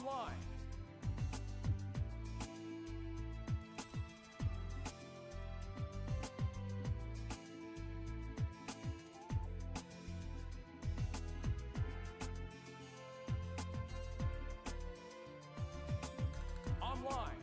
Online. Online.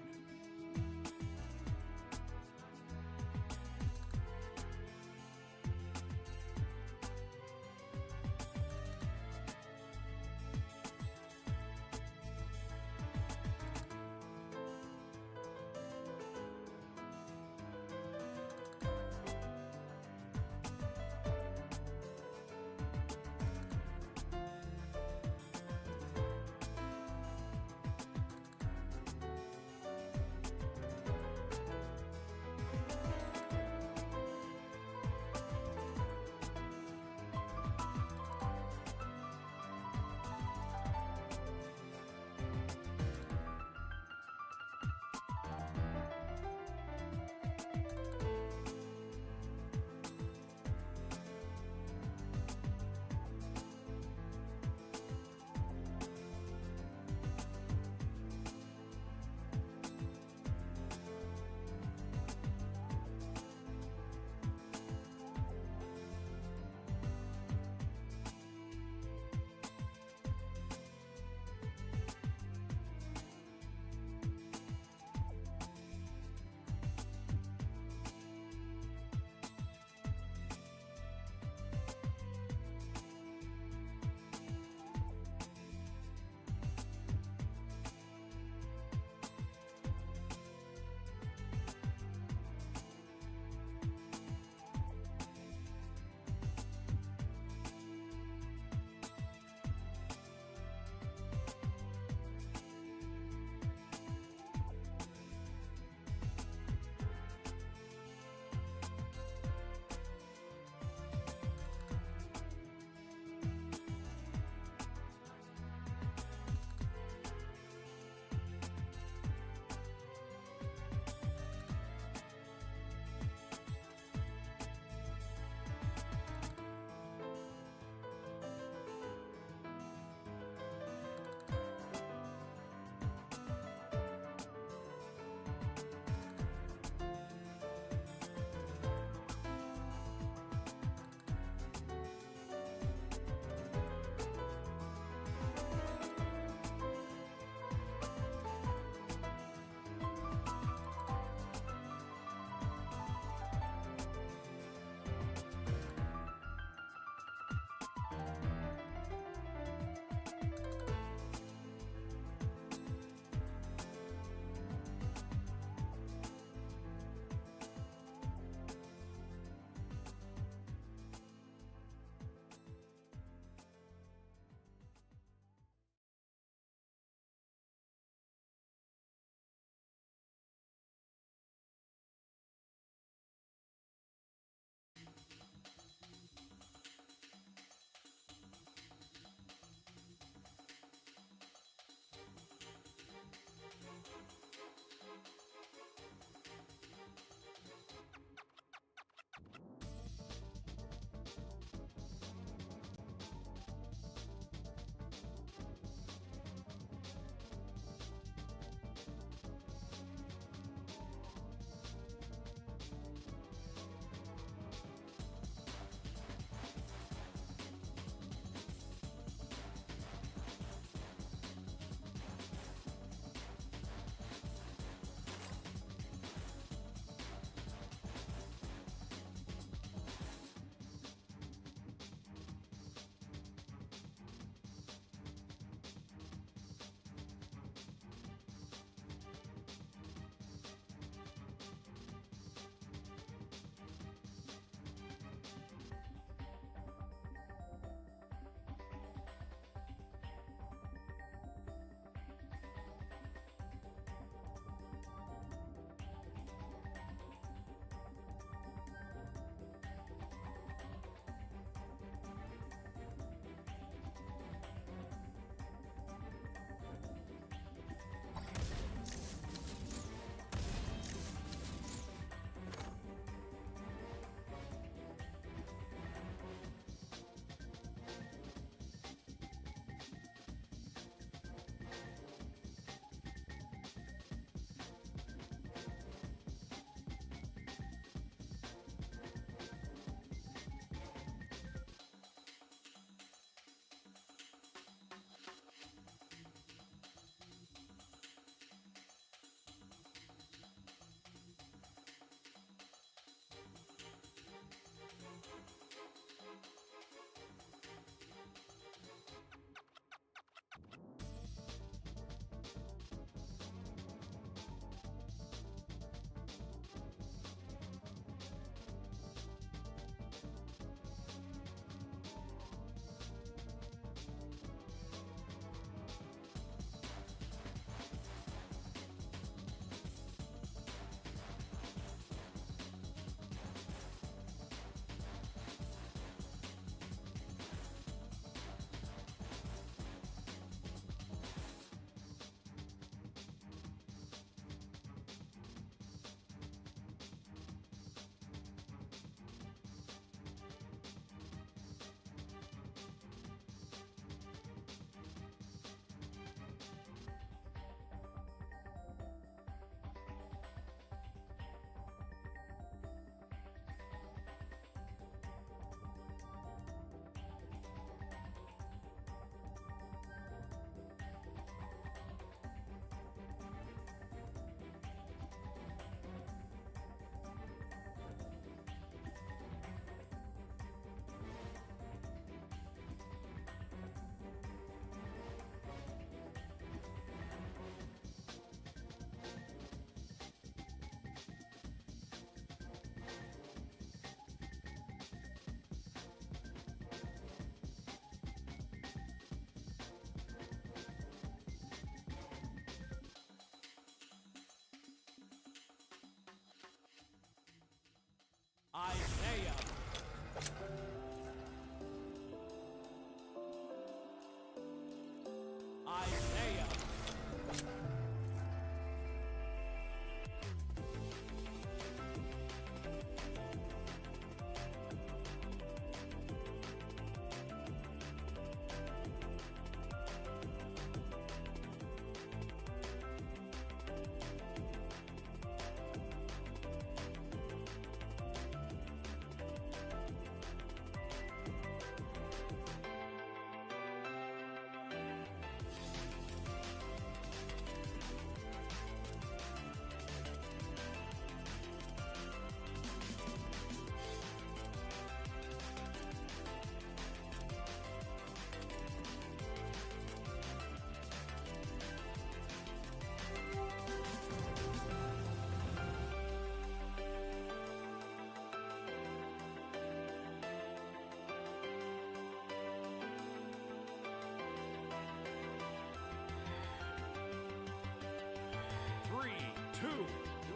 two,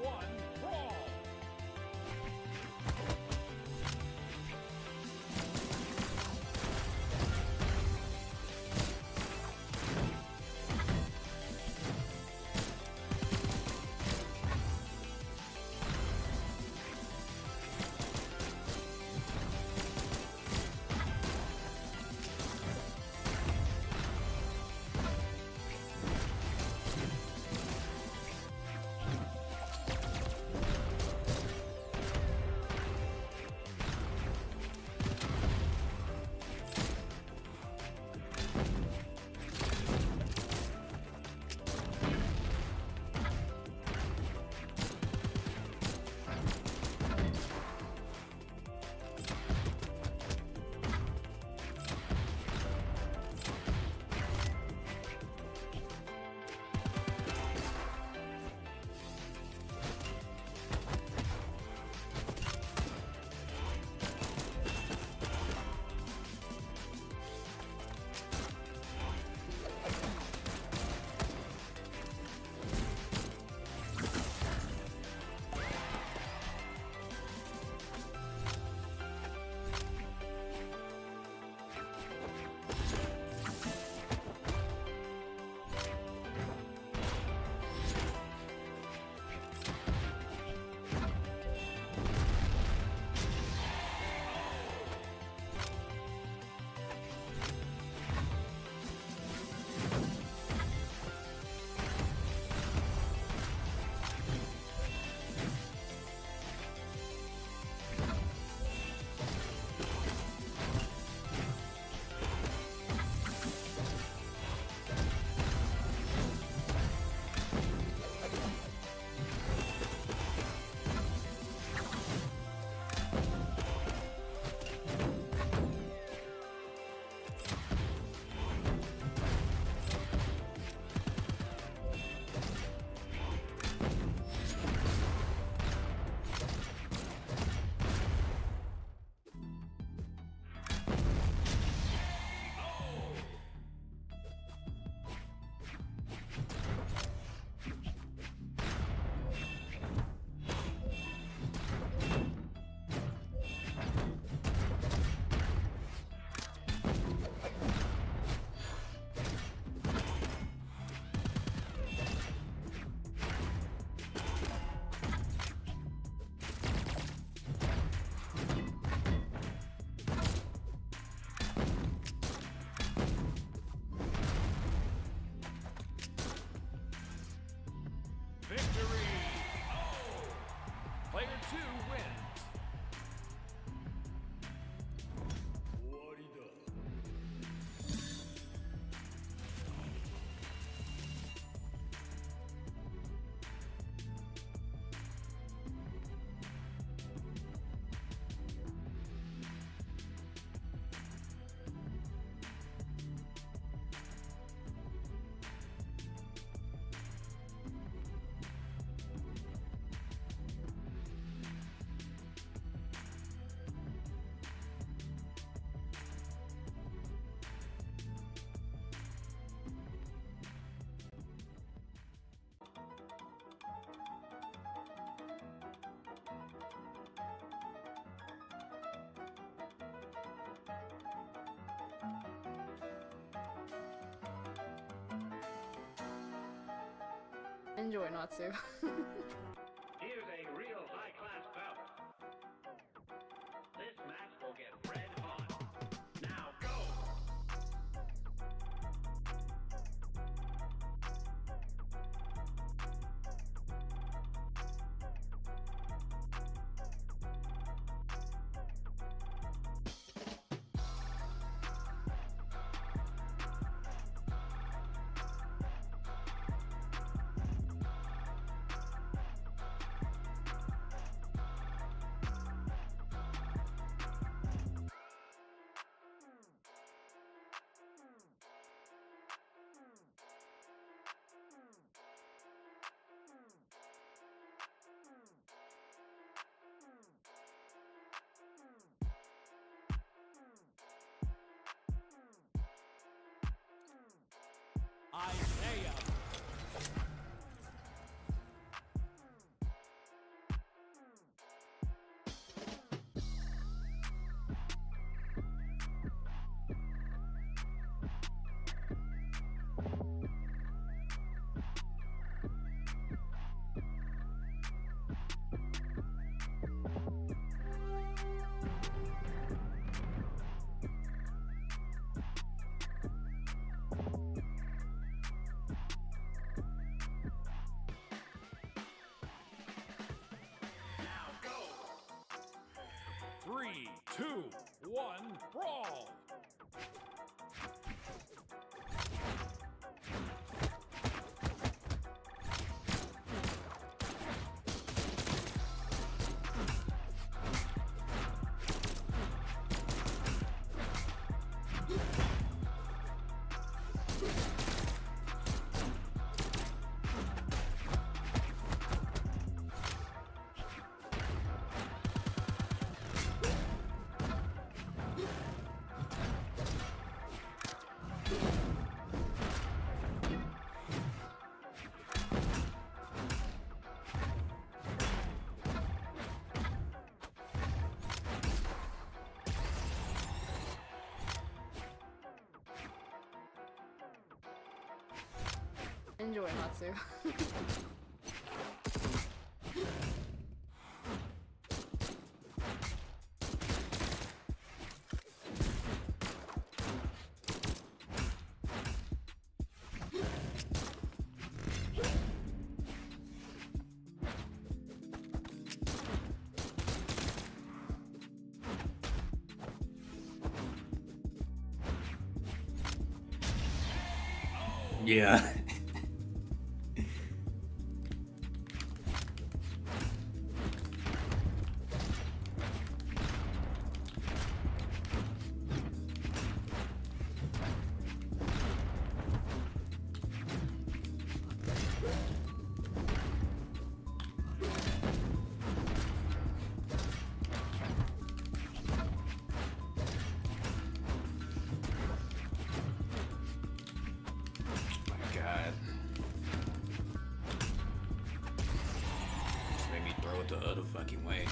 one, brawl! Victory! Oh! Player 2 wins. 終わりだ。Enjoy, Natsu. Here's a real high-class bout. This match will get red hot. Now go! Isaiah. 2, 1, brawl. Enjoy, Natsu. Yeah. My God. Just made me throw it the other fucking way.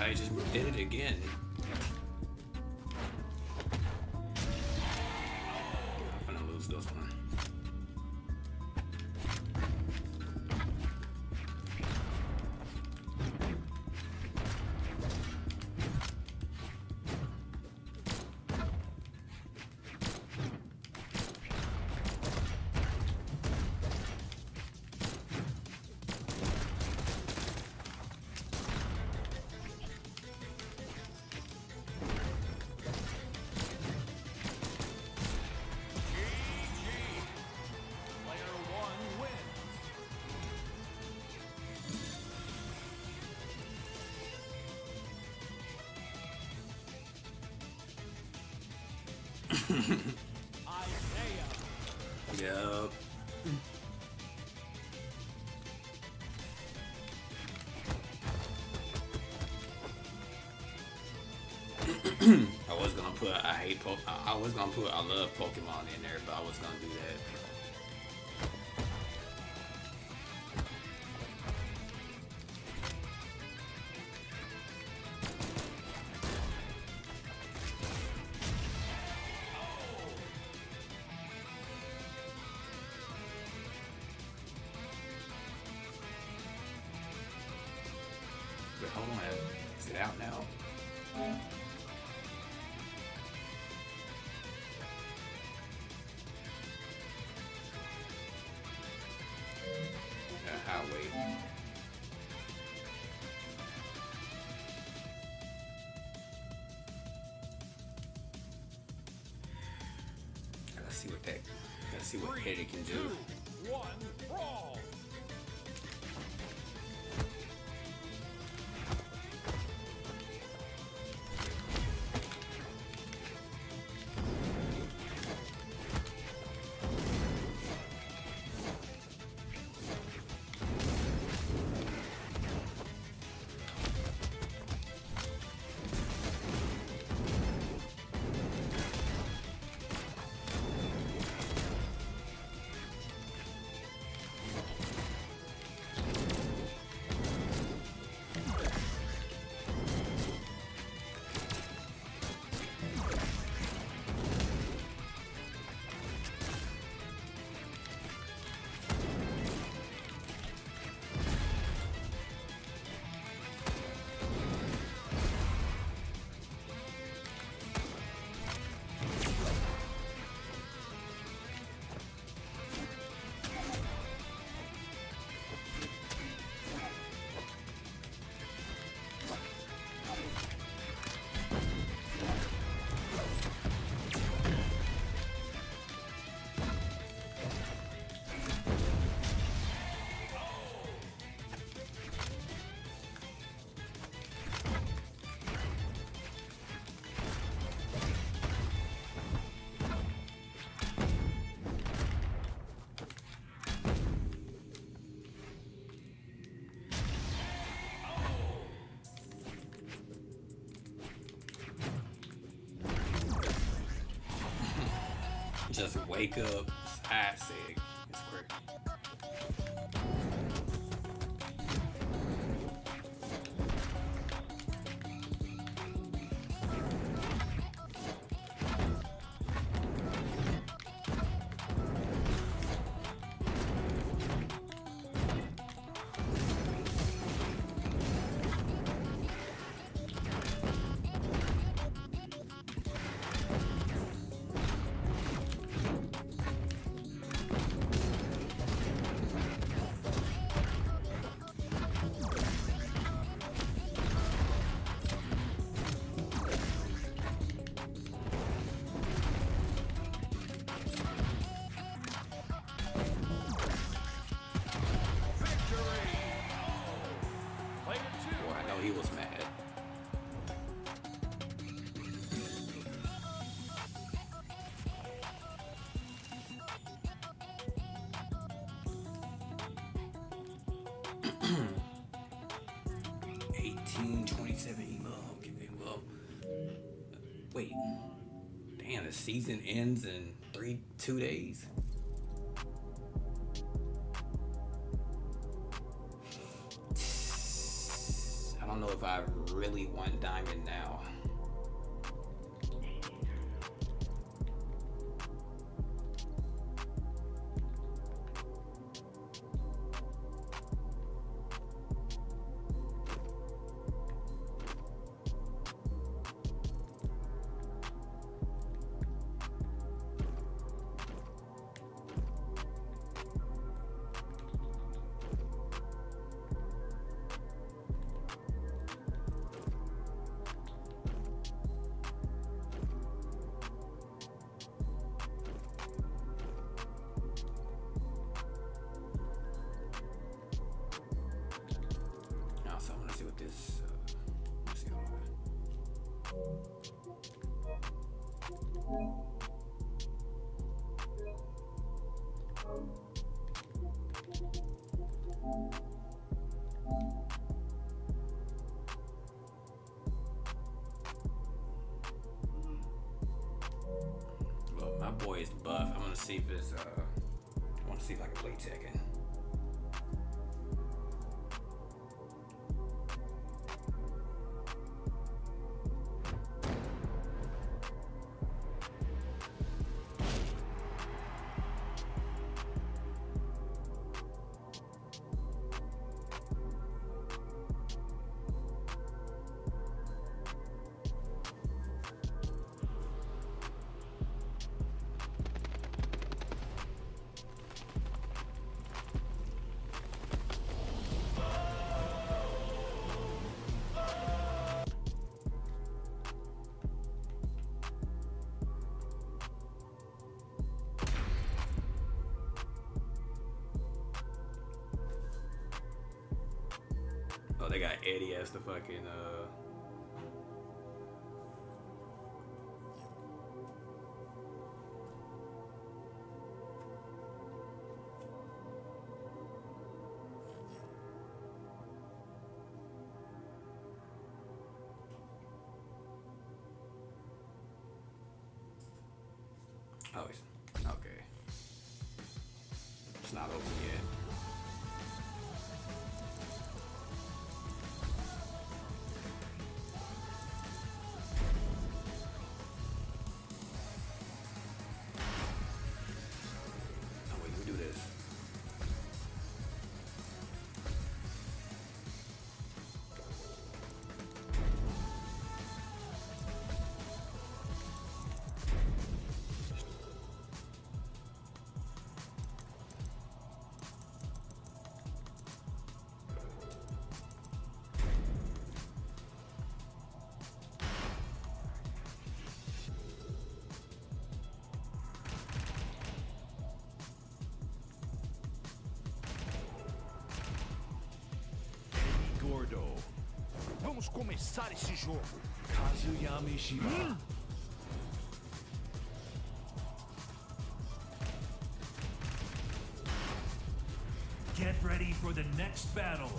I just did it again. I'm gonna lose this one. Player 1 wins. Isaiah. Yup. I was gonna put I was gonna put I love Pokemon in there, but I was gonna do that. But hold on, is it out now? I'll wait. Let's see what that. Let's see what 3, hit it can 2, do. 1, brawl. Just wake up. I say it's crazy. He was mad. Wait, damn, the season ends in 2 days. I don't know if I really want Diamond now. Well, my boy is buff. I'm gonna see if it's I wanna see if I can play Tekken. Oh, they got Eddie as the fucking oh, it's okay. It's not over yet. Vamos começar esse jogo. Kazuyama Shiba. Get ready for the next battle.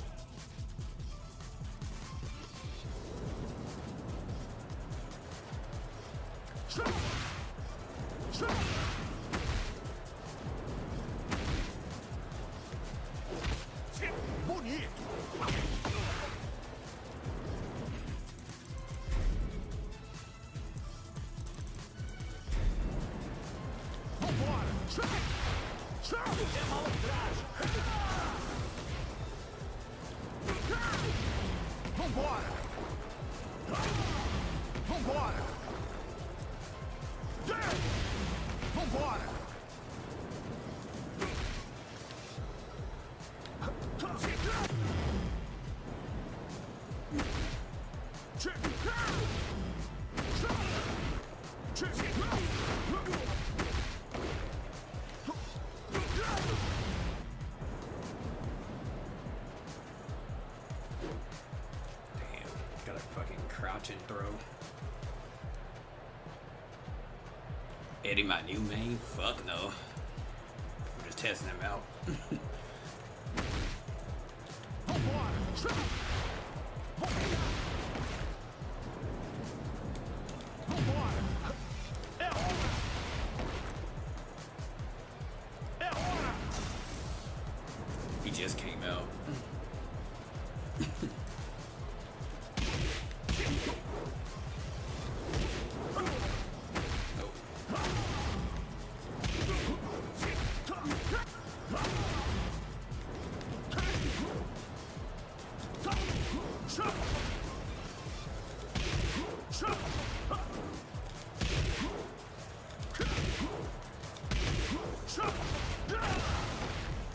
Gotta fucking crouch and throw. Eddie, my new main? Fuck no. I'm just testing him out. He just came out.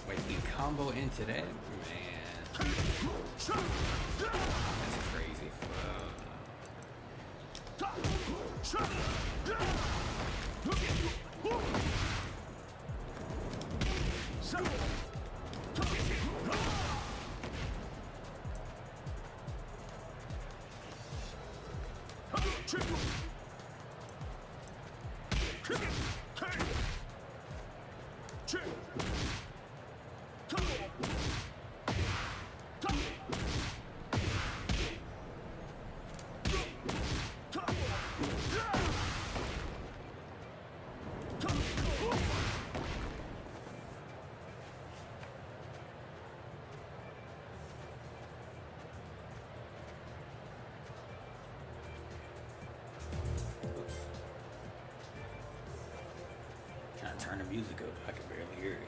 Wait, we combo into that? Man. That's crazy. Trying to turn the music up, I can barely hear it.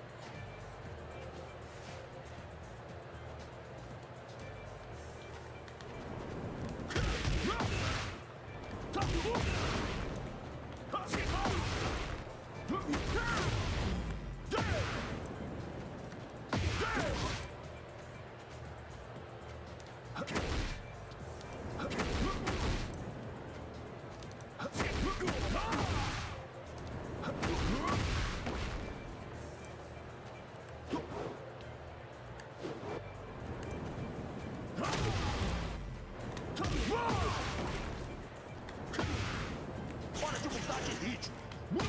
Hora de mudar de ritmo.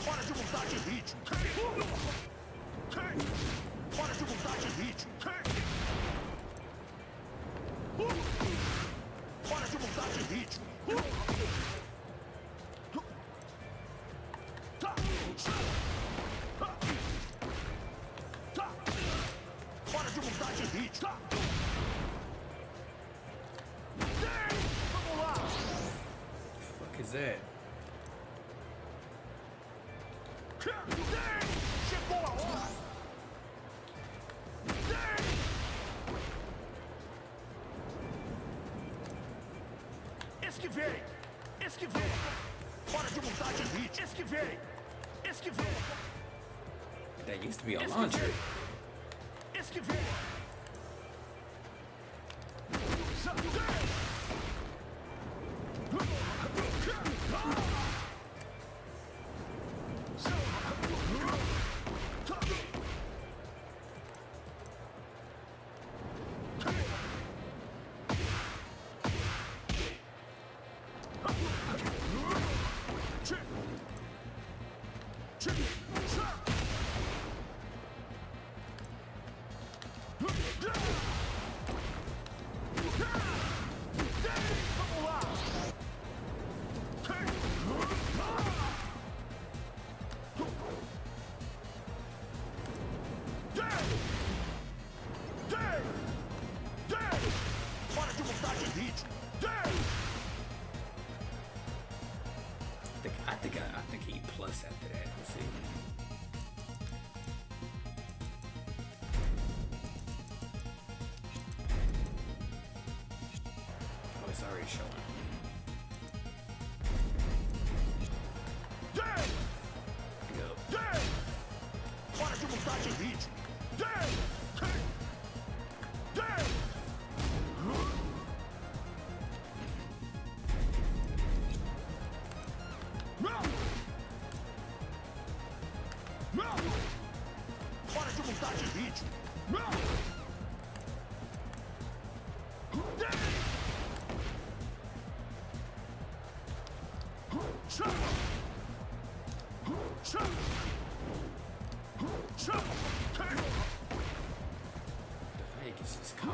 Hora de mudar de ritmo. Hora de mudar de ritmo. Hora de mudar de ritmo. Hora de mudar de ritmo. Vamos lá. Fuck is that? Chegou a hora. Esquivei. Esquivei. Hora de mudar de ritmo. Esquivei. Esquivei. That used to be a launcher. Esquivei. I think he plus after that. Let's see. Oh, it's already showing. Go. Hora de mudar de ritmo. Hora de mudar de ritmo. The fake is just combo.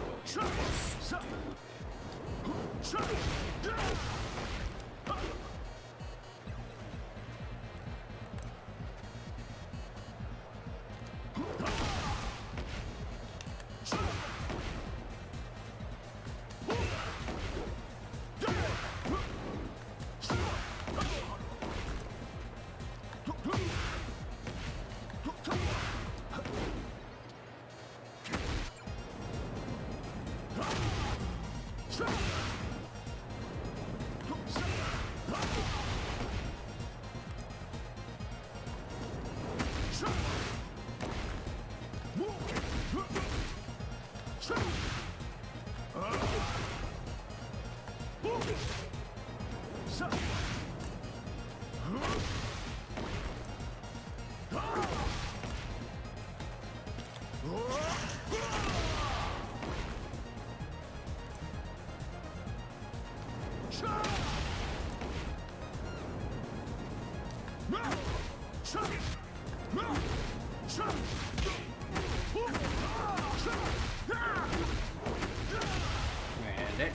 Man, that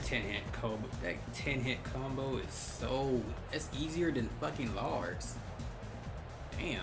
10-hit combo is so, it's easier than fucking Lars. Damn.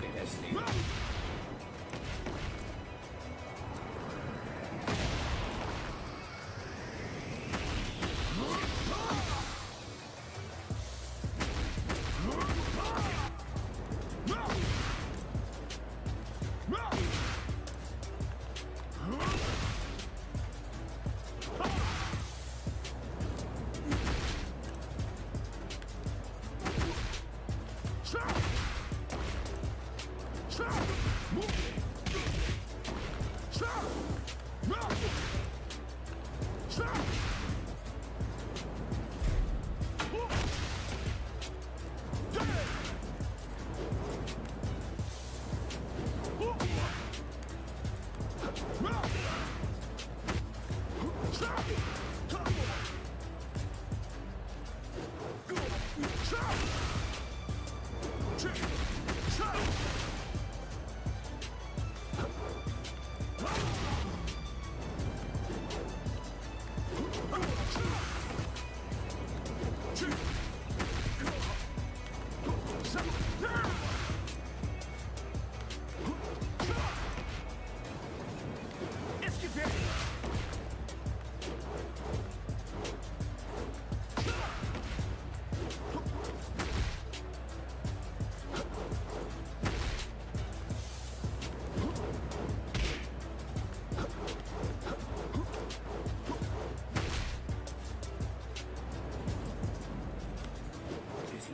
Yeah, that's new.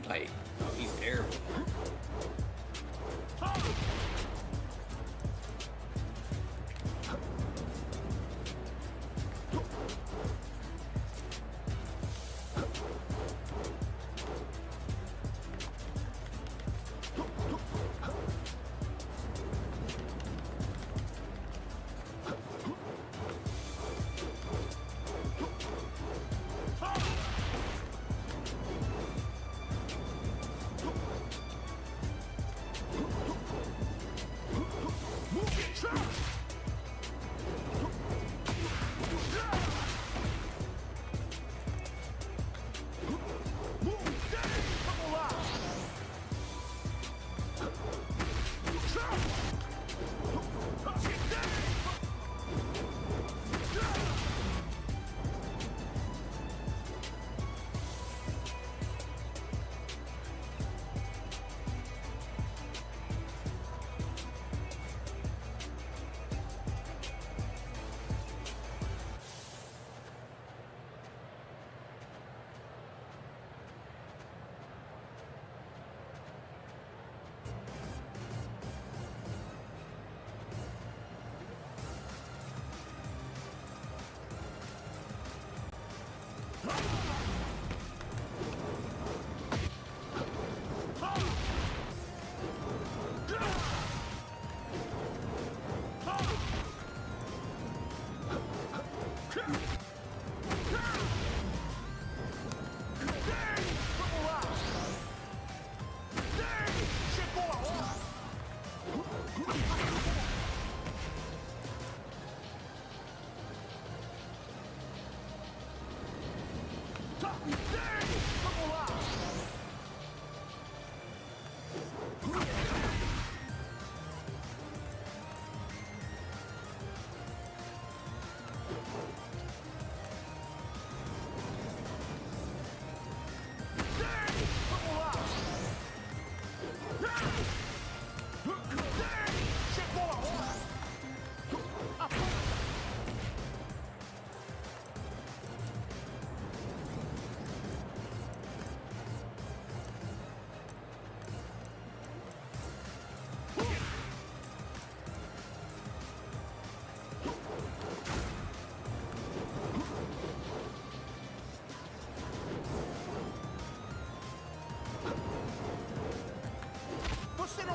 Like, oh, he's terrible.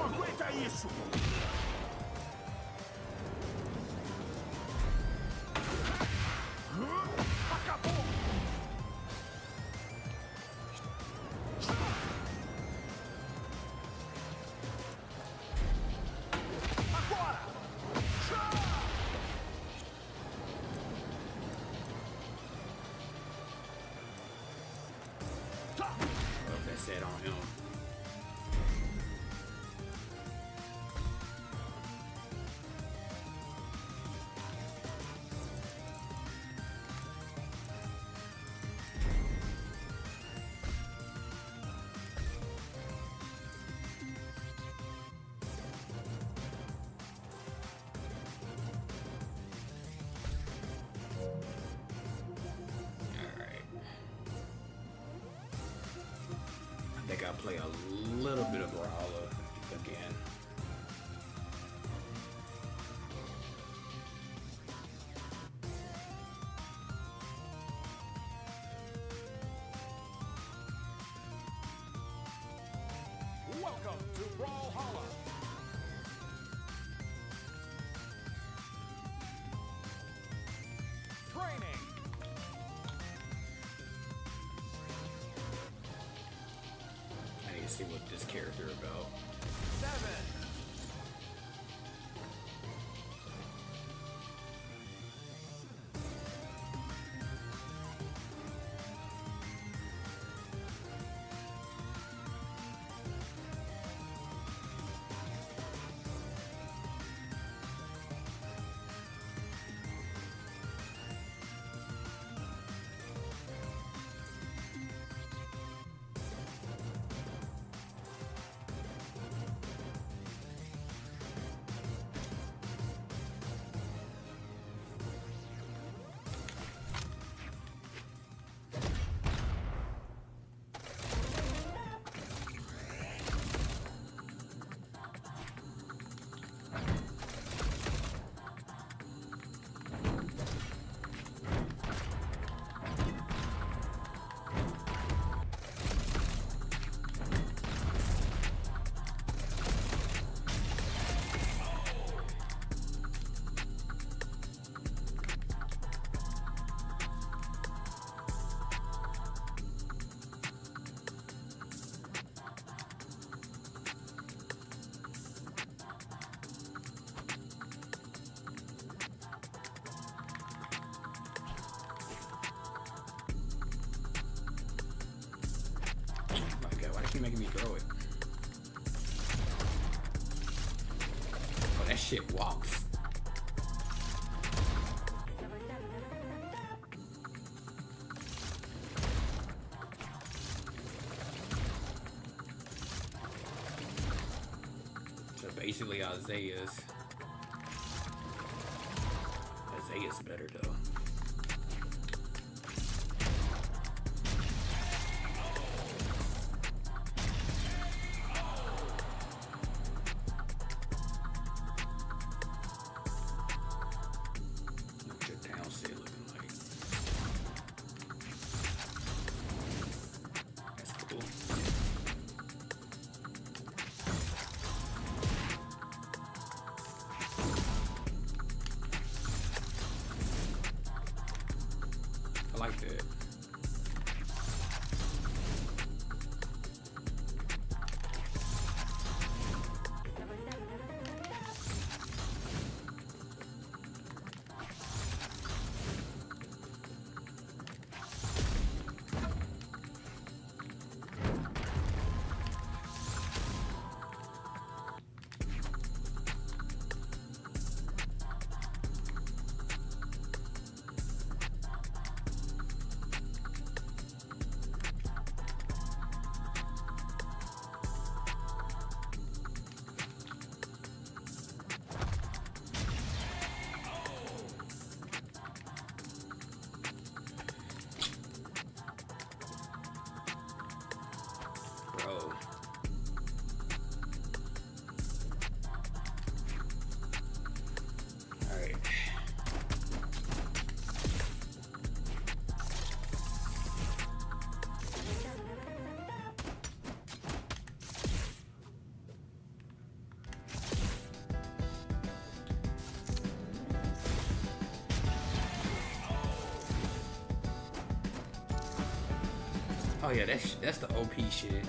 não aguenta isso! Acabou! Agora! Well, that's it on him. Alright. I think I'll play a little bit of Brawler again. Welcome to Brawlhalla. Training. I need to see what this character about. 7. Keep making me throw it. Oh, that shit walks. So basically Isaiah's better though. Oh yeah, that's the OP shit.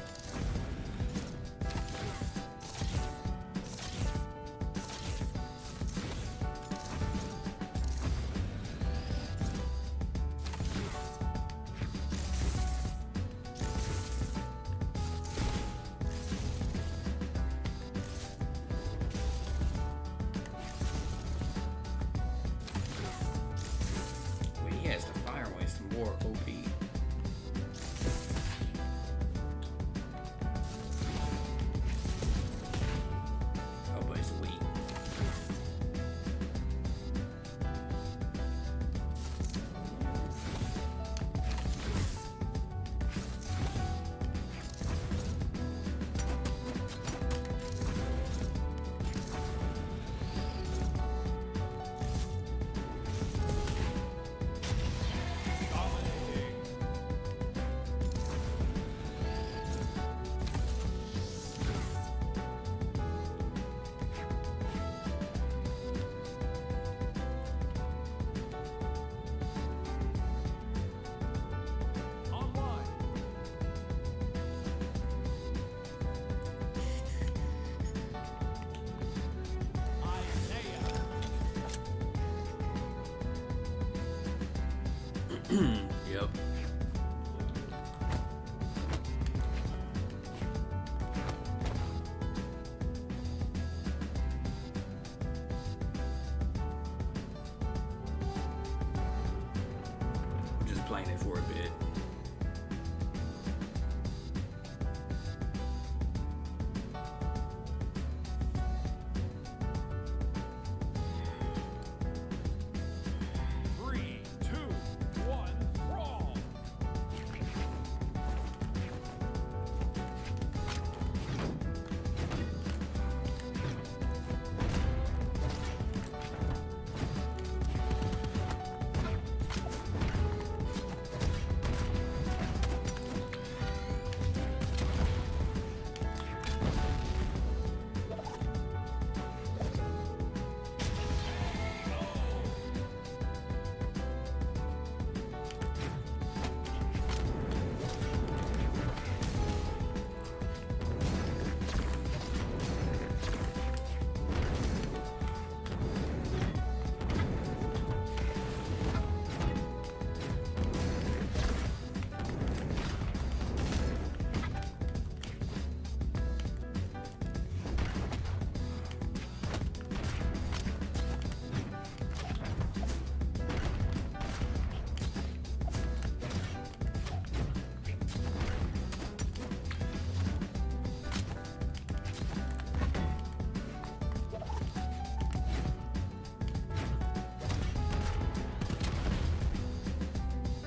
Well, he has the fire one, it's more OP. Oh, but it's weak. Dominating. Online. Isaiah. Yep. I'm just playing it for a bit. Three, two, one, brawl.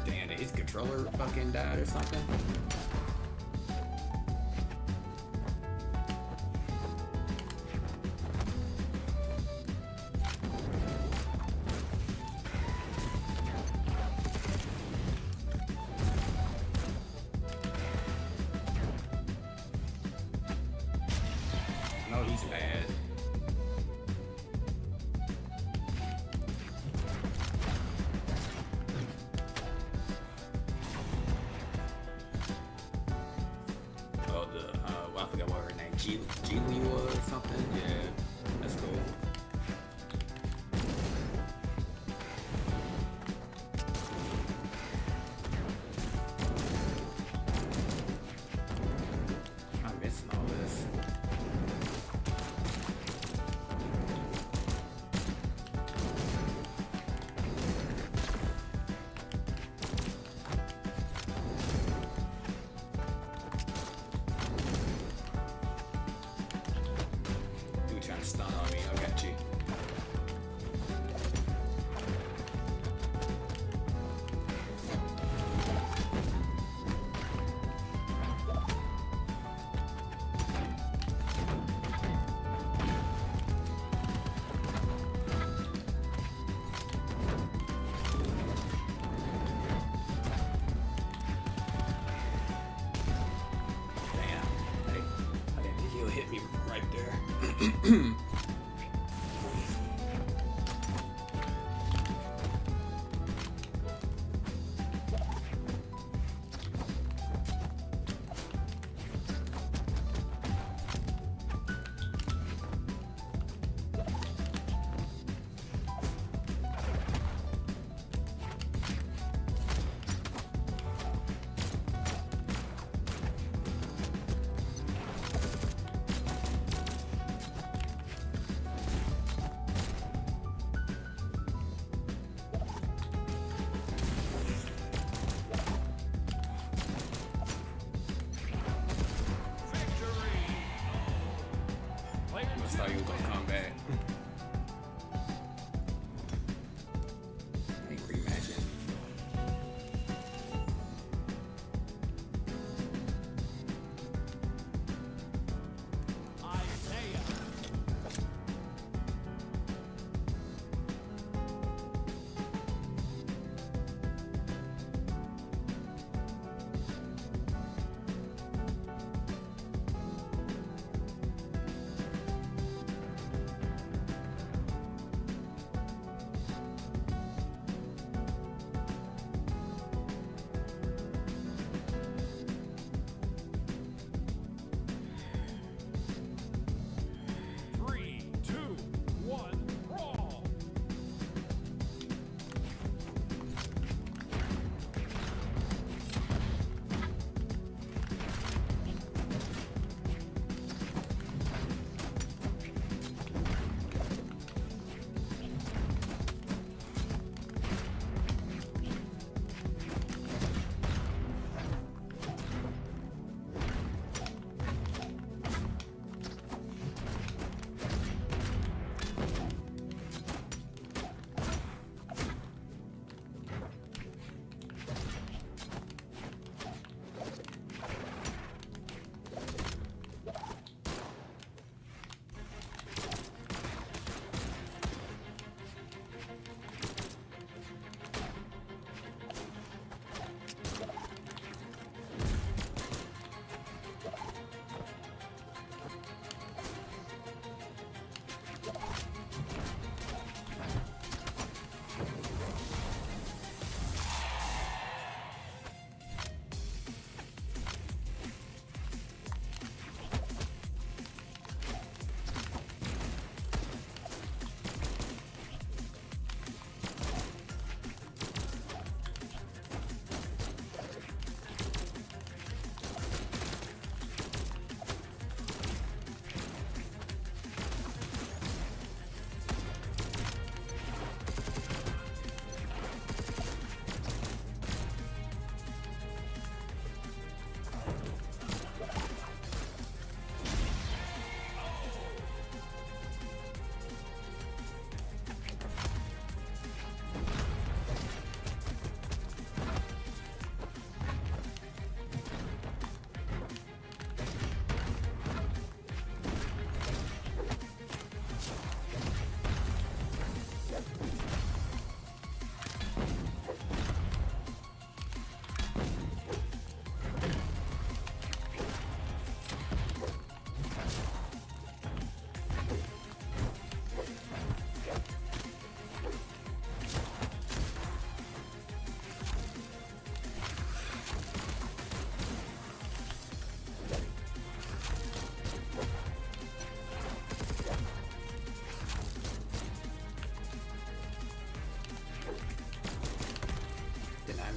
Damn, did his controller fucking died or something? I know he's bad. Oh, well, I forgot what her name, Geely was something. Yeah, that's cool. I'm missing all this. Dude trying to stun on me. I got you. Damn. Hey, I didn't think he'll hit me right there. thought you were gonna come back. Ain't rematching.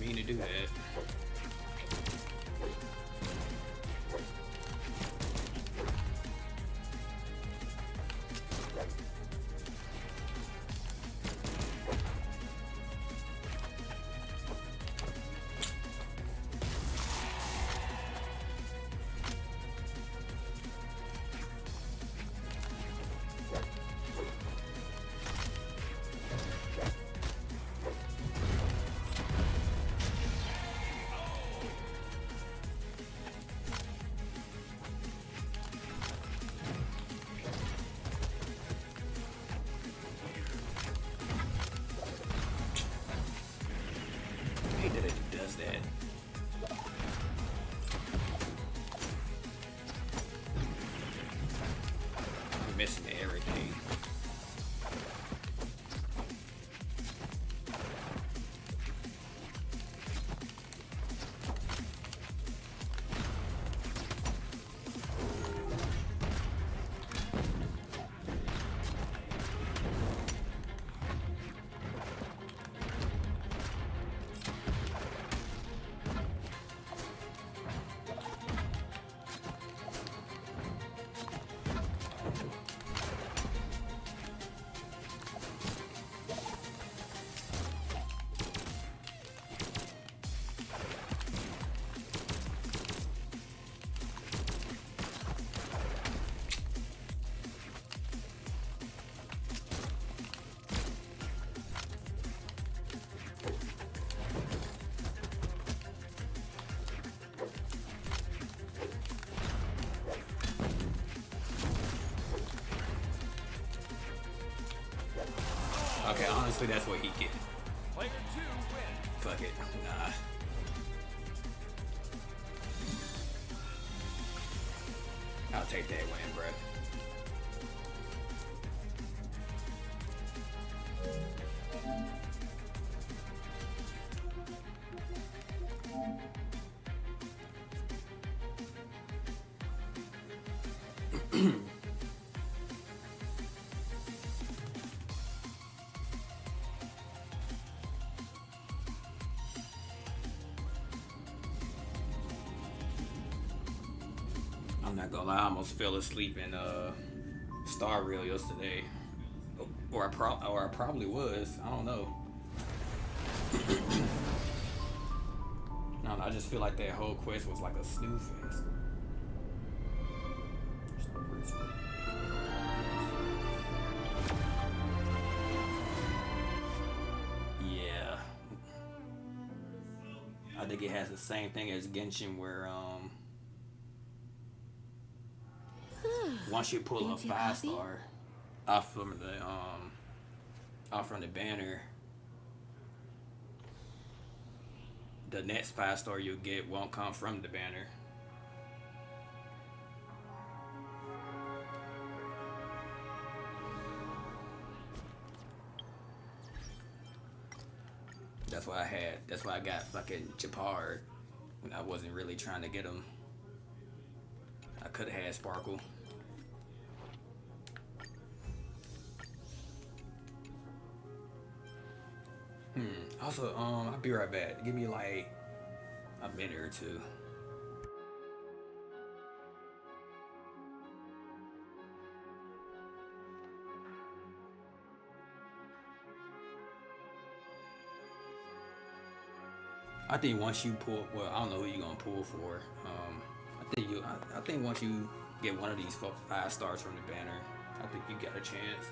To do that. I hate that it does that. I'm missing everything. Okay, honestly, that's what he get. Player 2 wins. Fuck it. Nah. I'll take that win, bro. I'm not gonna lie, I almost fell asleep in Star Rail yesterday, or I probably was. I don't know. No, I just feel like that whole quest was like a snooze fest. Yeah, I think it has the same thing as Genshin, where once you pull a Fancy a 5-star off from the banner, the next 5-star you'll get won't come from the banner. That's why I got fucking Japard when I wasn't really trying to get him. I could have had Sparkle. Also, I'll be right back. Give me like a minute or two. I think once you pull, well, I don't know who you're gonna pull for. I think once you get one of these 5-stars from the banner, I think you got a chance.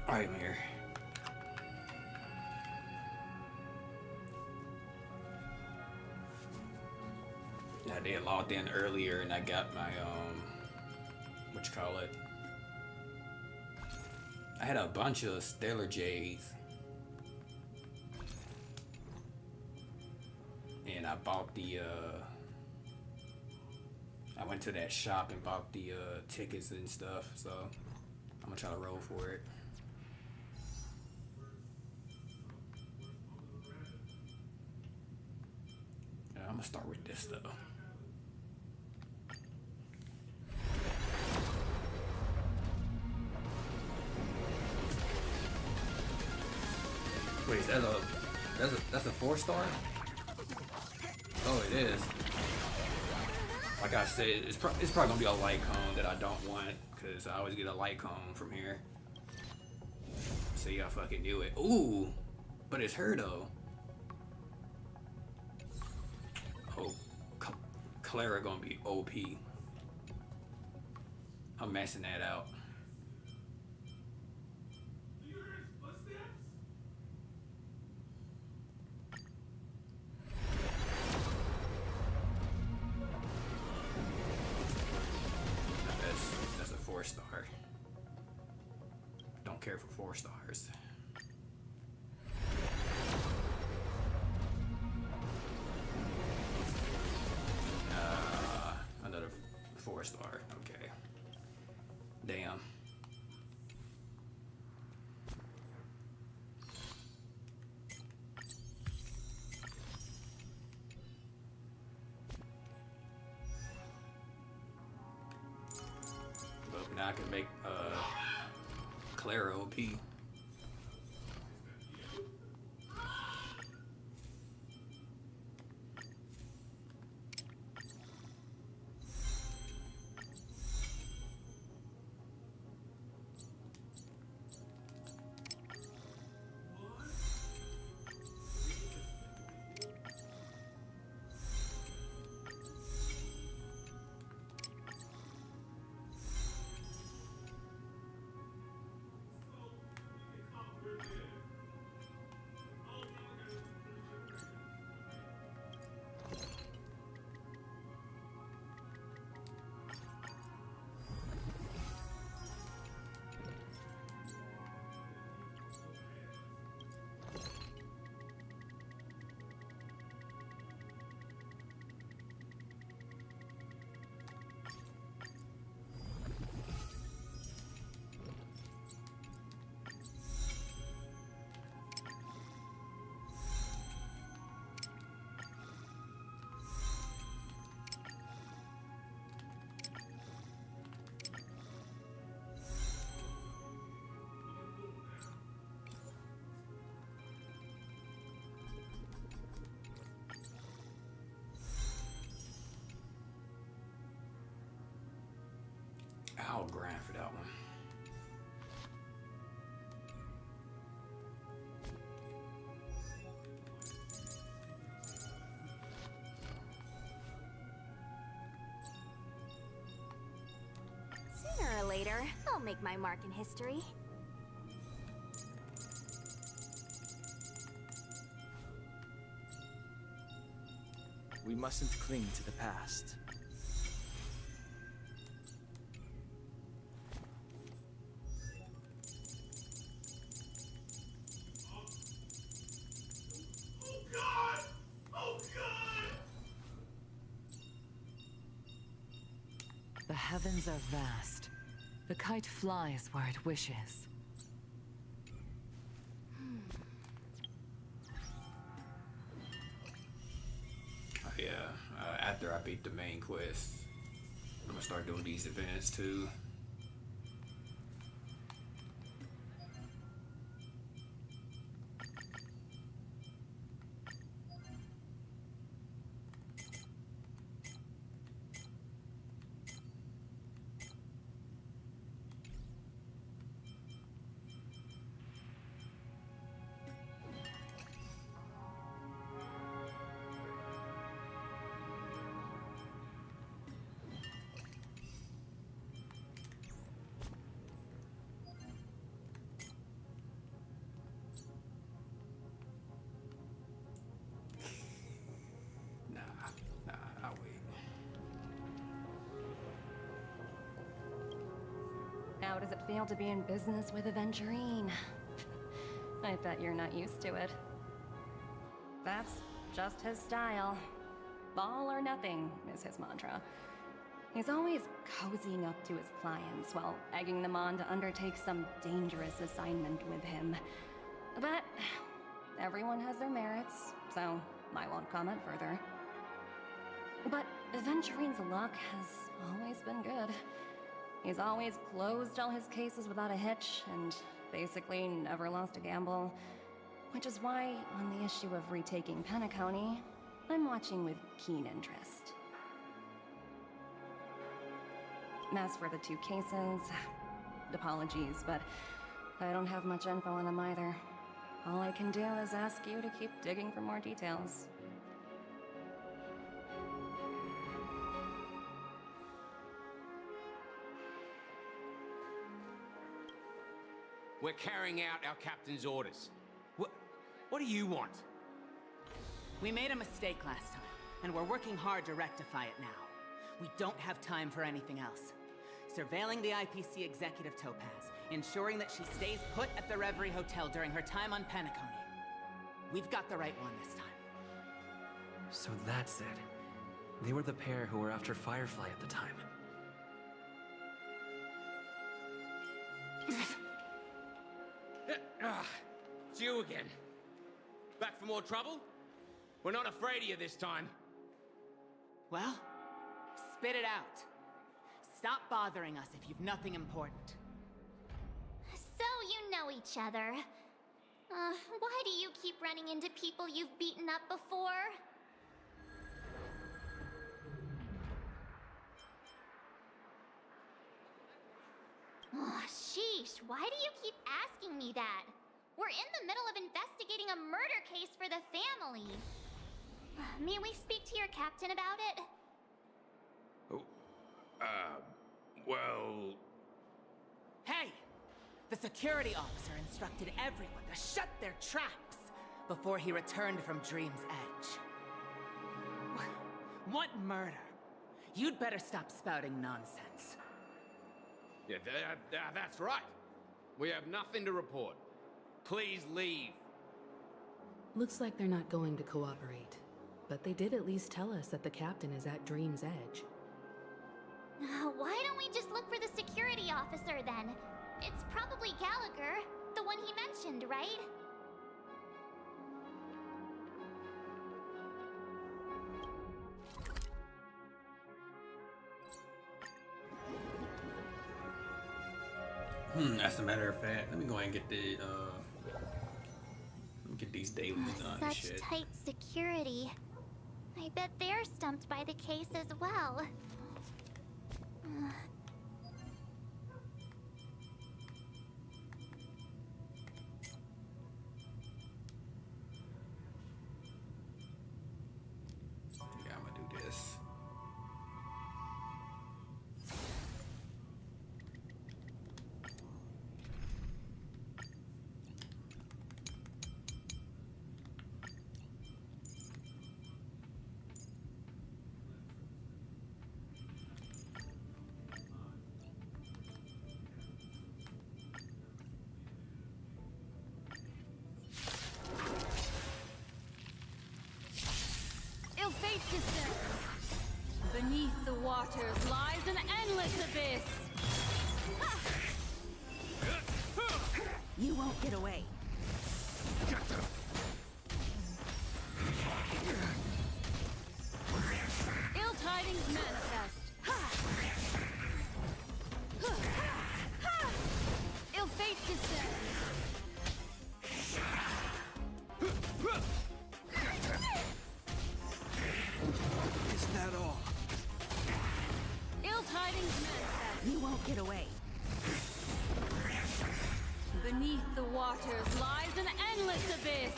Alright, I'm here. Yeah, they had logged in earlier and I got my, what you call it? I had a bunch of Stellar J's. And I bought the, I went to that shop and bought the tickets and stuff, so I'm gonna try to roll for it. I'm gonna start with this though. Wait, that's a 4-star? Oh, it is. Like I said, it's probably gonna be a light cone that I don't want, cause I always get a light cone from here. So y'all fucking knew it. Ooh, but it's her though. Oh, Clara gonna be OP. I'm messing that out. That's a 4-star. Don't care for 4 stars. Another 4-star. Okay. Damn. But now I can make Clara OP. I'll grind for that one. Sooner or later, I'll make my mark in history. We mustn't cling to the past. The heavens are vast. The kite flies where it wishes. Oh yeah, after I beat the main quest, I'm gonna start doing these events too. How does it feel to be in business with Aventurine? I bet you're not used to it. That's just his style. All or nothing is his mantra. He's always cozying up to his clients while egging them on to undertake some dangerous assignment with him. But everyone has their merits, so I won't comment further. But Aventurine's luck has always been good. He's always closed all his cases without a hitch, and basically never lost a gamble. Which is why, on the issue of retaking Penacony, I'm watching with keen interest. As for the 2 cases, apologies, but I don't have much info on them either. All I can do is ask you to keep digging for more details. We're carrying out our captain's orders. What do you want? We made a mistake last time, and we're working hard to rectify it now. We don't have time for anything else. Surveilling the IPC executive Topaz, ensuring that she stays put at the Reverie Hotel during her time on Penacony. We've got the right one this time. So that's it. They were the pair who were after Firefly at the time. It's you again. Back for more trouble? We're not afraid of you this time. Well, spit it out. Stop bothering us if you've nothing important. So you know each other. Why do you keep running into people you've beaten up before? Oh, sheesh, why do you keep asking me that? We're in the middle of investigating a murder case for the family. May we speak to your captain about it? Well... Hey! The security officer instructed everyone to shut their traps before he returned from Dream's Edge. What murder? You'd better stop spouting nonsense. Yeah, that's right. We have nothing to report. Please leave. Looks like they're not going to cooperate. But they did at least tell us that the captain is at Dream's Edge. Why don't we just look for the security officer then? It's probably Gallagher, the one he mentioned, right? As a matter of fact, let me go ahead and get the get these dailies done and Such shit. tight security. I bet they're stumped by the case as well. Yeah, I'm gonna do this. Ill-fate descends. Beneath the waters lies an endless abyss. You won't get away. Ill tidings manifest. Ill-fate descends. Is that all? Ill tidings manifest. You won't get away. Beneath the waters lies an endless abyss.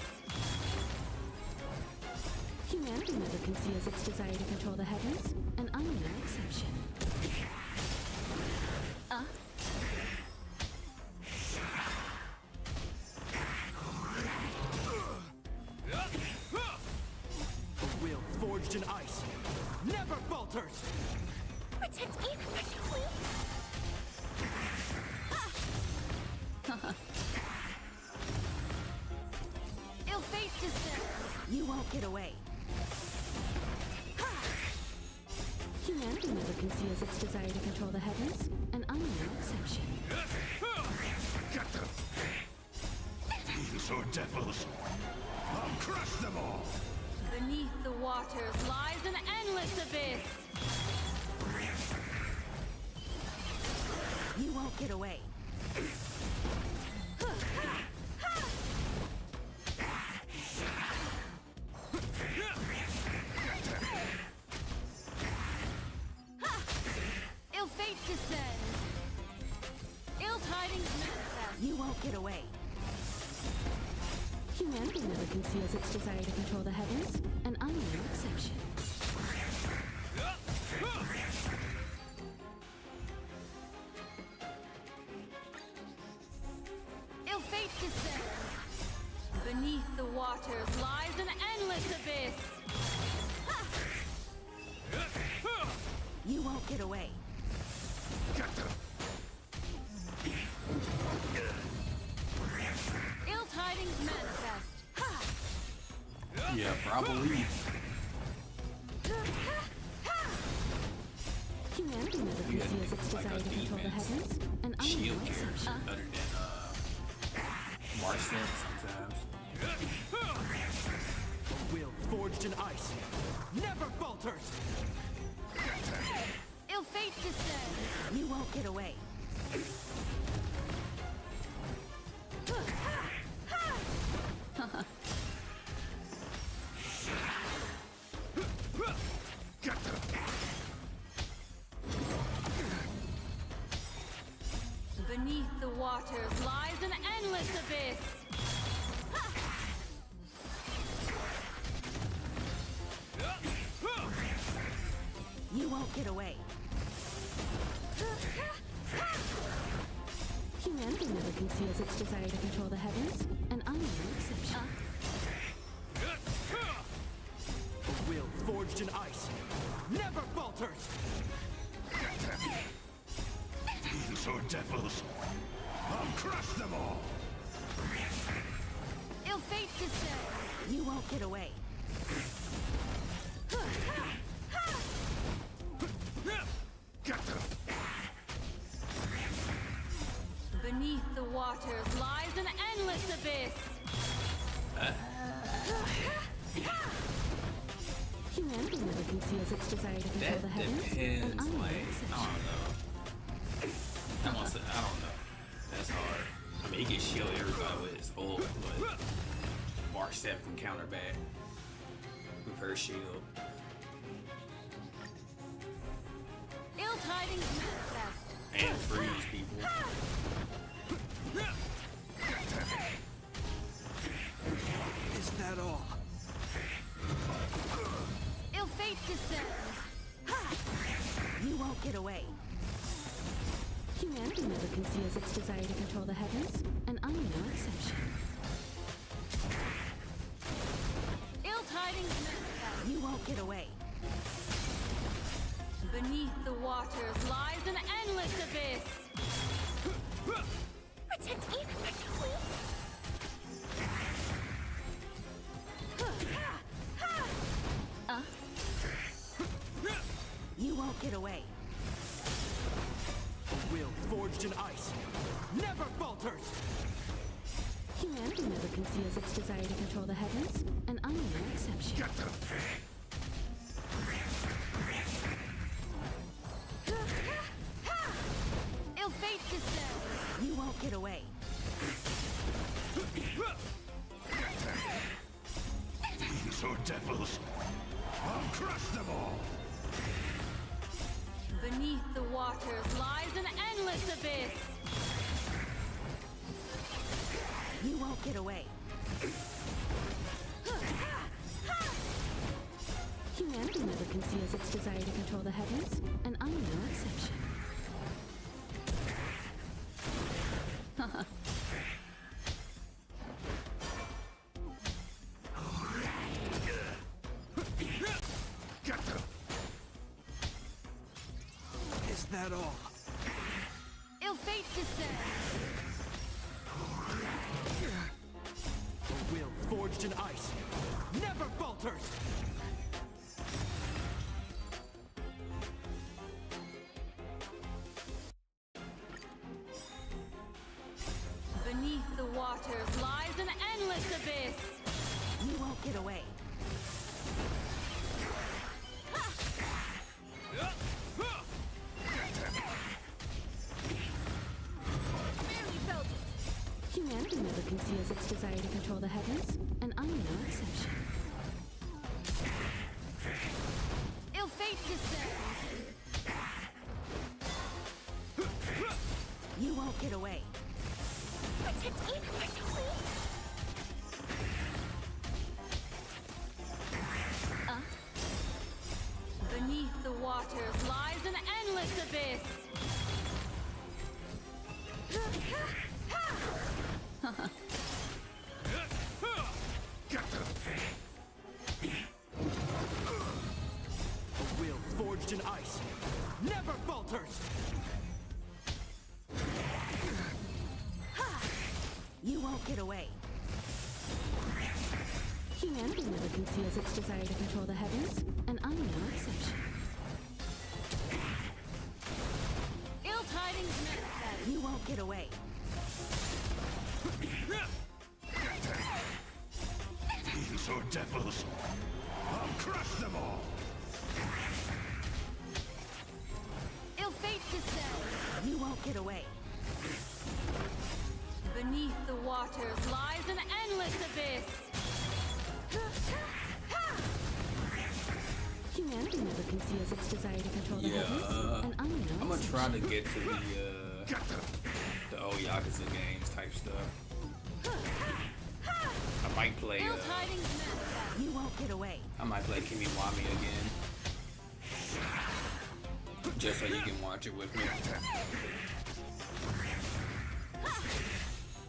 Humanity never conceals its desire to control the heavens, and I'm no exception. A will forged in ice never falters! Protect me! Protect me! get away. Humanity never conceals its desire to control the heavens, and I'm no exception. Get them! Fiends or devils! I'll crush them all! Beneath the waters lies an endless abyss. You won't get away. Ill fate descends. Ill tidings manifest. You won't get away. Humanity never conceals its desire to control the heavens, and I'm no exception. Ill fate descends. Beneath the waters lies an endless abyss. You won't get away. Get them! Ill tidings manifest. Yeah, probably. Humanity never You conceals had its like desire a to control the defense heavens, and I'm no shield character exception. other than Marcel sometimes. Will forged in ice never falters! Ill fate descends. You won't get away. Get them! Beneath the waters lies an endless abyss. You won't get away. Humanity never conceals its desire to control the heavens, and I'm no exception. Will forged in ice never falters! Fiends or devils! I'll crush them all! Ill fate descends. You won't get away. Get them! Beneath the waters lies an endless abyss. Humanity never conceals its desire to control That the heavens, and depends, I'm no like, I exception. don't know. I don't know. That's hard. I mean, he can shield everybody with his ult, but Mark 7 can counter back with her shield. Ill tidings manifest. And freeze people. Is that all? Ill fate descends. You won't get away. Humanity never conceals its desire to control the heavens, and I'm no exception. Ill tidings manifest. You won't get away. Beneath the waters lies an endless abyss. Protect me! Protect me! You won't get away. Will forged in ice never falters! Humanity never conceals its desire to control the heavens, and I'm no exception. Get them! Ill fate descends. You won't get away. Fiends or devils! I'll crush them all! Beneath the waters lies an endless abyss. You won't get away. Humanity never conceals its desire to control the heavens, and I'm no exception. Get them! Is that all? Ill fate descends. Will forged in ice never falters! falters! Beneath the waters lies an endless abyss. You won't get away. Humanity never conceals its desire to control the heavens, and I'm no exception. Ill fate descends. You won't get away. Beneath the waters lies an endless abyss. A will forged in ice never falters! You won't get away. Humanity never conceals its desire to control the heavens, and I'm no exception. Ill tidings manifest. You won't get away. These are devils. I'll crush them all! Ill fate descends. You won't get away. Beneath the waters lies an endless abyss. Humanity never conceals its desire to control the heavens, and I'm no I'm gonna exception. try to get to the old Yakuza games type stuff. I might play. Ill tidings manifest. You won't get away. I might play Kimiwami again, just so you can watch it with me.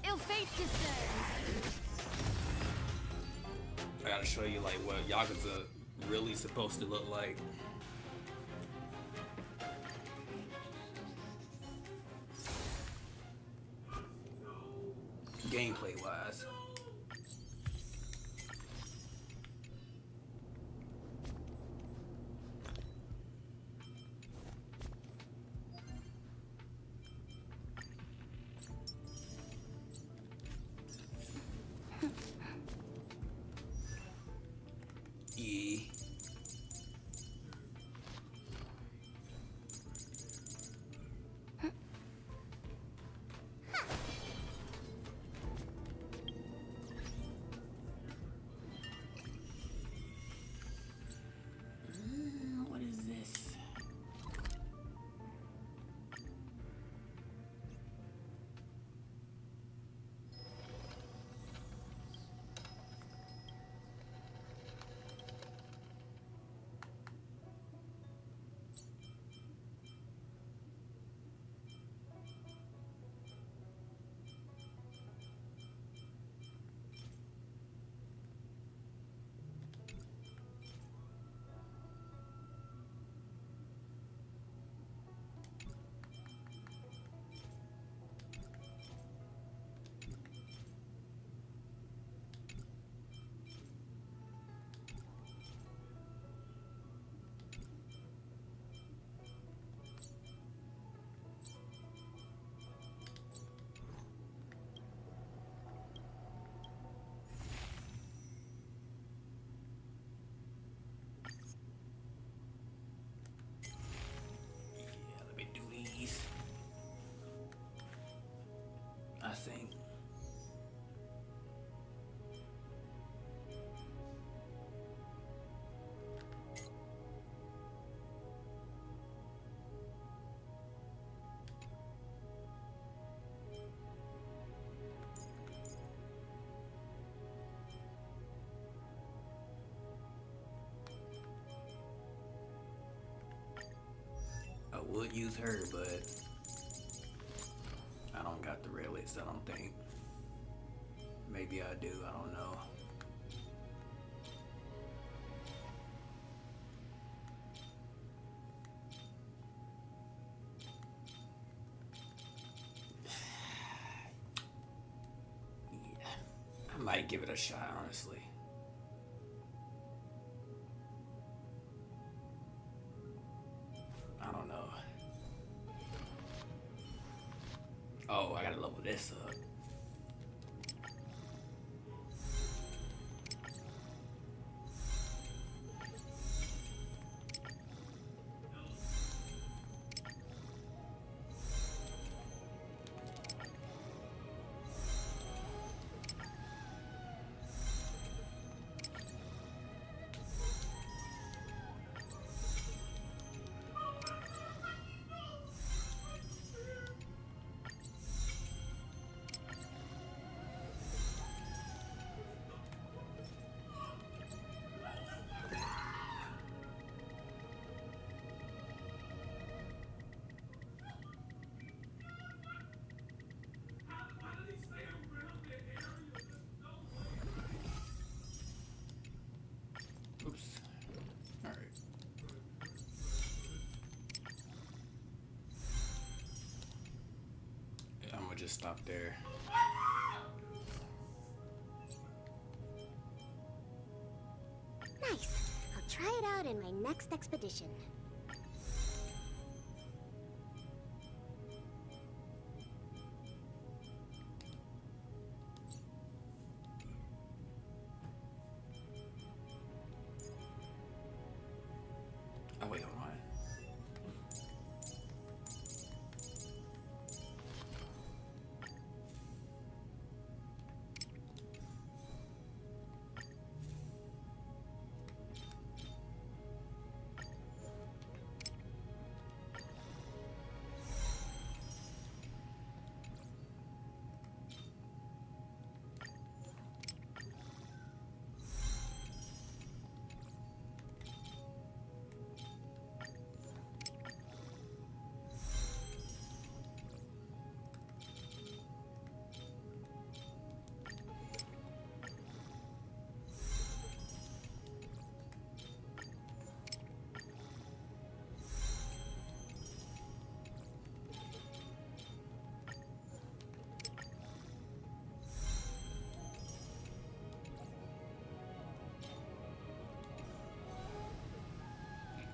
Ill fate descends. I gotta show you like what Yakuza really supposed to look like. Gameplay wise. E. What is this? I think. I would use her, but I don't got the relics, I don't think. Maybe I do, I don't know. Yeah, I might give it a shot, honestly. Oh, I gotta level this up. Oops. Alright. Yeah, I'm gonna just stop there. Nice. I'll try it out in my next expedition. Oh wait, hold on.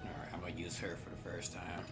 Alright, I'm gonna use her for the first time.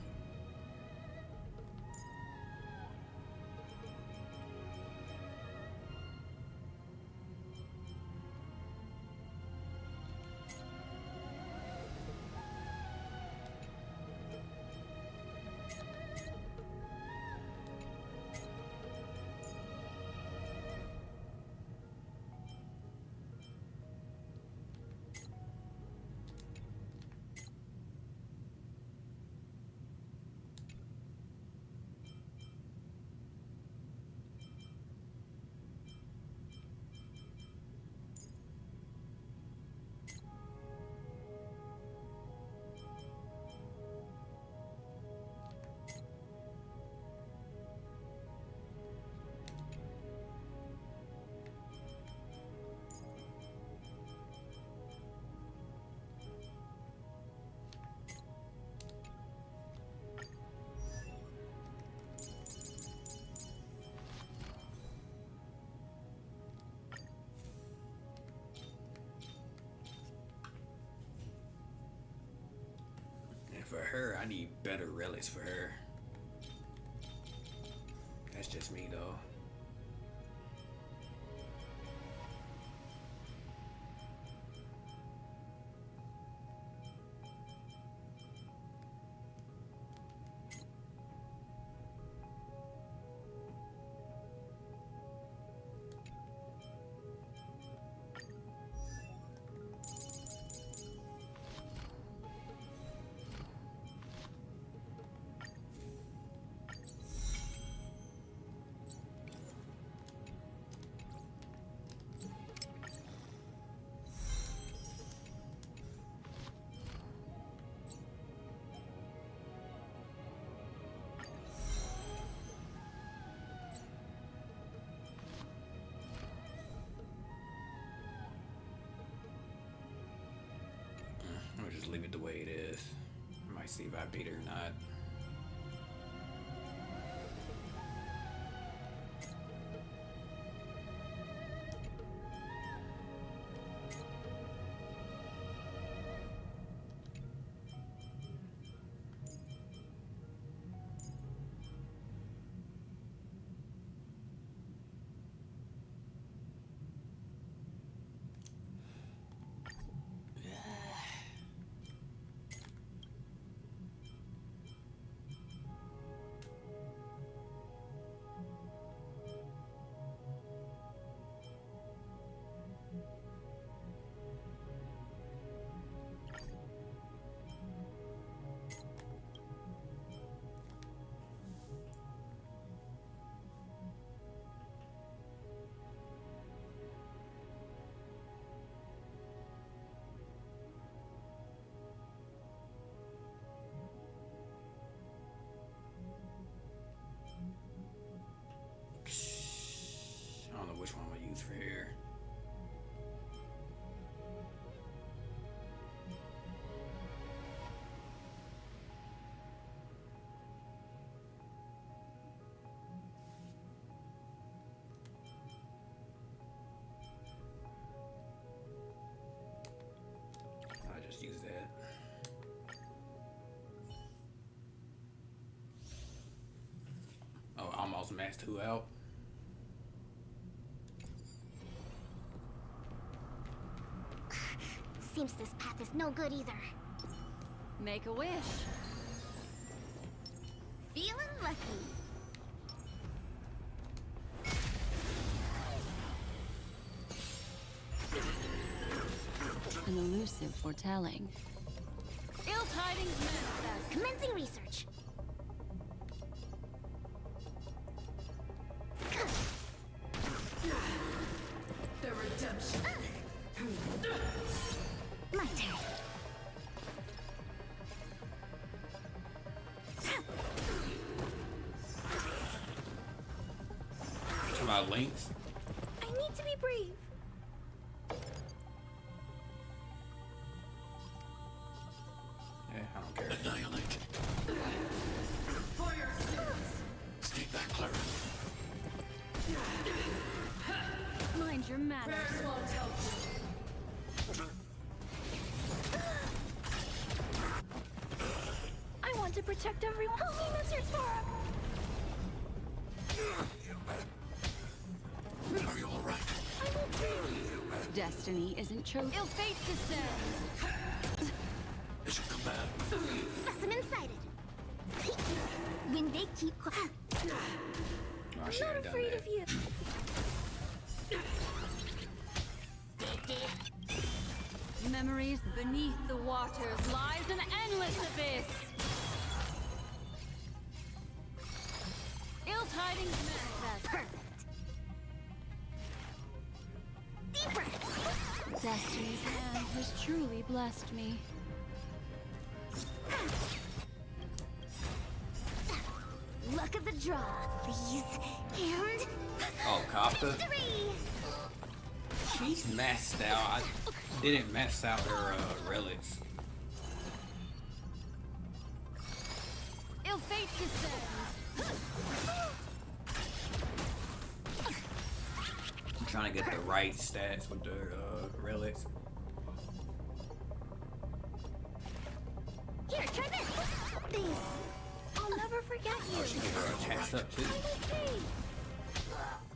For her, I need better relics for her. That's just me though. I'll just leave it the way it is. I might see if I beat her or not. smash 2 out. Seems this path is no good either. Make a wish. Feeling lucky. An elusive foretelling. Ill tidings manifest. Commencing research. The redemption. My turn. To my links. I need to be brave. Yeah, I don't care. Annihilate. For your sins. Stay back, Clara. Mind your manners. Prayers won't help you. I want to protect everyone. Help me, Mr. Sora. Are you all right? I'm okay. Destiny isn't chosen. Ill fate descends. They should come back. Specimen sighted. When they keep quiet. Oh, I I'm should not have done afraid that. of you. Memories beneath the waters lies an endless abyss. Ill tidings manifest. Perfect. Deep breath. Destiny's hand has truly blessed me. Luck of the draw, please. And Oh, Kafka. victory! She's maxed out. I didn't max out her relics. Ill fate descends. I'm trying to get the right stats with the relics. Here, try this. Thanks. I'll never forget you. Oh, she get her attacks up too.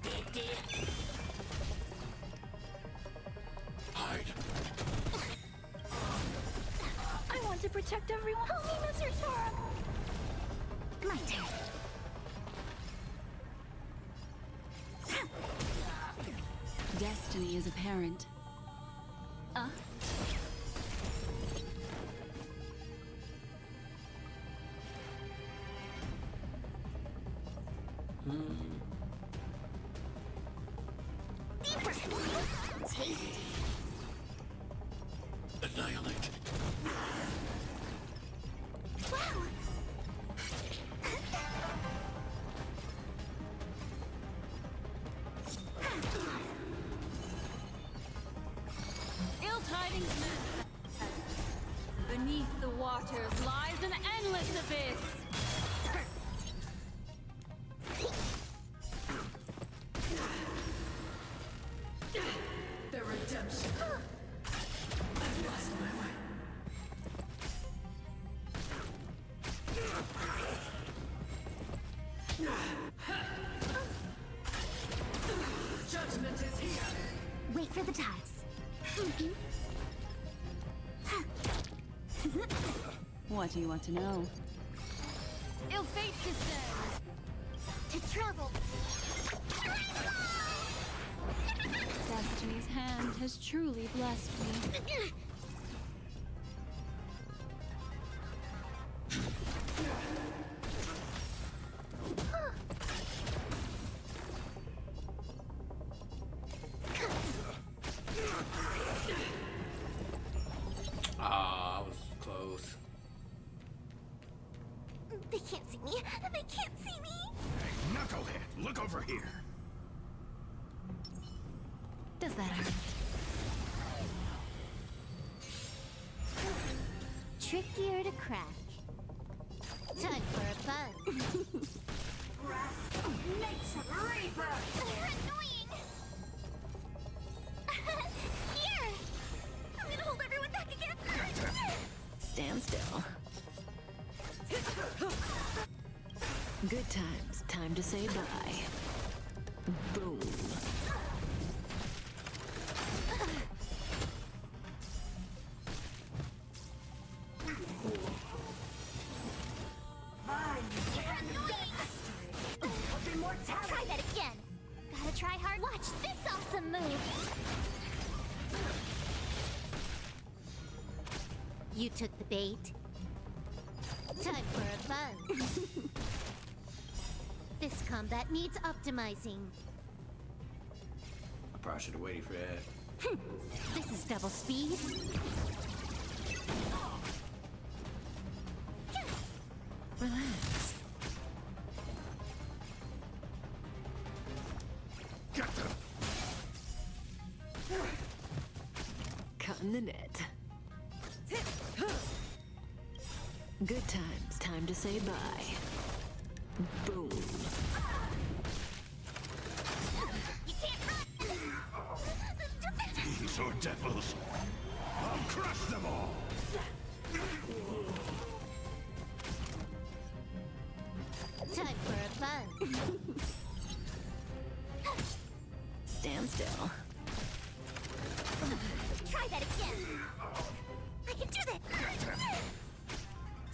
Okay. Hide. I want to protect everyone. Help me, Mr. Sora. My turn. Destiny is apparent. Deeper. Tasty. Annihilate. Wow. Ill tidings manifest. Beneath the waters lies an endless abyss. The redemption. I've lost my way. Judgment is here. Wait for the ties. What do you want to know? Ill fate descends. To travel. Destiny's hand has truly blessed me. Ah, I was close. They can't see me. They can't see me. Hey, knucklehead, look over here. Does that hurt? Trickier to crack. Time for a buzz. Nature Reaper. They're annoying. Here. I'm gonna hold everyone back again. Stand still. Good times. Time to say bye. Boom. Try that again. Gotta try hard. Watch this awesome move. You took the bait. Time for a fun. This combat needs optimizing. I probably should have waited for that. This is double speed. Relax. Get them! Cutting the net. Good times. Time to say bye. Boom. You can't run. These are devils. I'll crush them all! Time for a fun. Stand still. Try that again. I can do that.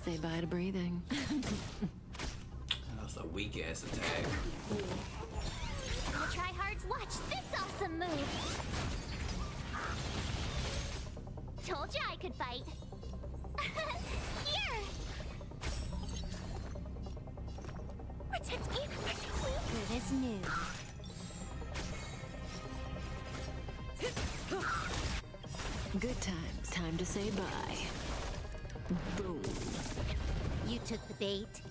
Say bye to breathing. That was a weak ass attack. Gotta try hard. Watch this awesome move. Told you I could fight. Here. Protect me. Good as new. Good times. Time to say bye. Boom. You took the bait.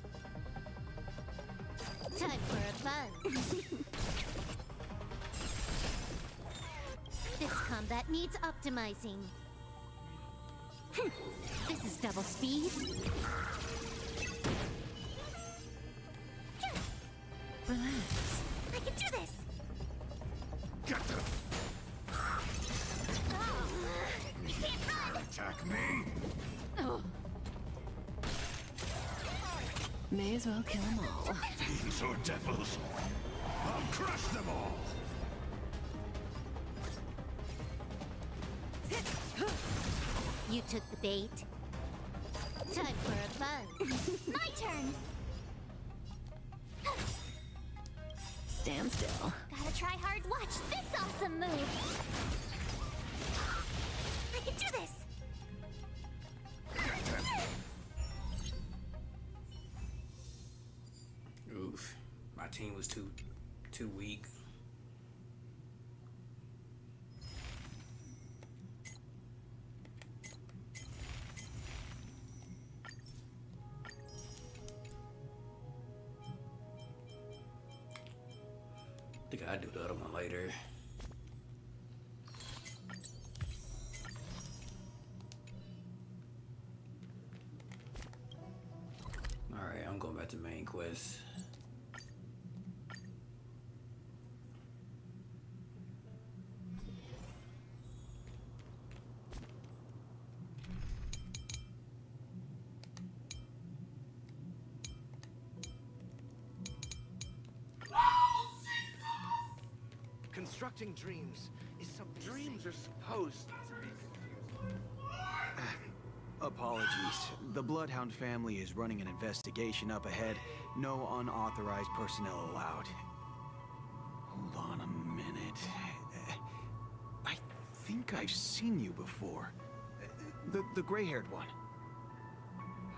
Time for a fun. This combat needs optimizing. This is double speed. Relax. I can do this. Get them! You can't run. Attack me! May as well kill them all. These are devils. I'll crush them all! You took the bait. Time for a fun. My turn. Stand still. Gotta try hard. Watch this awesome move. I can do this. Oof. My team was too weak. I think I'll do the other one later. Alright, I'm going back to main quest. Constructing dreams is some dreams are supposed to be Apologies. The Bloodhound family is running an investigation up ahead. No unauthorized personnel allowed. Hold on a minute. I think I've seen you before. The gray-haired one.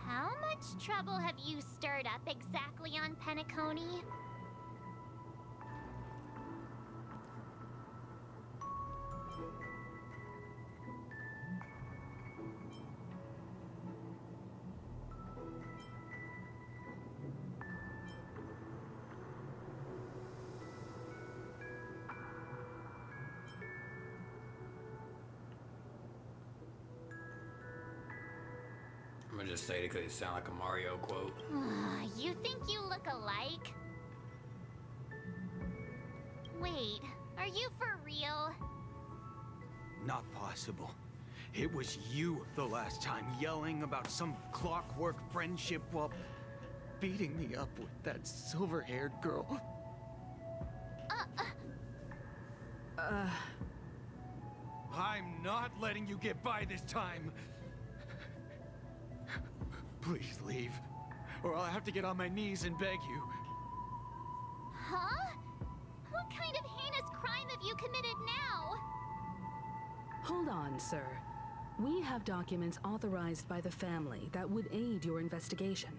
How much trouble have you stirred up exactly on Penacony? I'm gonna just say it because it sounds like a Mario quote. You think you look alike? Wait, are you for real? Not possible. It was you the last time, yelling about some clockwork friendship while... beating me up with that silver-haired girl. I'm not letting you get by this time. Please leave, or I'll have to get on my knees and beg you. Huh? What kind of heinous crime have you committed now? Hold on, sir. We have documents authorized by the family that would aid your investigation.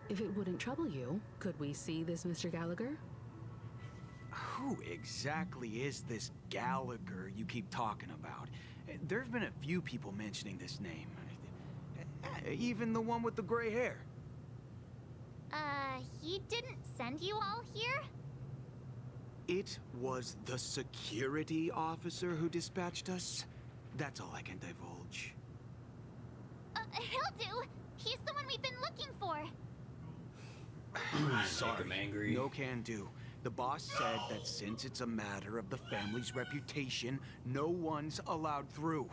If it wouldn't trouble you, could we see this Mr. Gallagher? Who exactly is this Gallagher you keep talking about? There's been a few people mentioning this name. Even the one with the gray hair. He didn't send you all here? It was the security officer who dispatched us. That's all I can divulge. He'll do. He's the one we've been looking for. Sorry, I'm angry. no can do. The boss said that since it's a matter of the family's reputation, no one's allowed through.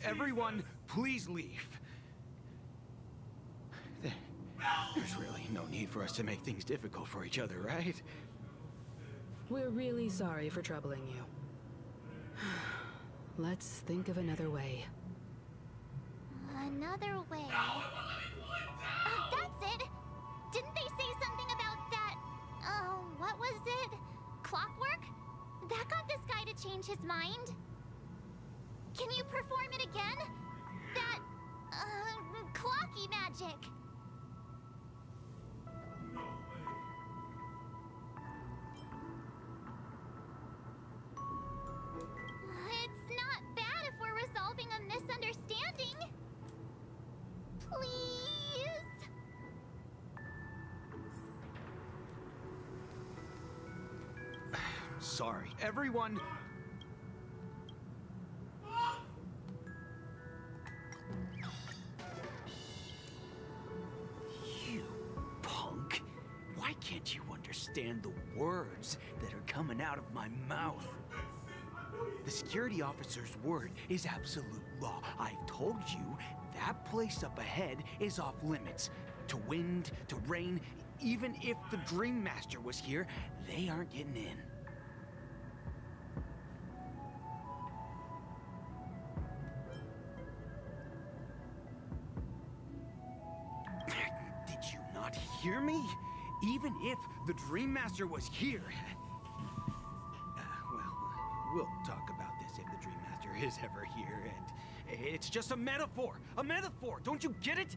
Everyone, please leave. There's really no need for us to make things difficult for each other, right? We're really sorry for troubling you. Let's think of another way. Another way. That's it! Didn't they say something about that? What was it? Clockwork? That got this guy to change his mind. Can you perform it again? That, clocky magic. It's not bad if we're resolving a misunderstanding. Please? Sorry, everyone. You punk. Why can't you understand the words that are coming out of my mouth? The security officer's word is absolute law. I've told you that place up ahead is off limits. To wind, to rain, even if the Dream Master was here, they aren't getting in. Did you not hear me? Even if the Dream Master was here. We'll talk about this if the Dream Master is ever here, and it's just a metaphor! A metaphor! Don't you get it?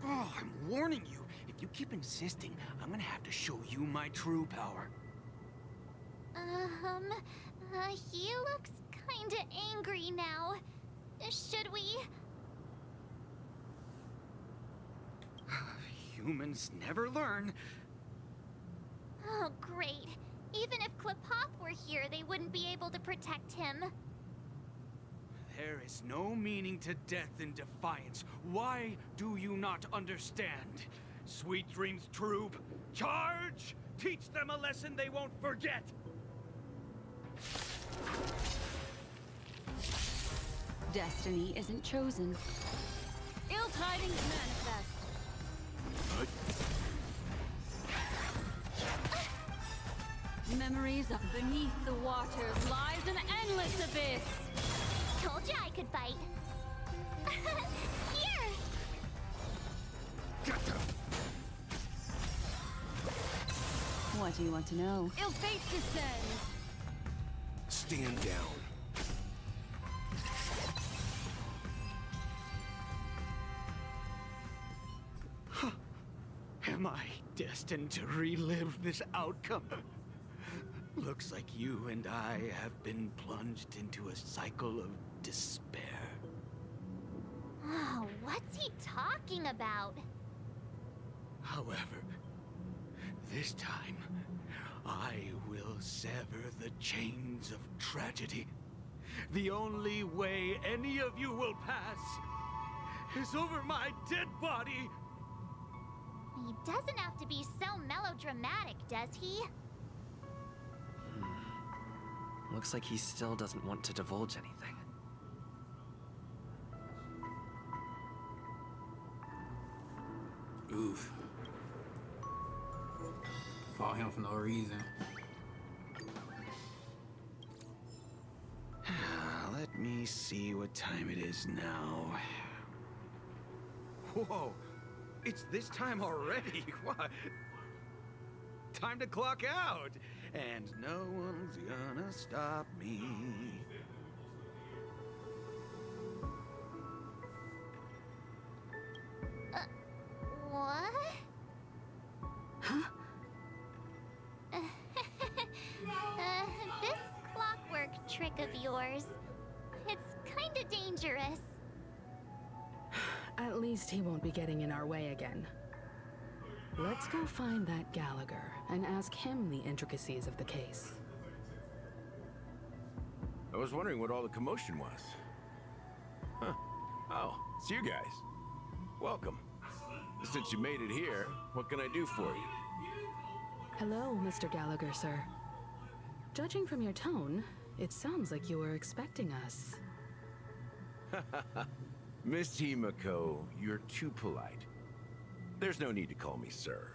Oh, I'm warning you. If you keep insisting, I'm gonna have to show you my true power. He looks kinda angry now. Should we? Humans never learn. Oh, great. Even if Klipoth were here, they wouldn't be able to protect him. There is no meaning to death in defiance. Why do you not understand? Sweet Dreams Troop, charge! Teach them a lesson they won't forget! Destiny isn't chosen. Ill tidings manifest. Memories of beneath the waters lies an endless abyss. Told you I could fight. Here! What do you want to know? Ill fate descends. Stand down. Am I destined to relive this outcome? Looks like you and I have been plunged into a cycle of despair. Oh, what's he talking about? However, this time, I will sever the chains of tragedy. The only way any of you will pass is over my dead body. He doesn't have to be so melodramatic, does he? Looks like he still doesn't want to divulge anything. Oof. Fought him for no reason. Let me see what time it is now. Whoa, it's this time already. What? Time to clock out. And no one's gonna stop me. What? Huh? This clockwork trick of yours, it's kinda dangerous. At least he won't be getting in our way again. Let's go find that Gallagher and ask him the intricacies of the case. I was wondering what all the commotion was. Huh. Oh, it's you guys. Welcome. Since you made it here, what can I do for you? Hello, Mr. Gallagher, sir. Judging from your tone, it sounds like you were expecting us. Miss Himiko, you're too polite. There's no need to call me sir.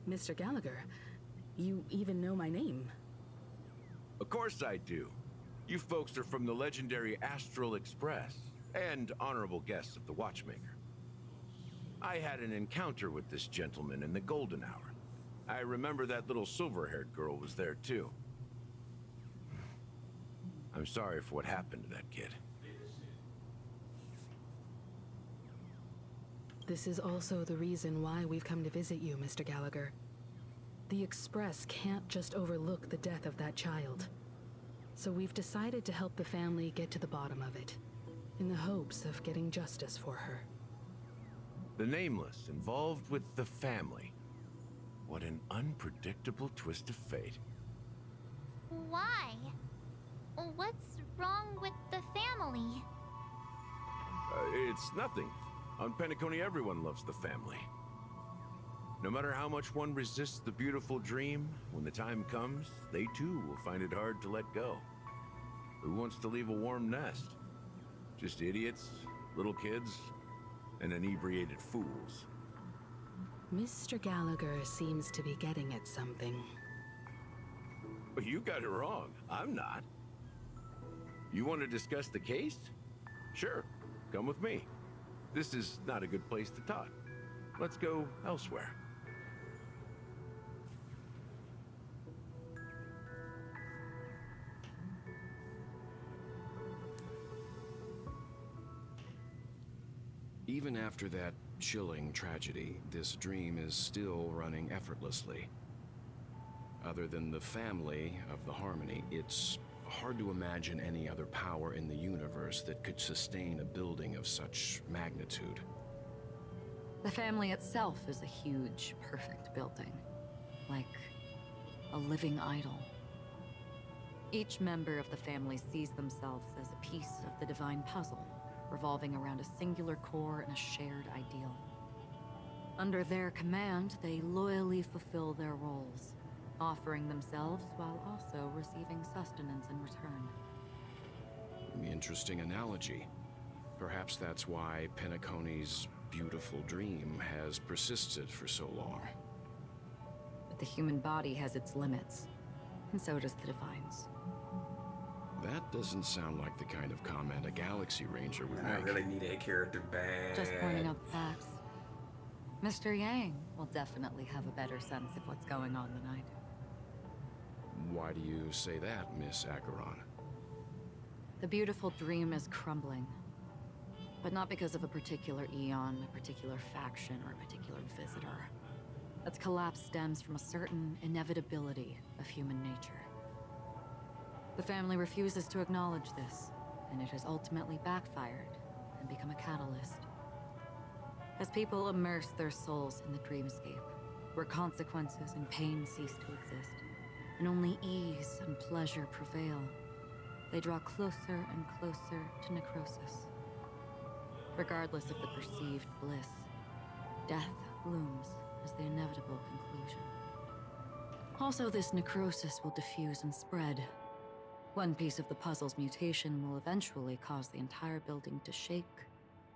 Mr. Gallagher, you even know my name. Of course I do. You folks are from the legendary Astral Express and honorable guests of the Watchmaker. I had an encounter with this gentleman in the Golden Hour. I remember that little silver-haired girl was there too. I'm sorry for what happened to that kid. This is also the reason why we've come to visit you, Mr. Gallagher. The Express can't just overlook the death of that child. So we've decided to help the family get to the bottom of it, in the hopes of getting justice for her. The Nameless involved with the family. What an unpredictable twist of fate. Why? What's wrong with the family? It's nothing. On Penacony, everyone loves the family. No matter how much one resists the beautiful dream, when the time comes, they too will find it hard to let go. Who wants to leave a warm nest? Just idiots, little kids, and inebriated fools. Mr. Gallagher seems to be getting at something. Well, you got it wrong. I'm not. You want to discuss the case? Sure, come with me. This is not a good place to talk. Let's go elsewhere. Even after that chilling tragedy, this dream is still running effortlessly. Other than the family of the Harmony, it's hard to imagine any other power in the universe that could sustain a building of such magnitude. The family itself is a huge, perfect building. Like a living idol. Each member of the family sees themselves as a piece of the divine puzzle, revolving around a singular core and a shared ideal. Under their command, they loyally fulfill their roles, offering themselves while also receiving sustenance in return. Interesting analogy. Perhaps that's why Penacony's beautiful dream has persisted for so long. But the human body has its limits, and so does the Divine's. That doesn't sound like the kind of comment a Galaxy Ranger would I make. really need that character bad. Just pointing out the facts. Mr. Yang will definitely have a better sense of what's going on than I do. Why do you say that, Miss Acheron? The beautiful dream is crumbling. But not because of a particular eon, a particular faction, or a particular visitor. Its collapse stems from a certain inevitability of human nature. The family refuses to acknowledge this, and it has ultimately backfired and become a catalyst. As people immerse their souls in the dreamscape, where consequences and pain cease to exist, and only ease and pleasure prevail, they draw closer and closer to necrosis. Regardless of the perceived bliss, death looms as the inevitable conclusion. Also, this necrosis will diffuse and spread. One piece of the puzzle's mutation will eventually cause the entire building to shake,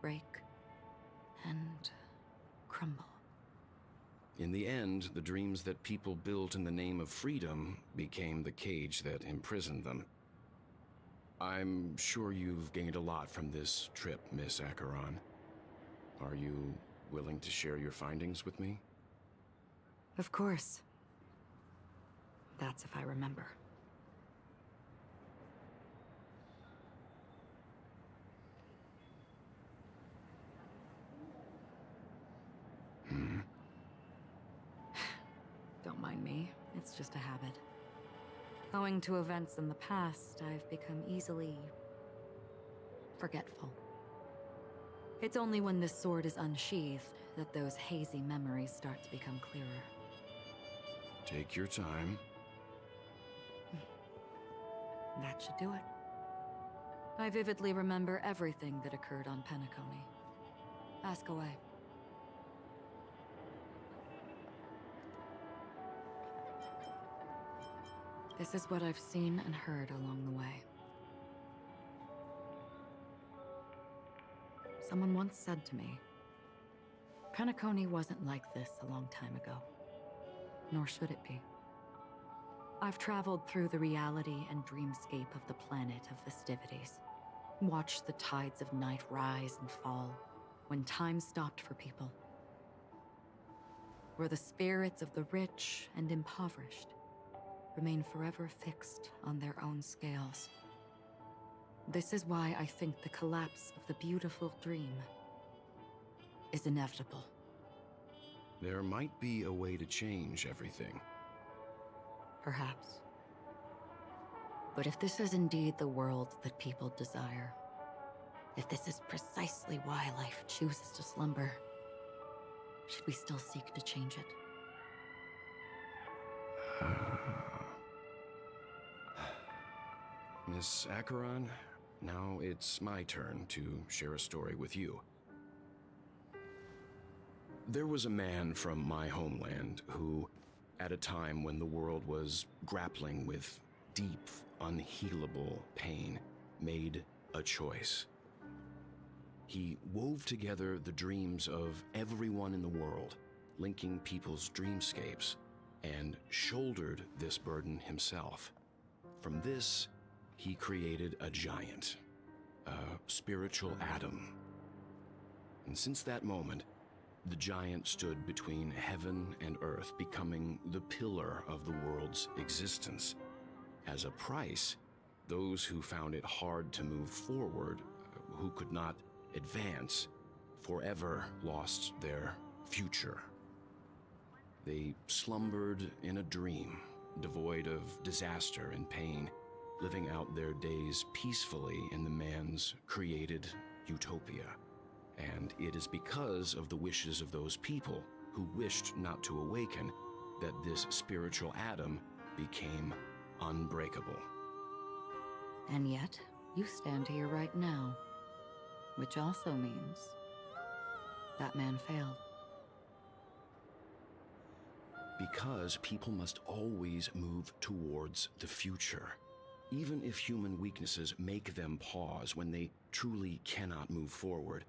break, and crumble. In the end, the dreams that people built in the name of freedom became the cage that imprisoned them. I'm sure you've gained a lot from this trip, Miss Acheron. Are you willing to share your findings with me? Of course. That's if I remember. Don't mind me. It's just a habit. Owing to events in the past, I've become easily forgetful. It's only when this sword is unsheathed that those hazy memories start to become clearer. Take your time. That should do it. I vividly remember everything that occurred on Penacony. Ask away. This is what I've seen and heard along the way. Someone once said to me, Penacony wasn't like this a long time ago. Nor should it be. I've traveled through the reality and dreamscape of the planet of festivities. Watched the tides of night rise and fall when time stopped for people. Where the spirits of the rich and impoverished remain forever fixed on their own scales. This is why I think the collapse of the beautiful dream is inevitable. There might be a way to change everything. Perhaps. But if this is indeed the world that people desire, if this is precisely why life chooses to slumber, should we still seek to change it? Miss Acheron, now it's my turn to share a story with you. There was a man from my homeland who, at a time when the world was grappling with deep, unhealable pain, made a choice. He wove together the dreams of everyone in the world, linking people's dreamscapes, and shouldered this burden himself. From this, he created a giant, a spiritual atom. And since that moment, the giant stood between heaven and earth, becoming the pillar of the world's existence. As a price, those who found it hard to move forward, who could not advance, forever lost their future. They slumbered in a dream, devoid of disaster and pain, living out their days peacefully in the man's created utopia. And it is because of the wishes of those people who wished not to awaken that this spiritual atom became unbreakable. And yet, you stand here right now, which also means that man failed. Because people must always move towards the future. Even if human weaknesses make them pause when they truly cannot move forward,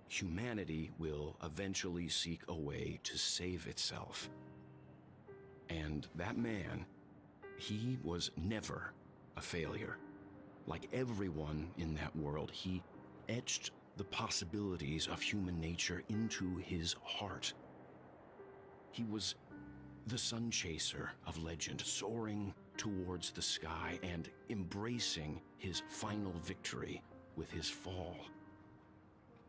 humanity will eventually seek a way to save itself. And that man, he was never a failure. Like everyone in that world, he etched the possibilities of human nature into his heart. He was the sun chaser of legend, soaring towards the sky and embracing his final victory with his fall.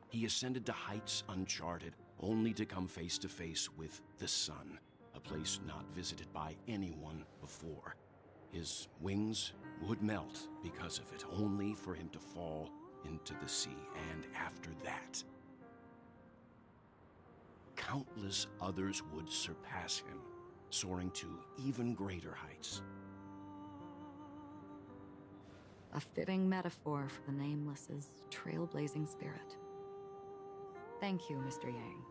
He ascended to heights uncharted, only to come face to face with the sun, a place not visited by anyone before. His wings would melt because of it, only for him to fall into the sea. And after that, countless others would surpass him, soaring to even greater heights. A fitting metaphor for the Nameless's trailblazing spirit. Thank you, Mr. Yang.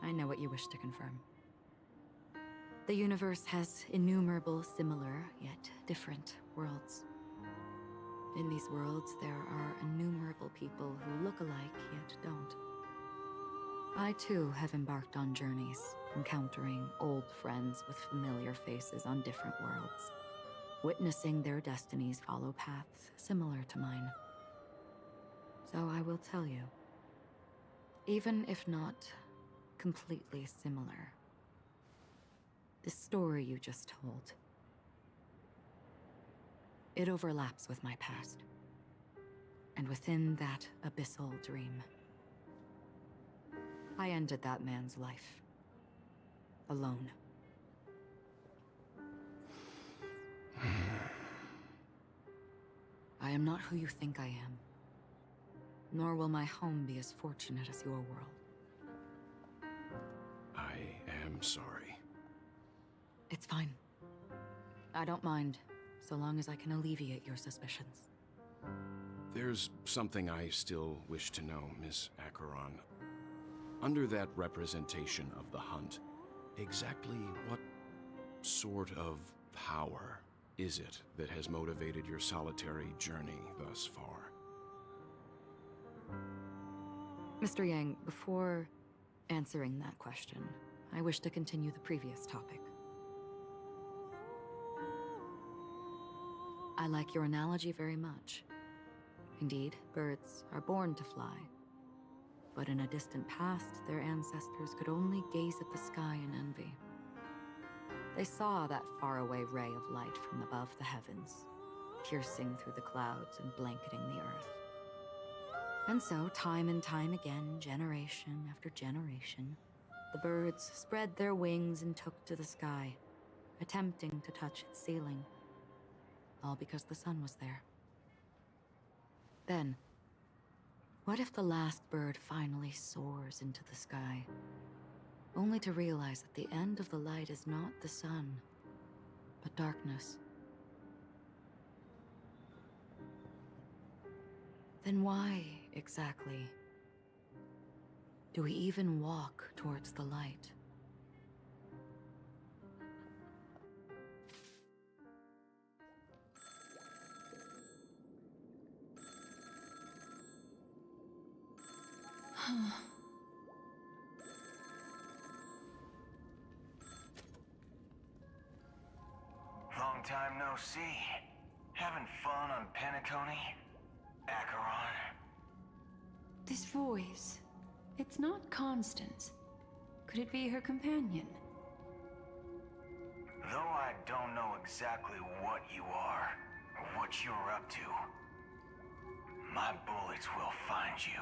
I know what you wish to confirm. The universe has innumerable similar, yet different worlds. In these worlds, there are innumerable people who look alike, yet don't. I too have embarked on journeys, encountering old friends with familiar faces on different worlds, witnessing their destinies follow paths similar to mine. So I will tell you, even if not completely similar, the story you just told, it overlaps with my past. And within that abyssal dream, I ended that man's life. Alone. I am not who you think I am. Nor will my home be as fortunate as your world. I am sorry. It's fine. I don't mind, so long as I can alleviate your suspicions. There's something I still wish to know, Miss Acheron. Under that representation of the hunt, exactly what sort of power is it that has motivated your solitary journey thus far? Mr. Yang, before answering that question, I wish to continue the previous topic. I like your analogy very much. Indeed, birds are born to fly. But in a distant past, their ancestors could only gaze at the sky in envy. They saw that faraway ray of light from above the heavens, piercing through the clouds and blanketing the earth. And so, time and time again, generation after generation, the birds spread their wings and took to the sky, attempting to touch its ceiling, all because the sun was there. Then, what if the last bird finally soars into the sky, only to realize that the end of the light is not the sun, but darkness? Then why, exactly, do we even walk towards the light? Long time no see. Having fun on Penacony? Acheron? This voice, it's not Constance. Could it be her companion? Though I don't know exactly what you are, or what you're up to, my bullets will find you.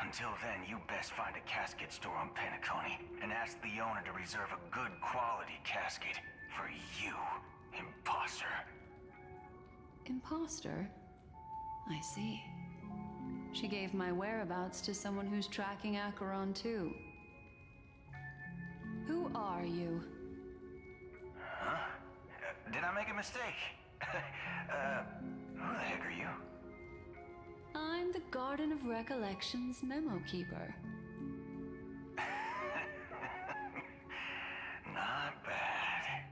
Until then, you best find a casket store on Penacony and ask the owner to reserve a good quality casket for you, imposter. Imposter? I see. She gave my whereabouts to someone who's tracking Acheron too. Who are you? Huh? Did I make a mistake? Who the heck are you? I'm the Garden of Recollection's memo keeper. Not bad.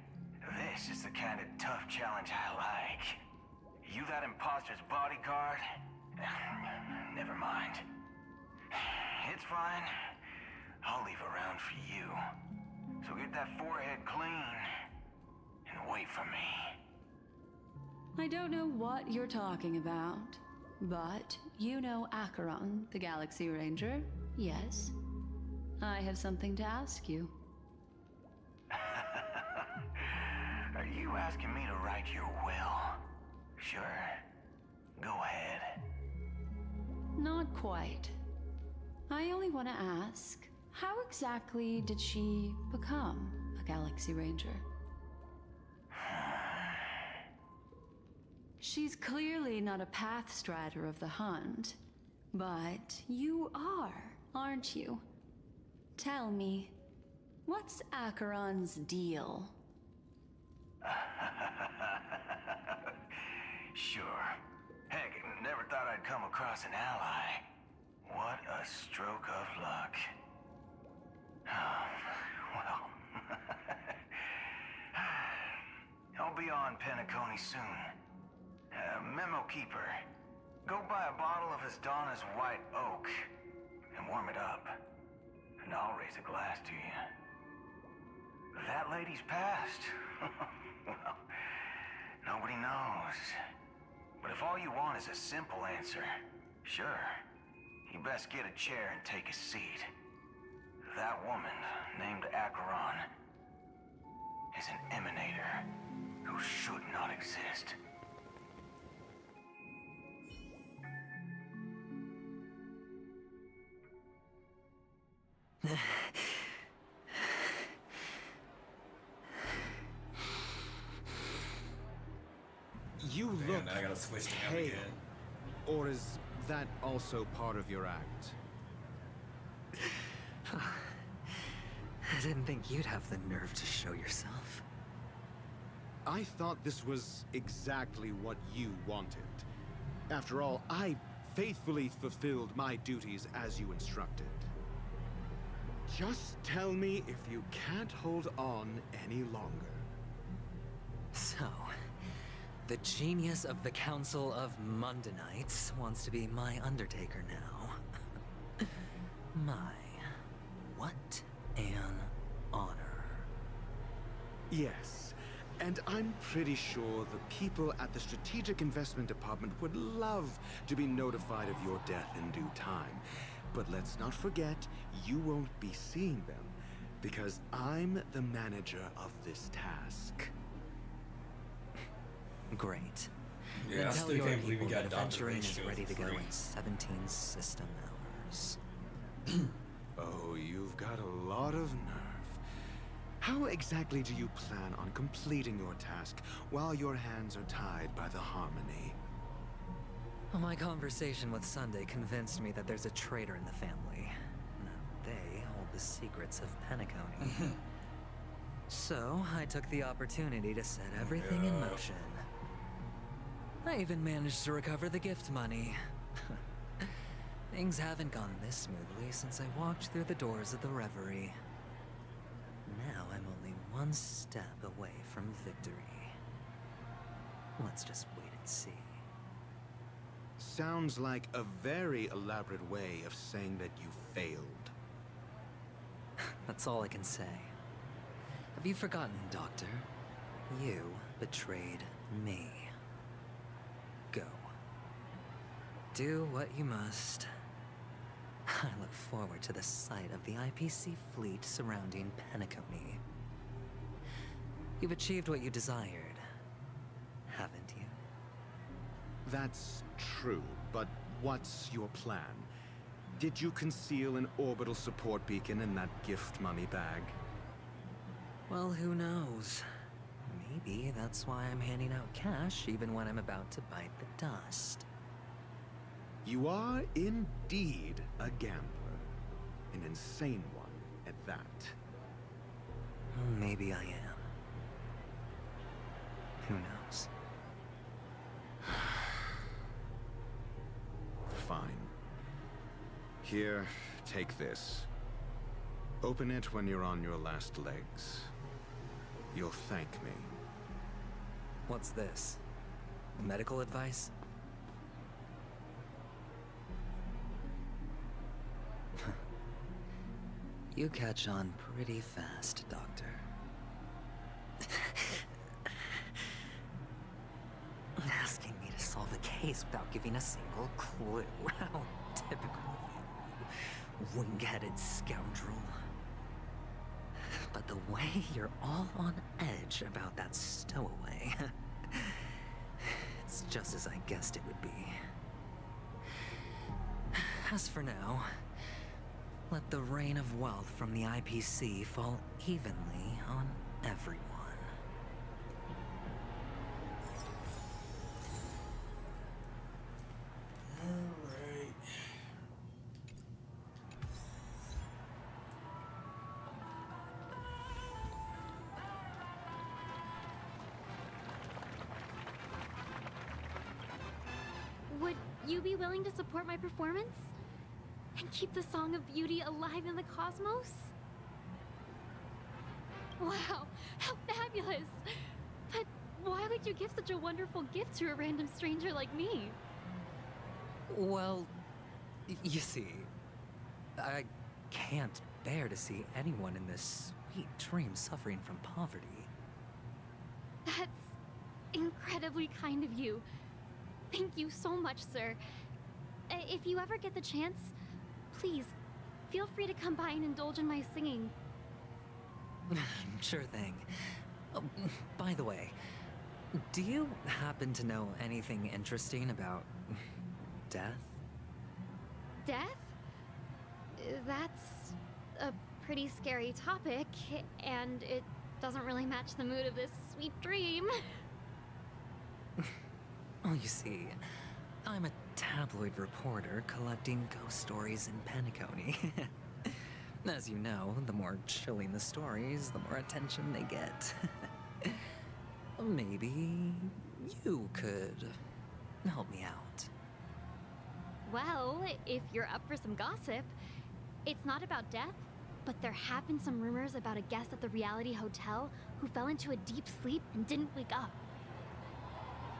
This is the kind of tough challenge I like. You that imposter's bodyguard? Never mind. It's fine. I'll leave a round for you. So get that forehead clean and wait for me. I don't know what you're talking about, but you know Acheron, the Galaxy Ranger, yes? I have something to ask you. Are you asking me to write your will? Sure. Go ahead. Not quite. I only want to ask, how exactly did she become a Galaxy Ranger? She's clearly not a path strider of the hunt, but you are, aren't you? Tell me, what's Acheron's deal? Sure. Heck, never thought I'd come across an ally. What a stroke of luck. Well, I'll be on Penacony soon. Memo Keeper, go buy a bottle of His Donna's White Oak and warm it up. and I'll raise a glass to you. That lady's passed. Well, nobody knows. But if all you want is a simple answer, sure. You best get a chair and take a seat. That woman, named Acheron, is an emanator who should not exist. You Man, look I gotta switch to him pale. again. Or is that also part of your act? I didn't think you'd have the nerve to show yourself. I thought this was exactly what you wanted. After all, I faithfully fulfilled my duties as you instructed. Just tell me if you can't hold on any longer. So, the genius of the Council of Mundanites wants to be my Undertaker now. My, what an honor. Yes, and I'm pretty sure the people at the Strategic Investment Department would love to be notified of your death in due time. But let's not forget, you won't be seeing them, because I'm the manager of this task. Great. Yeah, Then I tell still your can't believe we people got that Dr. Aventurine Reese is for ready to go free. in 17 system hours. Oh, you've got a lot of nerve. How exactly do you plan on completing your task while your hands are tied by the Harmony? Well, my conversation with Sunday convinced me that there's a traitor in the family. and that they hold the secrets of Penacony. So, I took the opportunity to set everything in motion. I even managed to recover the gift money. Things haven't gone this smoothly since I walked through the doors of the Reverie. Now I'm only one step away from victory. Let's just wait and see. Sounds like a very elaborate way of saying that you failed. That's all I can say. Have you forgotten, Doctor? You betrayed me. Go. Do what you must. I look forward to the sight of the IPC fleet surrounding Penacony. You've achieved what you desired, haven't you? That's true, but what's your plan? Did you conceal an orbital support beacon in that gift mummy bag? Well, who knows? Maybe that's why I'm handing out cash even when I'm about to bite the dust. You are indeed a gambler. An insane one at that. Maybe I am. Who knows? Fine. Here, take this. Open it when you're on your last legs. You'll thank me. What's this? Medical advice? You catch on pretty fast, Doctor. Asking me to solve a case without giving a single clue. How typical of you, wing-headed scoundrel. But the way you're all on edge about that stowaway, it's just as I guessed it would be. As for now, let the rain of wealth from the IPC fall evenly on everyone. Alright. Would you be willing to support my performance? And keep the Song of Beauty alive in the cosmos? Wow, how fabulous! But why would you give such a wonderful gift to a random stranger like me? Well, you see, I can't bear to see anyone in this sweet dream suffering from poverty. That's incredibly kind of you. Thank you so much, sir. If you ever get the chance, please, feel free to come by and indulge in my singing. Sure thing. Oh, by the way, do you happen to know anything interesting about death? Death? That's a pretty scary topic, and it doesn't really match the mood of this sweet dream. Oh, you see, I'm a tabloid reporter collecting ghost stories in Penacony. As you know, the more chilling the stories, the more attention they get. Maybe you could help me out. Well, if you're up for some gossip, it's not about death, but there have been some rumors about a guest at the reality hotel who fell into a deep sleep and didn't wake up.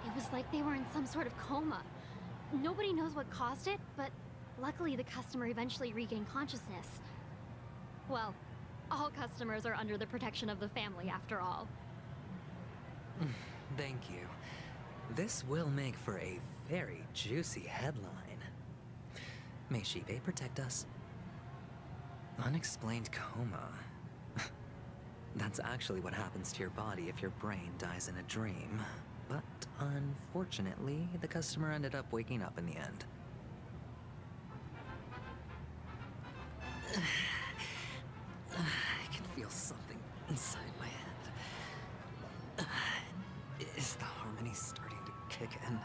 It was like they were in some sort of coma. Nobody knows what caused it, but luckily the customer eventually regained consciousness. Well, all customers are under the protection of the family after all. Thank you. This will make for a very juicy headline. May Shibe protect us. Unexplained coma. That's actually what happens to your body if your brain dies in a dream. But unfortunately, the customer ended up waking up in the end. I can feel something inside my head. Is the harmony starting to kick in?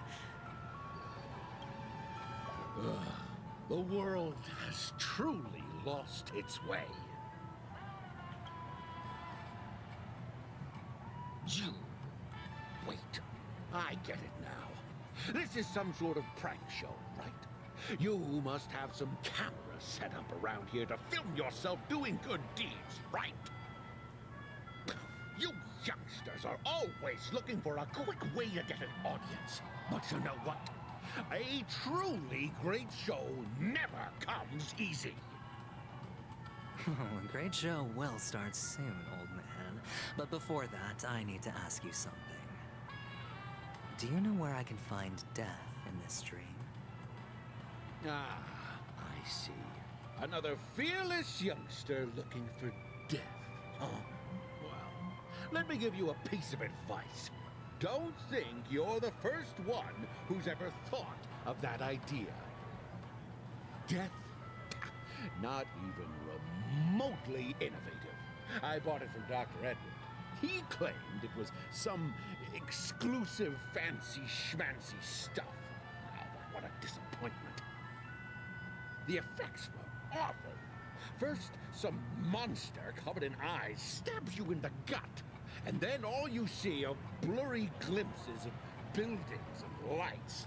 The world has truly lost its way. You... Wait. I get it now. This is some sort of prank show, right? You must have some cameras set up around here to film yourself doing good deeds, right? You youngsters are always looking for a quick way to get an audience. But you know what? A truly great show never comes easy. A great show will start soon, old man. But before that, I need to ask you something. Do you know where I can find death in this dream? Ah, I see. Another fearless youngster looking for death. Huh? Well, let me give you a piece of advice. Don't think you're the first one who's ever thought of that idea. Death? Not even remotely innovative. I bought it from Dr. Edward. He claimed it was some exclusive fancy schmancy stuff. Oh, what a disappointment. The effects were awful. First, some monster covered in eyes stabs you in the gut. And then all you see are blurry glimpses of buildings and lights.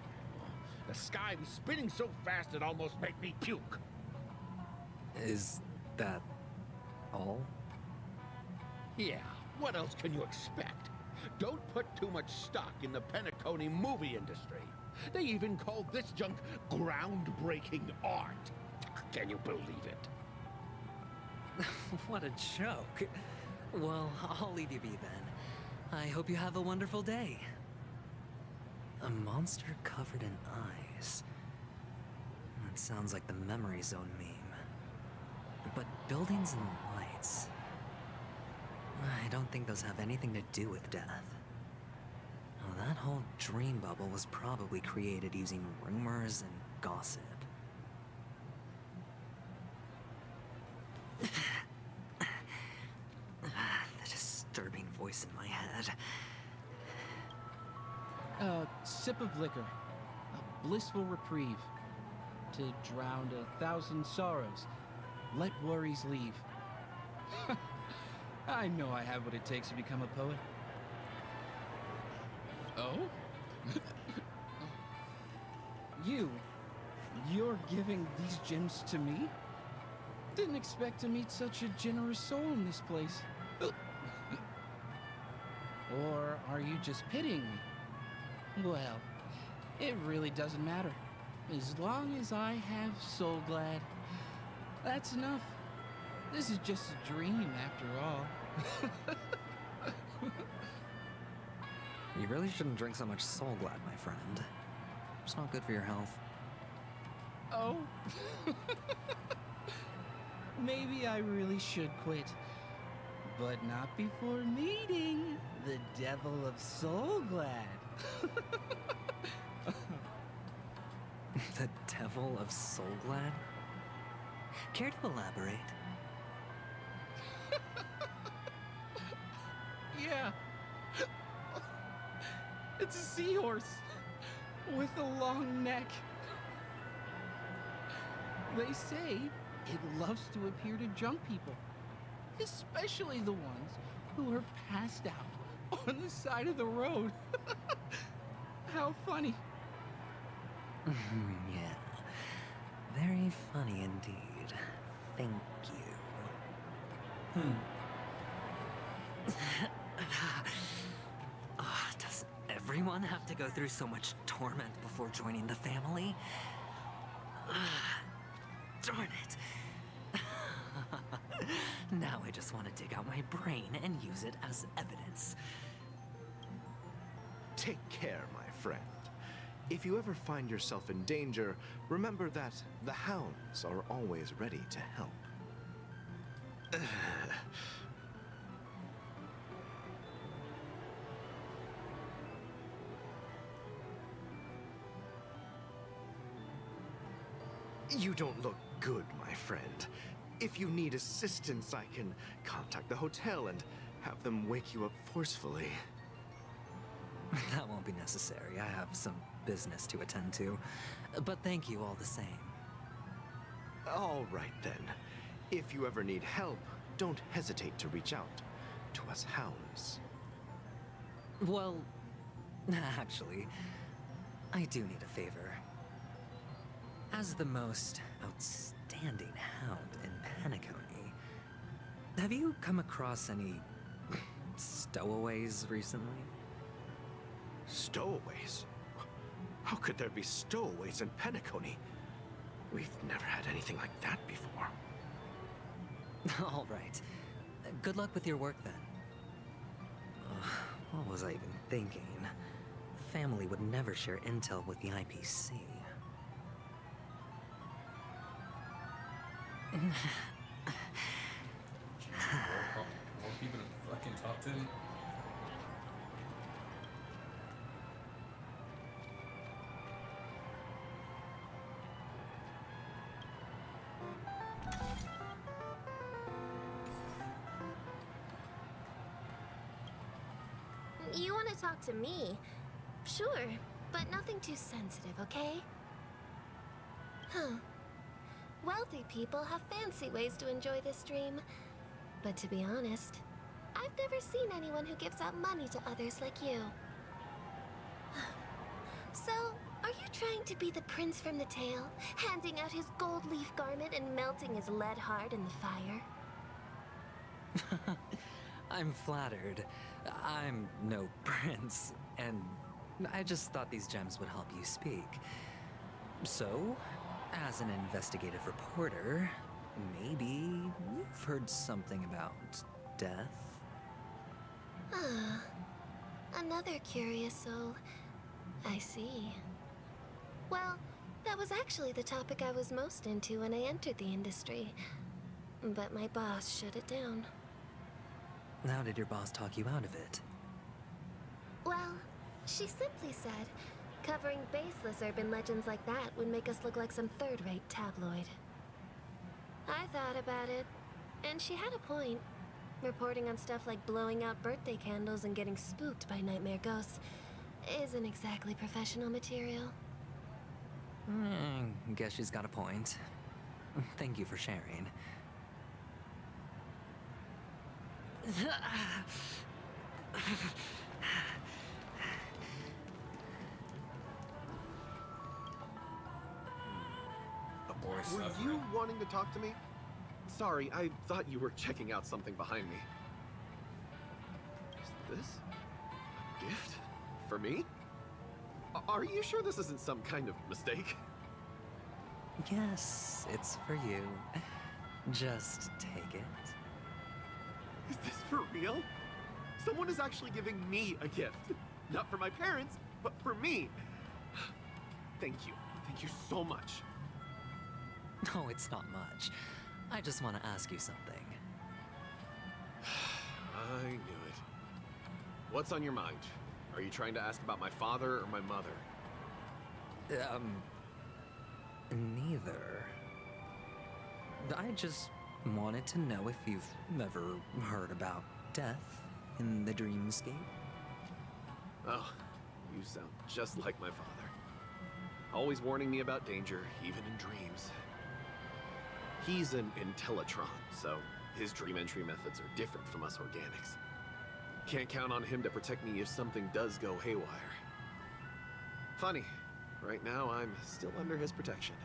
The sky was spinning so fast it almost made me puke. Is that all? Yeah, what else can you expect? Don't put too much stock in the Penacony movie industry. They even called this junk groundbreaking art. Can you believe it? What a joke. Well, I'll leave you be then. I hope you have a wonderful day. A monster covered in eyes. That sounds like the Memory Zone meme. But buildings and lights... I don't think those have anything to do with death. Well, that whole dream bubble was probably created using rumors and gossip. The disturbing voice in my head. A sip of liquor. A blissful reprieve. To drown 1,000 sorrows. Let worries leave. I know I have what it takes to become a poet. Oh? You're giving these gems to me? Didn't expect to meet such a generous soul in this place. Or are you just pitying me? Well, it really doesn't matter. As long as I have Soul Glad, that's enough. This is just a dream, after all. You really shouldn't drink so much Soul Glad, my friend. It's not good for your health. Oh. Maybe I really should quit. But not before meeting the Devil of Soul Glad. The Devil of Soul Glad? Care to elaborate? Yeah. It's a seahorse with a long neck. They say it loves to appear to drunk people, especially the ones who are passed out on the side of the road. How funny. Yeah. Very funny indeed. Thank you. Does everyone have to go through so much torment before joining the family? Darn it. Now I just want to dig out my brain and use it as evidence. Take care, my friend. If you ever find yourself in danger, remember that the hounds are always ready to help. You don't look good, my friend. If you need assistance, I can contact the hotel and have them wake you up forcefully. That won't be necessary. I have some business to attend to. But thank you all the same. All right, then. If you ever need help, don't hesitate to reach out to us hounds. Well, actually, I do need a favor. As the most outstanding hound in Penacony, have you come across any stowaways recently? Stowaways? How could there be stowaways in Penacony? We've never had anything like that before. All right. Good luck with your work, then. What was I even thinking? The family would never share intel with the IPC. More people to fucking talk to. You want to talk to me? Sure, but nothing too sensitive, okay? Huh. Wealthy people have fancy ways to enjoy this dream. But to be honest, I've never seen anyone who gives out money to others like you. So, are you trying to be the prince from the tale, handing out his gold leaf garment and melting his lead heart in the fire? I'm flattered. I'm no prince, and I just thought these gems would help you speak. So, as an investigative reporter, maybe you've heard something about death? Ah, another curious soul. I see. Well, that was actually the topic I was most into when I entered the industry. But my boss shut it down. How did your boss talk you out of it? Well, she simply said, covering baseless urban legends like that would make us look like some third-rate tabloid. I thought about it, and she had a point. Reporting on stuff like blowing out birthday candles and getting spooked by nightmare ghosts isn't exactly professional material. Guess she's got a point. Thank you for sharing. Were you wanting to talk to me? Sorry, I thought you were checking out something behind me. Is this a gift? For me? Are you sure this isn't some kind of mistake? Yes, it's for you. Just take it. Is this for real? Someone is actually giving me a gift. Not for my parents, but for me. Thank you. Thank you so much. No, it's not much. I just want to ask you something. I knew it. What's on your mind? Are you trying to ask about my father or my mother? Neither. I just wanted to know if you've ever heard about death in the dreamscape. Oh, you sound just like my father. Always warning me about danger, even in dreams. He's an Intellitron, so his dream entry methods are different from us organics. Can't count on him to protect me if something does go haywire. Funny, right now I'm still under his protection.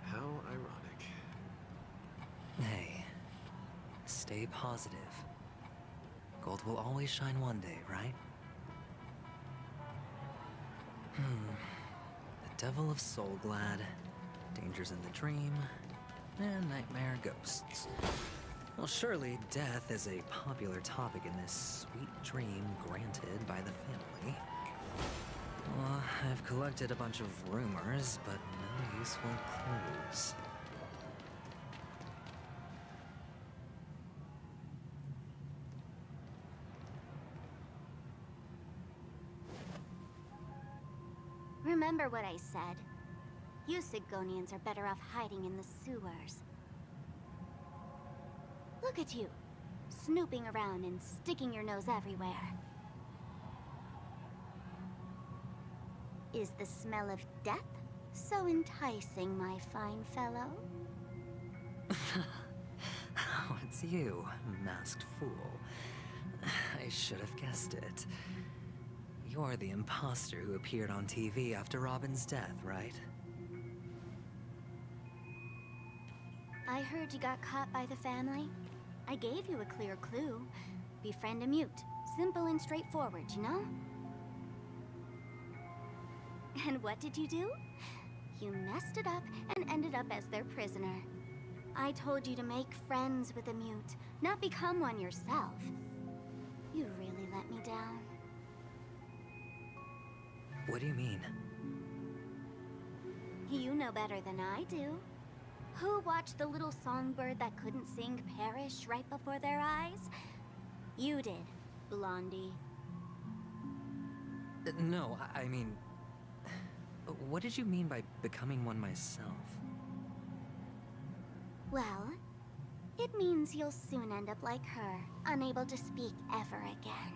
How ironic. Hey, stay positive. Gold will always shine one day, right? The Devil of Soulglad, dangers in the dream, and nightmare ghosts. Well, surely death is a popular topic in this sweet dream granted by the family. Well, I've collected a bunch of rumors, but no useful clues. Remember what I said. You Sigonians are better off hiding in the sewers. Look at you, snooping around and sticking your nose everywhere. Is the smell of death so enticing, my fine fellow? Oh, it's you, masked fool. I should have guessed it. You're the imposter who appeared on TV after Robin's death, right? I heard you got caught by the family. I gave you a clear clue. Befriend a mute. Simple and straightforward, you know? And what did you do? You messed it up and ended up as their prisoner. I told you to make friends with a mute, not become one yourself. You really let me down. What do you mean? You know better than I do. Who watched the little songbird that couldn't sing perish right before their eyes? You did, Blondie. No, I mean... What did you mean by becoming one myself? Well, it means you'll soon end up like her, unable to speak ever again.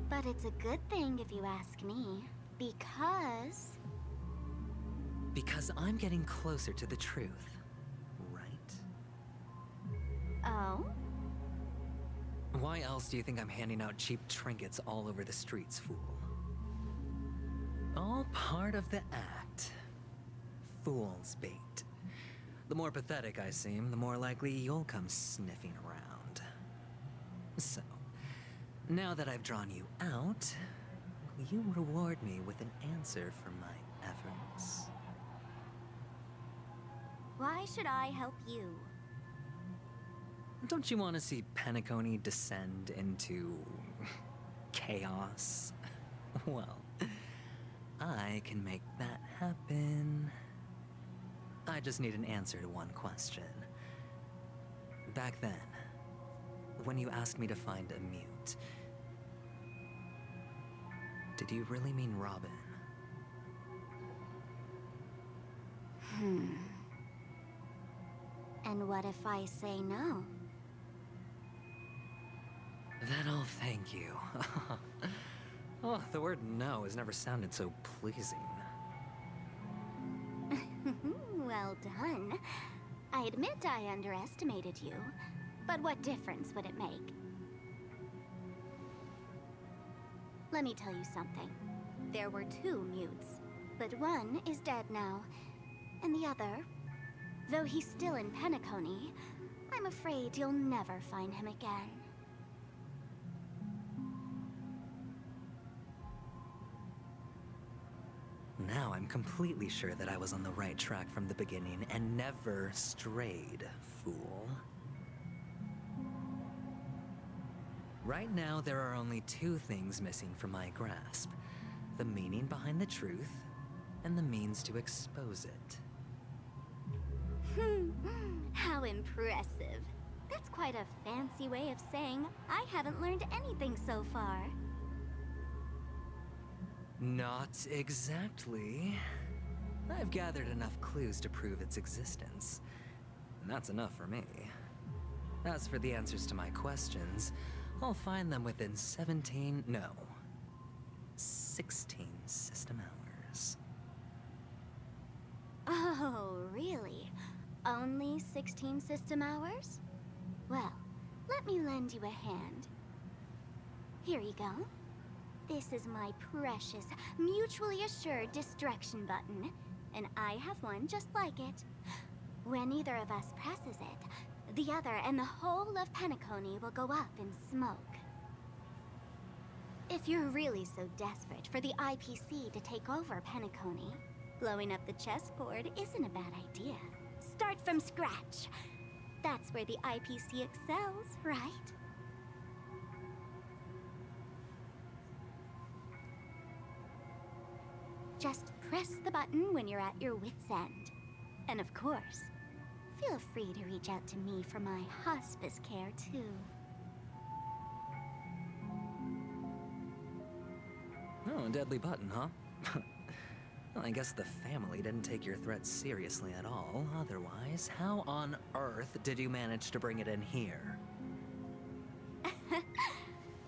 But it's a good thing if you ask me, because... Because I'm getting closer to the truth, right? Oh? Why else do you think I'm handing out cheap trinkets all over the streets, fool? All part of the act. Fool's bait. The more pathetic I seem, the more likely you'll come sniffing around. So, now that I've drawn you out, will you reward me with an answer for my efforts? Why should I help you? Don't you want to see Penacony descend into... chaos? Well, I can make that happen. I just need an answer to one question. Back then, when you asked me to find a mute, did you really mean Robin? And what if I say no? Then I'll thank you. Oh, the word no has never sounded so pleasing. Well done. I admit I underestimated you, but what difference would it make? Let me tell you something. There were 2 mutes, but one is dead now, and the other, though he's still in Penacony, I'm afraid you'll never find him again. Now I'm completely sure that I was on the right track from the beginning and never strayed, fool. Right now, there are only two things missing from my grasp. The meaning behind the truth, and the means to expose it. How impressive. That's quite a fancy way of saying I haven't learned anything so far. Not exactly. I've gathered enough clues to prove its existence. And that's enough for me. As for the answers to my questions, I'll find them within 16 system hours. Oh, really? Only 16 system hours? Well, let me lend you a hand. Here you go. This is my precious, mutually assured destruction button, and I have one just like it. When either of us presses it, the other and the whole of Penacony will go up in smoke. If you're really so desperate for the IPC to take over Penacony, blowing up the chessboard isn't a bad idea. Start from scratch. That's where the IPC excels, right? Just press the button when you're at your wit's end. And of course, feel free to reach out to me for my hospice care, too. Oh, a deadly button, huh? Well, I guess the family didn't take your threat seriously at all. Otherwise, how on earth did you manage to bring it in here?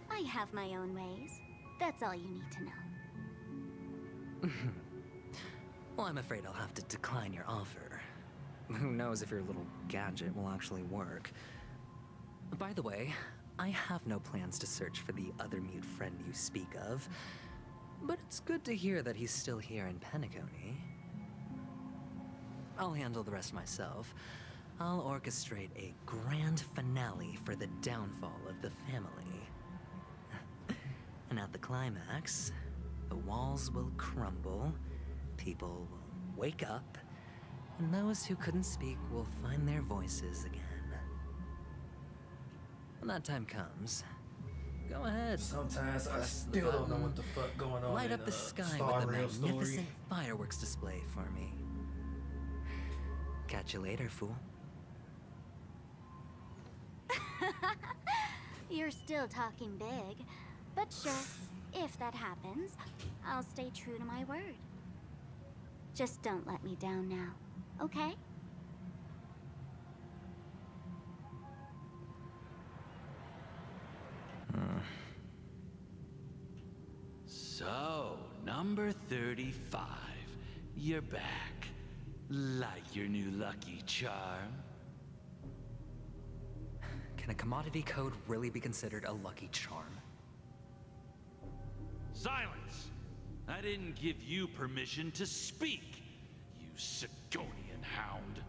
I have my own ways. That's all you need to know. Well, I'm afraid I'll have to decline your offer. Who knows if your little gadget will actually work. By the way, I have no plans to search for the other mute friend you speak of, but it's good to hear that he's still here in Penacony. I'll handle the rest myself. I'll orchestrate a grand finale for the downfall of the family. And at the climax, the walls will crumble, people will wake up, and those who couldn't speak will find their voices again. When that time comes, go ahead. Sometimes I Press the still don't know button, what the fuck going on. Light in, up the sky Star with a Rail magnificent story. fireworks display for me. Catch you later, fool. You're still talking big, but sure, if that happens, I'll stay true to my word. Just don't let me down now, okay? So, number 35. You're back. Like your new lucky charm? Can a commodity code really be considered a lucky charm? Silence! I didn't give you permission to speak, you Sigonian hound.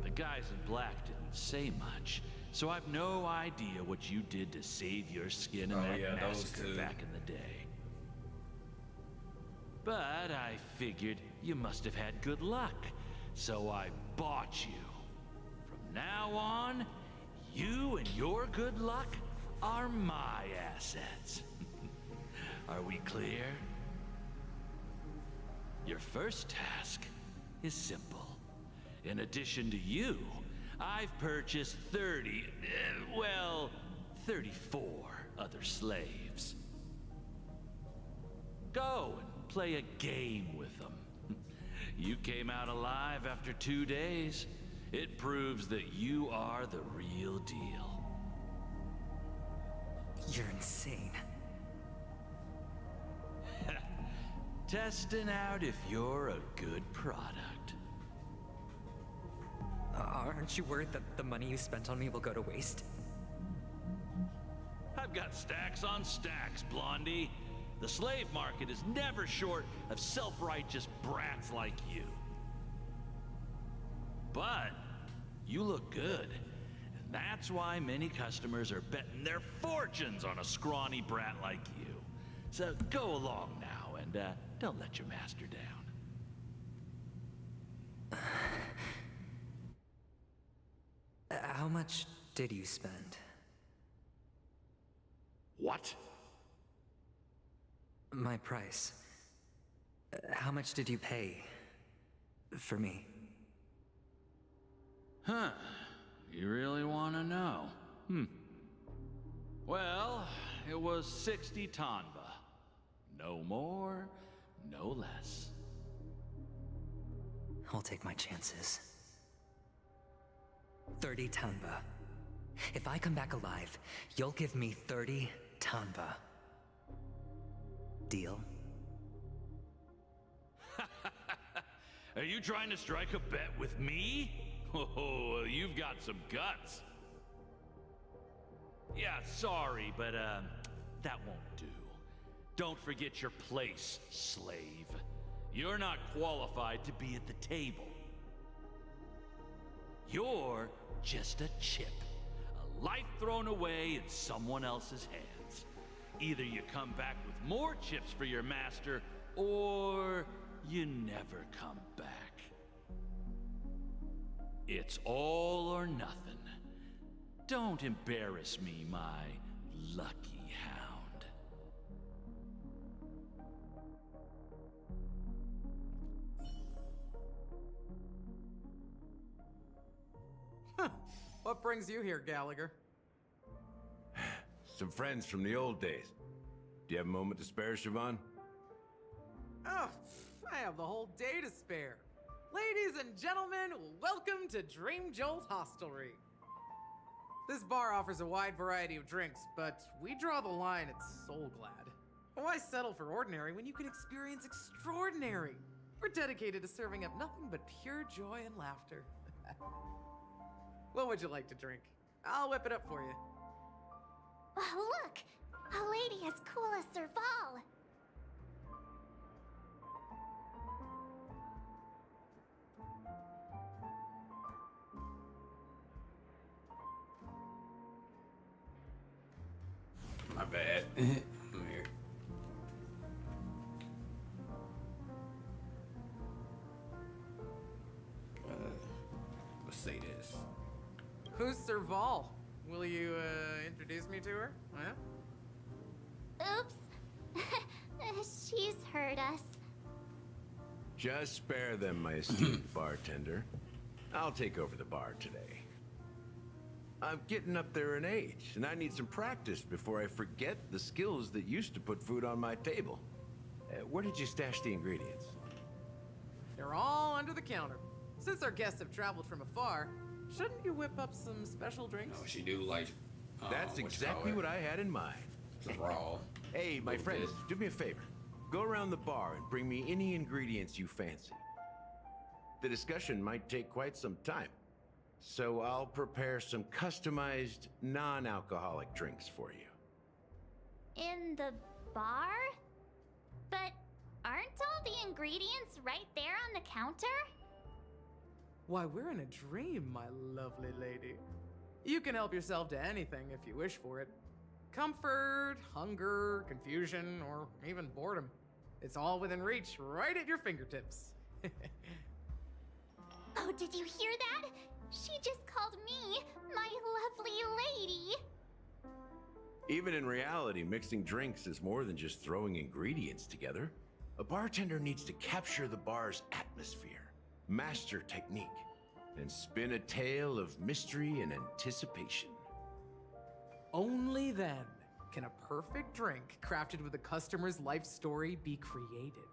The guys in black didn't say much, so I've no idea what you did to save your skin in that massacre back in the day. But I figured you must have had good luck, so I bought you. From now on, you and your good luck are my assets. Are we clear? Your first task is simple. In addition to you, I've purchased 34 other slaves. Go and play a game with them. You came out alive after 2 days. It proves that you are the real deal. You're insane. Testing out if you're a good product. Aren't you worried that the money you spent on me will go to waste? I've got stacks on stacks, Blondie. The slave market is never short of self-righteous brats like you. But you look good, and That's why many customers are betting their fortunes on a scrawny brat like you. So go along now and don't let your master down. How much did you spend? What? My price. How much did you pay for me? Huh. You really want to know? Well, it was 60 tanba. No more, no less. I'll take my chances. 30 tanba. If I come back alive, you'll give me 30 tanba. Deal? Are you trying to strike a bet with me? Oh, you've got some guts. Yeah, sorry, but that won't do. Don't forget your place, slave. You're not qualified to be at the table. You're just a chip. A life thrown away in someone else's hands. Either you come back with more chips for your master, or you never come back. It's all or nothing. Don't embarrass me, my lucky hound. What brings you here, Gallagher? Some friends from the old days. Do you have a moment to spare, Siobhan? Oh, I have the whole day to spare. Ladies and gentlemen, welcome to Dream Jolt Hostelry. This bar offers a wide variety of drinks, but we draw the line at Soul Glad. Why settle for ordinary when you can experience extraordinary? We're dedicated to serving up nothing but pure joy and laughter. What would you like to drink? I'll whip it up for you. Oh, look! A lady as cool as Serval! My bad. I'm here. Let's say this. Who's Serval? Will you, introduce me to her? Huh? Oops. She's heard us. Just spare them, my esteemed bartender. I'll take over the bar today. I'm getting up there in age, and I need some practice before I forget the skills that used to put food on my table. Where did you stash the ingredients? They're all under the counter. Since our guests have traveled from afar, shouldn't you whip up some special drinks? Oh, she do like. That's exactly what I had in mind. Raw. Hey, my friends, do me a favor. Go around the bar and bring me any ingredients you fancy. The discussion might take quite some time, so I'll prepare some customized, non-alcoholic drinks for you. In the bar? But aren't all the ingredients right there on the counter? Why, we're in a dream, my lovely lady. You can help yourself to anything if you wish for it. Comfort, hunger, confusion, or even boredom. It's all within reach, right at your fingertips. Oh, did you hear that? She just called me my lovely lady. Even in reality, mixing drinks is more than just throwing ingredients together. A bartender needs to capture the bar's atmosphere, master technique, and spin a tale of mystery and anticipation. Only then can a perfect drink crafted with a customer's life story be created.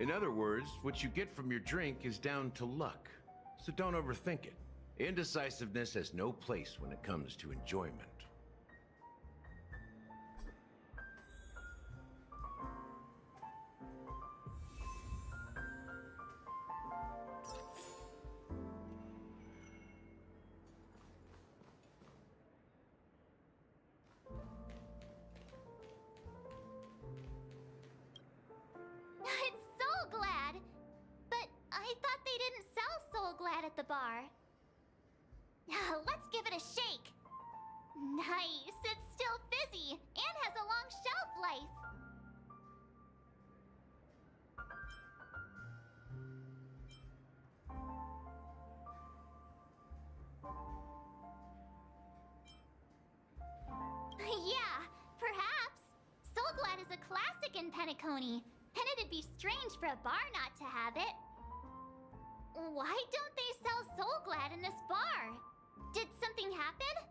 In other words, what you get from your drink is down to luck, so don't overthink it. Indecisiveness has no place when it comes to enjoyment. It's Soul Glad! But I thought they didn't sell Soul Glad at the bar. Let's give it a shake. Nice, it's still fizzy and has a long shelf life. Yeah, perhaps. Soul Glad is a classic in Penacony, and it'd be strange for a bar not to have it. Why don't they sell Soul Glad in this bar? Did something happen?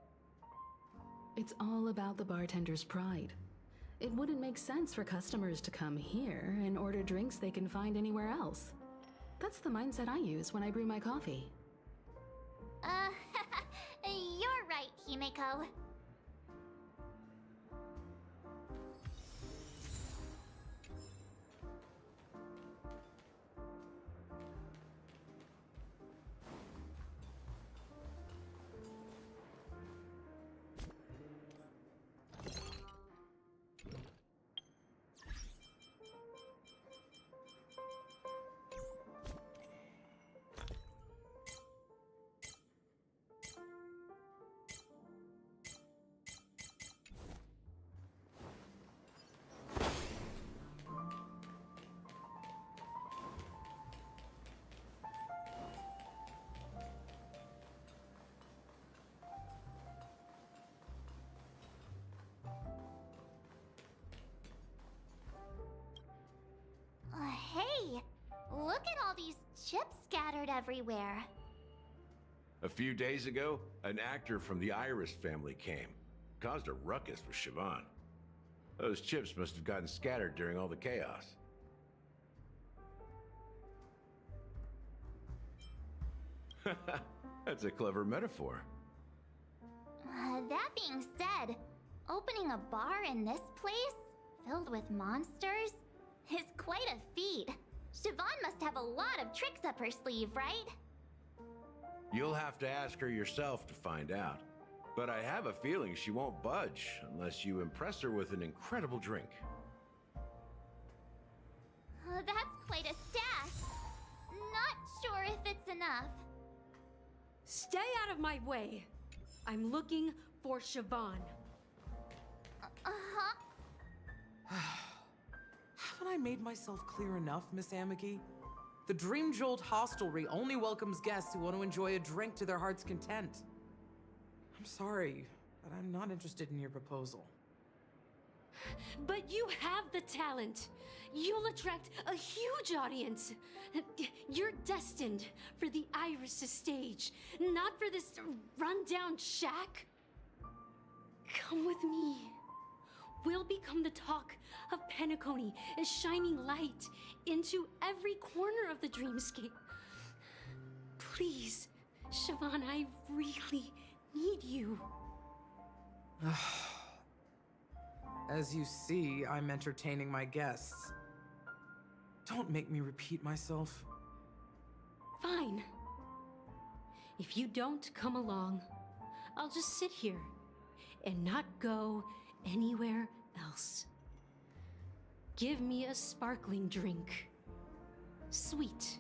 It's all about the bartender's pride. It wouldn't make sense for customers to come here and order drinks they can find anywhere else. That's the mindset I use when I brew my coffee. You're right, Himeko. Hey, look at all these chips scattered everywhere. A few days ago, an actor from the Iris family came. Caused a ruckus with Siobhan. Those chips must have gotten scattered during all the chaos. That's a clever metaphor. That being said, opening a bar in this place, filled with monsters, is quite a feat. Siobhan must have a lot of tricks up her sleeve, right? You'll have to ask her yourself to find out. But I have a feeling she won't budge unless you impress her with an incredible drink. That's quite a stash. Not sure if it's enough. Stay out of my way. I'm looking for Siobhan. Uh-huh. Haven't I made myself clear enough, Miss Amiki? The Dream Jolt hostelry only welcomes guests who want to enjoy a drink to their heart's content. I'm sorry, but I'm not interested in your proposal. But you have the talent. You'll attract a huge audience. You're destined for the Iris stage, not for this rundown shack. Come with me. We'll become the talk of Penacony, a shining light into every corner of the dreamscape. Please, Siobhan, I really need you. As you see, I'm entertaining my guests. Don't make me repeat myself. Fine. If you don't come along, I'll just sit here and not go anywhere else. Give me a sparkling drink. Sweet.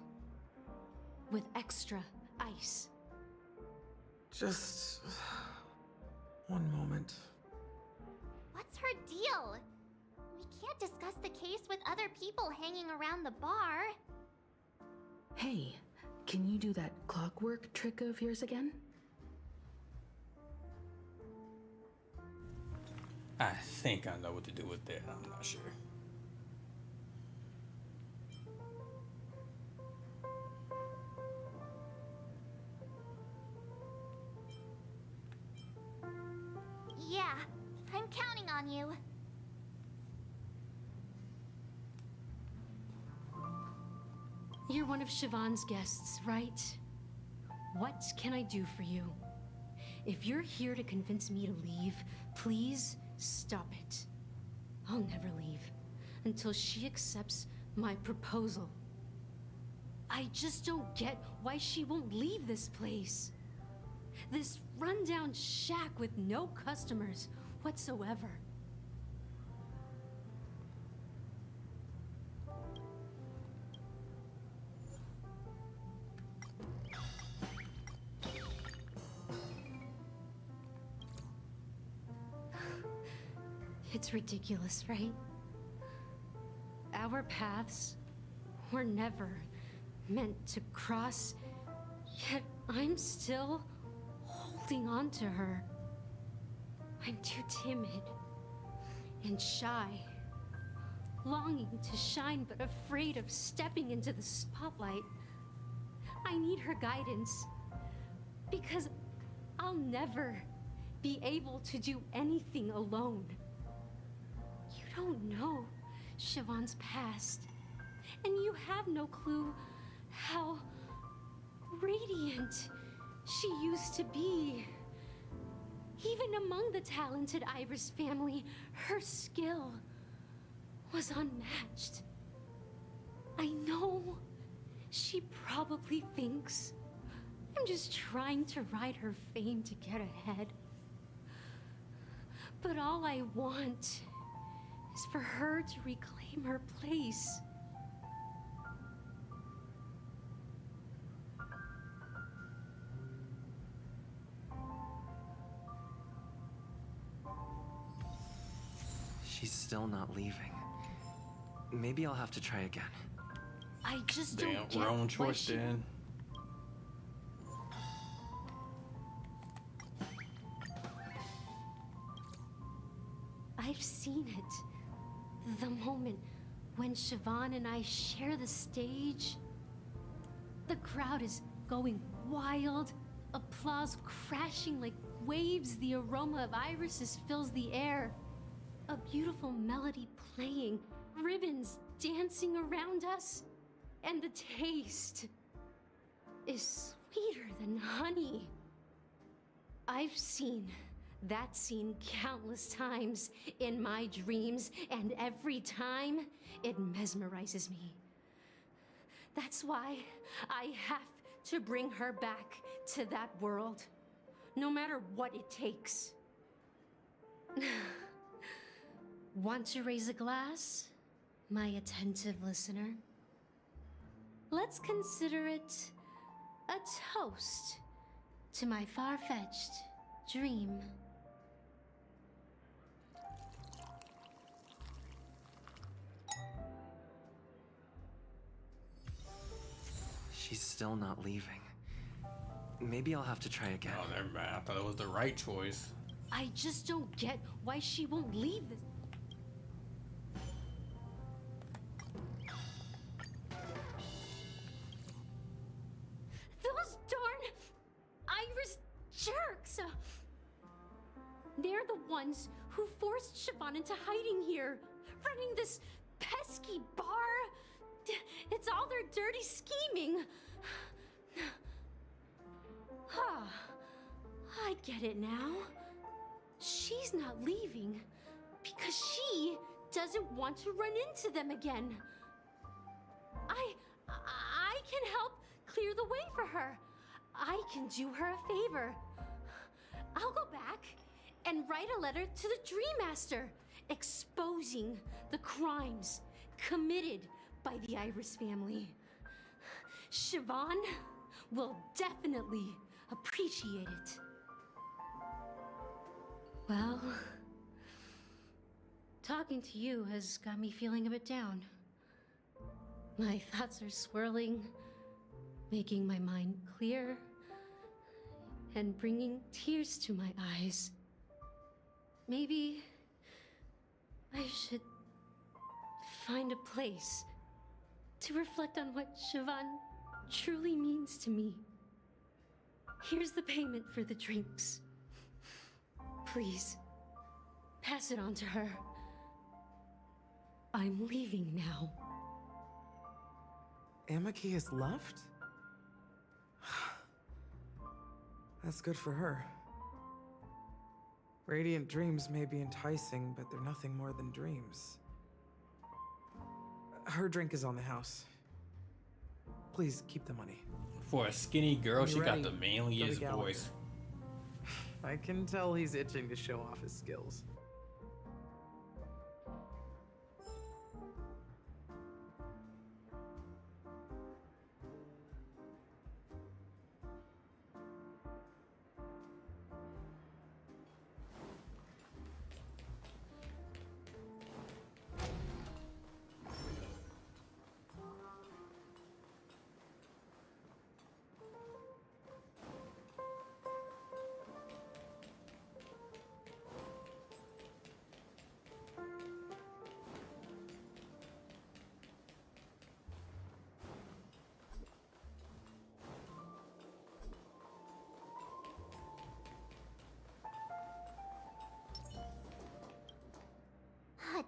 With extra ice. Just one moment. What's her deal? We can't discuss the case with other people hanging around the bar. Hey, can you do that clockwork trick of yours again? I think I know what to do with that. I'm not sure. Yeah, I'm counting on you. You're one of Siobhan's guests, right? What can I do for you? If you're here to convince me to leave, please stop it. I'll never leave until she accepts my proposal. I just don't get why she won't leave this place. This rundown shack with no customers whatsoever. It's ridiculous, right? Our paths were never meant to cross, yet I'm still holding on to her. I'm too timid and shy, longing to shine but afraid of stepping into the spotlight. I need her guidance, because I'll never be able to do anything alone. You don't know Siobhan's past, and you have no clue how radiant she used to be. Even among the talented Iris family, her skill was unmatched. I know she probably thinks I'm just trying to ride her fame to get ahead. But all I want is for her to reclaim her place. She's still not leaving. Maybe I'll have to try again. I just Damn, don't get wrong why choice she... then. I've seen it. The moment when Siobhan and I share the stage. The crowd is going wild, applause crashing like waves. The aroma of irises fills the air. A beautiful melody playing, ribbons dancing around us. And the taste is sweeter than honey. I've seen that scene countless times in my dreams, and every time it mesmerizes me. That's why I have to bring her back to that world, no matter what it takes. Want to raise a glass, my attentive listener? Let's consider it a toast to my far-fetched dream. She's still not leaving. Maybe I'll have to try again. Oh, never mind. I thought it was the right choice. I just don't get why she won't leave this. Those darn Iris jerks! They're the ones who forced Siobhan into hiding here, running this pesky bar. It's all their dirty scheming. I get it now. She's not leaving because she doesn't want to run into them again. I can help clear the way for her. I can do her a favor. I'll go back and write a letter to the Dream Master exposing the crimes committed by the Iris family. Siobhan will definitely appreciate it. Well, talking to you has got me feeling a bit down. My thoughts are swirling, making my mind clear, and bringing tears to my eyes. Maybe I should find a place to reflect on what Siobhan truly means to me. Here's the payment for the drinks. Please, pass it on to her. I'm leaving now. Amaki has left? That's good for her. Radiant dreams may be enticing, but they're nothing more than dreams. Her drink is on the house. Please keep the money. For a skinny girl, she got ready? the manliest Go to Gallagher. voice. I can tell he's itching to show off his skills.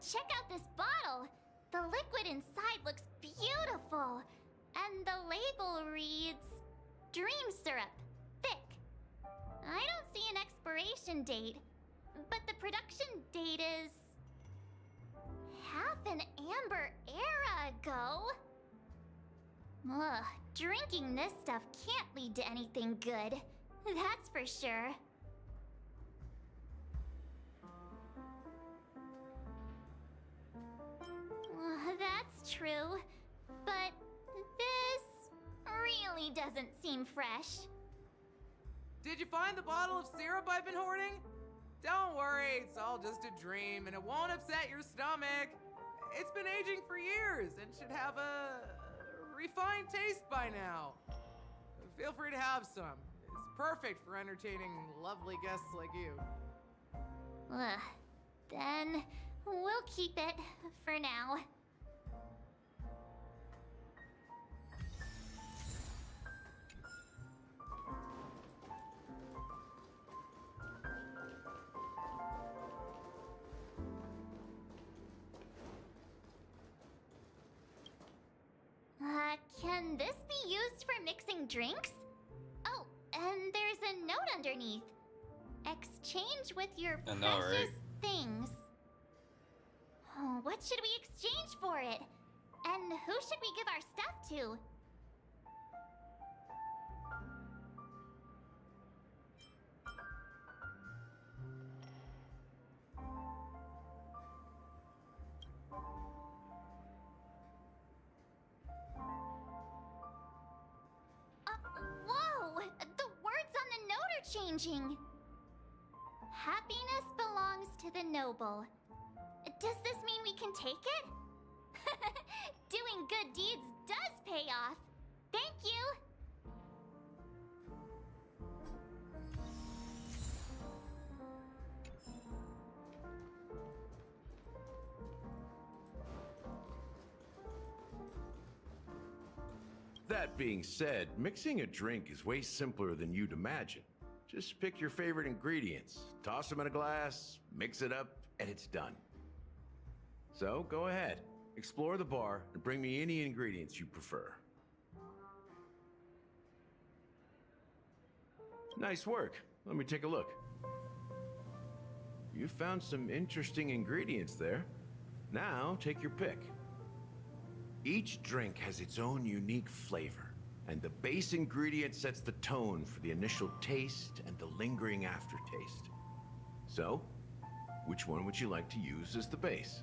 check out this bottle. The liquid inside looks beautiful. And the label reads, Dream Syrup, thick. I don't see an expiration date, but the production date is half an amber era ago. Ugh, drinking this stuff can't lead to anything good. That's for sure. That's true, but this really doesn't seem fresh. Did you find the bottle of syrup I've been hoarding? Don't worry, it's all just a dream and it won't upset your stomach. It's been aging for years and should have a refined taste by now. Feel free to have some. It's perfect for entertaining lovely guests like you. Then we'll keep it for now. Can this be used for mixing drinks? Oh, and there's a note underneath. Exchange with your precious things. Oh, what should we exchange for it? And who should we give our stuff to? Whoa! The words on the note are changing. Happiness belongs to the noble. Does this mean we can take it? Doing good deeds does pay off. Thank you. That being said, mixing a drink is way simpler than you'd imagine. Just pick your favorite ingredients, toss them in a glass, mix it up, and it's done. So go ahead, explore the bar, and bring me any ingredients you prefer. Nice work. Let me take a look. You found some interesting ingredients there. Now take your pick. Each drink has its own unique flavor, and the base ingredient sets the tone for the initial taste and the lingering aftertaste. So, which one would you like to use as the base?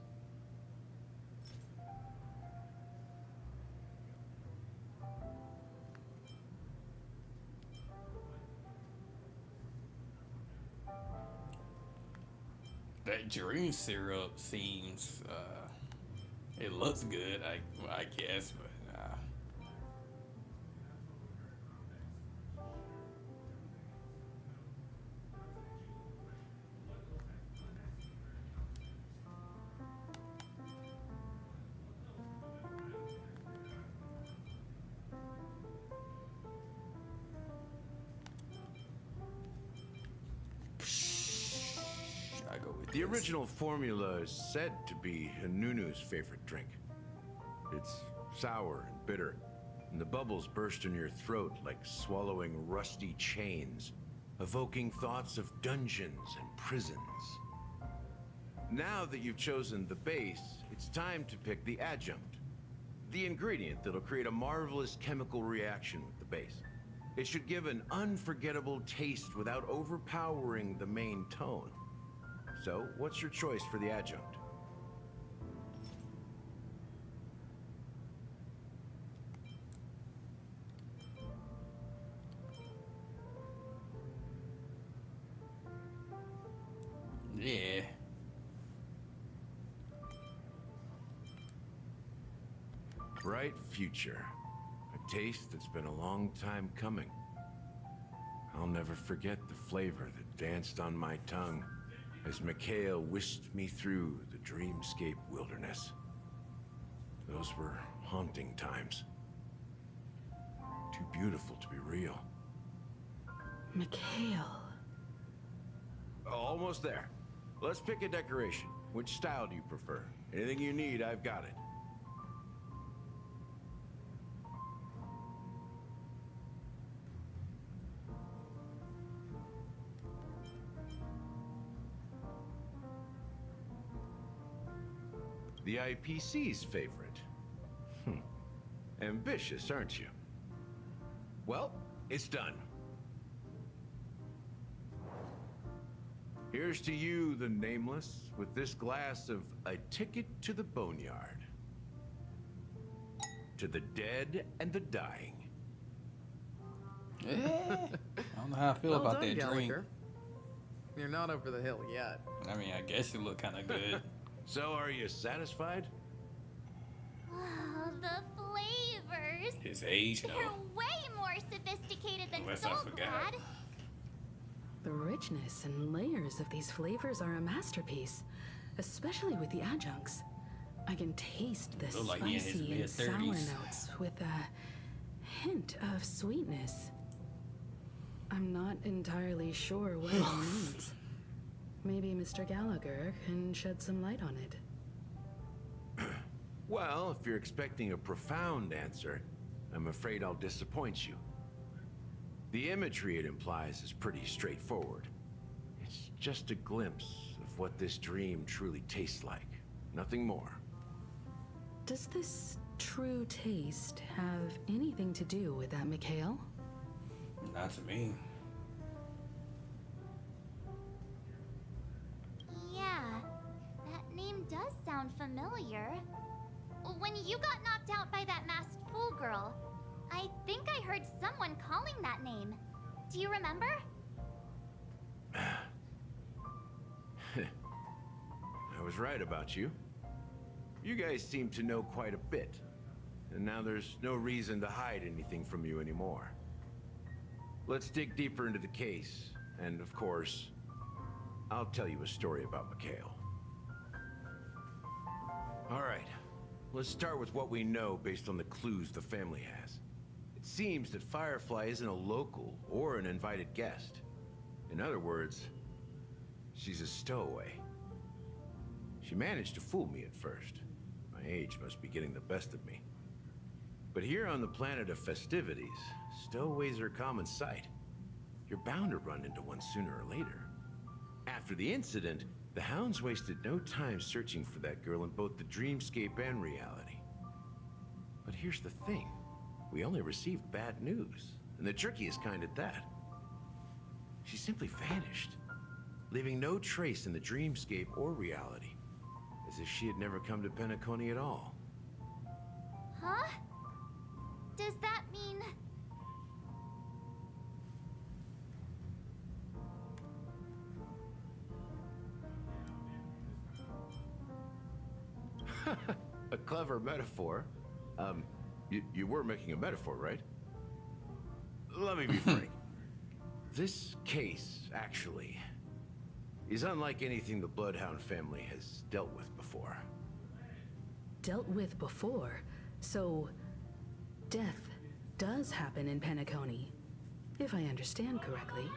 That dream syrup seems, it looks good, I guess, but, The original formula is said to be Nunu's favorite drink. It's sour and bitter, and the bubbles burst in your throat like swallowing rusty chains, evoking thoughts of dungeons and prisons. Now that you've chosen the base, it's time to pick the adjunct, the ingredient that'll create a marvelous chemical reaction with the base. It should give an unforgettable taste without overpowering the main tone. So, what's your choice for the adjunct? yeah. Bright future. A taste that's been a long time coming. I'll never forget the flavor that danced on my tongue as Mikhail whisked me through the dreamscape wilderness. Those were haunting times. Too beautiful to be real. Mikhail. Almost there. Let's pick a decoration. Which style do you prefer? Anything you need, I've got it. The IPC's favorite. Ambitious, aren't you? Well, it's done. Here's to you, the Nameless, with this glass of a ticket to the boneyard. To the dead and the dying. I don't know how I feel Well about done, that drink. Gallagher. You're not over the hill yet. I mean, I guess it looked kind of good. So, are you satisfied? Oh, the flavors. His age, They're no. way more sophisticated than Unless I forgot. Soulglad. The richness and layers of these flavors are a masterpiece, especially with the adjuncts. I can taste the Look like he in his spicy and sour mid-30s. notes with a hint of sweetness. I'm not entirely sure what it means. Maybe Mr. Gallagher can shed some light on it. Well, if you're expecting a profound answer, I'm afraid I'll disappoint you. The imagery it implies is pretty straightforward. It's just a glimpse of what this dream truly tastes like. Nothing more. Does this true taste have anything to do with that Mikhail? Not to me. Yeah, that name does sound familiar. When you got knocked out by that masked fool girl, I think I heard someone calling that name. Do you remember? I was right about you. You guys seem to know quite a bit. And now there's no reason to hide anything from you anymore. Let's dig deeper into the case. And of course, I'll tell you a story about Mikhail. All right, let's start with what we know based on the clues the family has. It seems that Firefly isn't a local or an invited guest. In other words, she's a stowaway. She managed to fool me at first. My age must be getting the best of me. But here on the planet of festivities, stowaways are a common sight. You're bound to run into one sooner or later. After the incident, the hounds wasted no time searching for that girl in both the dreamscape and reality. But here's the thing. We only received bad news, and the trickiest kind at that. She simply vanished, leaving no trace in the dreamscape or reality, as if she had never come to Penacony at all. Huh? Does that mean... A clever metaphor. You were making a metaphor, right? Let me be frank. This case, actually, is unlike anything the Bloodhound family has dealt with before. Dealt with before, so death does happen in Penacony, if I understand correctly.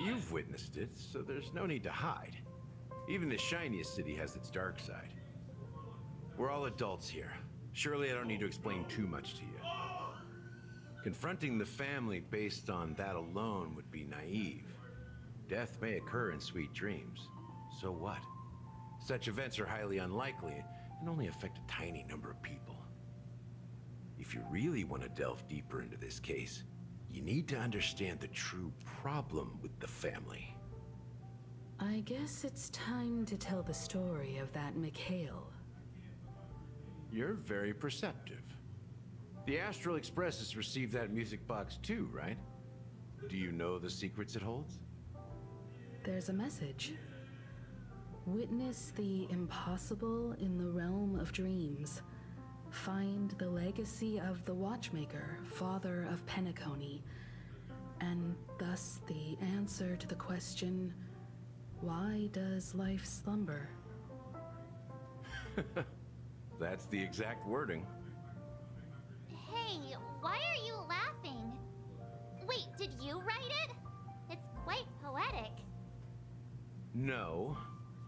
You've witnessed it, so there's no need to hide. Even the shiniest city has its dark side. We're all adults here. Surely I don't need to explain too much to you. Confronting the family based on that alone would be naive. Death may occur in sweet dreams. So what? Such events are highly unlikely and only affect a tiny number of people. If you really want to delve deeper into this case, you need to understand the true problem with the family. I guess it's time to tell the story of that Mikhail. You're very perceptive. The Astral Express has received that music box too, right? Do you know the secrets it holds? There's a message. Witness the impossible in the realm of dreams. Find the legacy of the Watchmaker, father of Penacony, and thus the answer to the question, why does life slumber? That's the exact wording. Hey, why are you laughing? Wait, did you write it? It's quite poetic. No,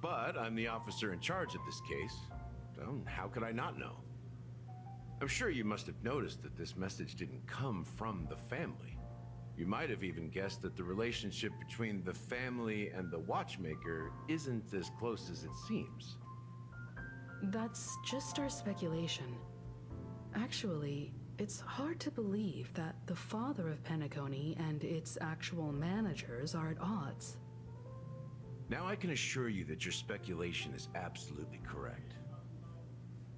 But I'm the officer in charge of this case, so how could I not know? I'm sure you must have noticed that this message didn't come from the family. You might have even guessed that the relationship between the family and the watchmaker isn't as close as it seems. That's just our speculation. Actually, it's hard to believe that the father of Penacony and its actual managers are at odds. Now I can assure you that your speculation is absolutely correct.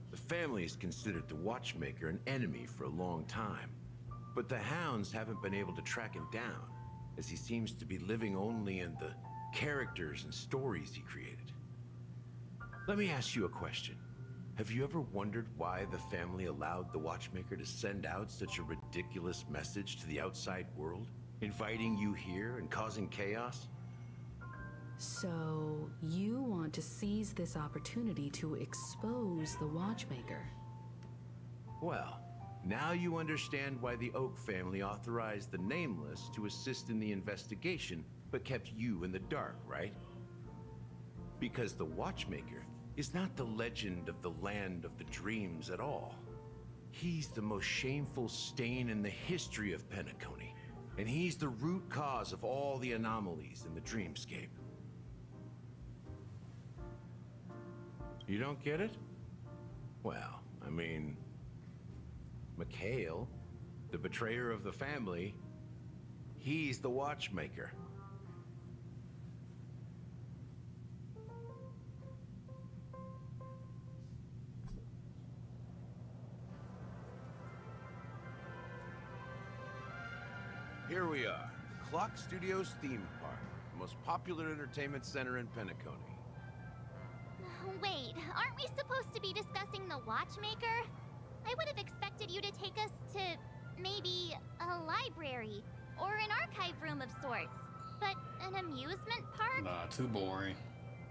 The family has considered the watchmaker an enemy for a long time, but the hounds haven't been able to track him down, as he seems to be living only in the characters and stories he created. Let me ask you a question. Have you ever wondered why the family allowed the watchmaker to send out such a ridiculous message to the outside world, inviting you here and causing chaos? So, you want to seize this opportunity to expose the watchmaker? Well, now you understand why the Oak family authorized the Nameless to assist in the investigation, but kept you in the dark, right? Because the watchmaker is not the legend of the land of the dreams at all. He's the most shameful stain in the history of Penacony, and he's the root cause of all the anomalies in the dreamscape. You don't get it? Well, I mean, Mikhail, the betrayer of the family, he's the watchmaker. Here we are, Clock Studios theme park, the most popular entertainment center in Penacony. Wait, aren't we supposed to be discussing the watchmaker? I would have expected you to take us to maybe a library or an archive room of sorts. But an amusement park? Nah, too boring.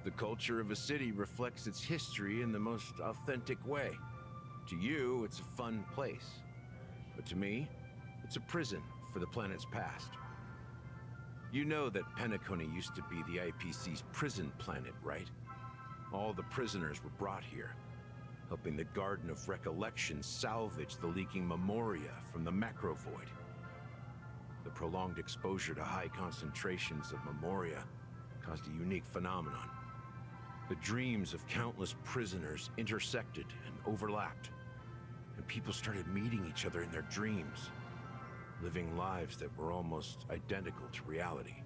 The culture of a city reflects its history in the most authentic way. To you, it's a fun place. But to me, it's a prison for the planet's past. You know that Penacony used to be the IPC's prison planet, right? All the prisoners were brought here, helping the Garden of Recollection salvage the leaking memoria from the macrovoid. The prolonged exposure to high concentrations of memoria caused a unique phenomenon. The dreams of countless prisoners intersected and overlapped, and people started meeting each other in their dreams, living lives that were almost identical to reality.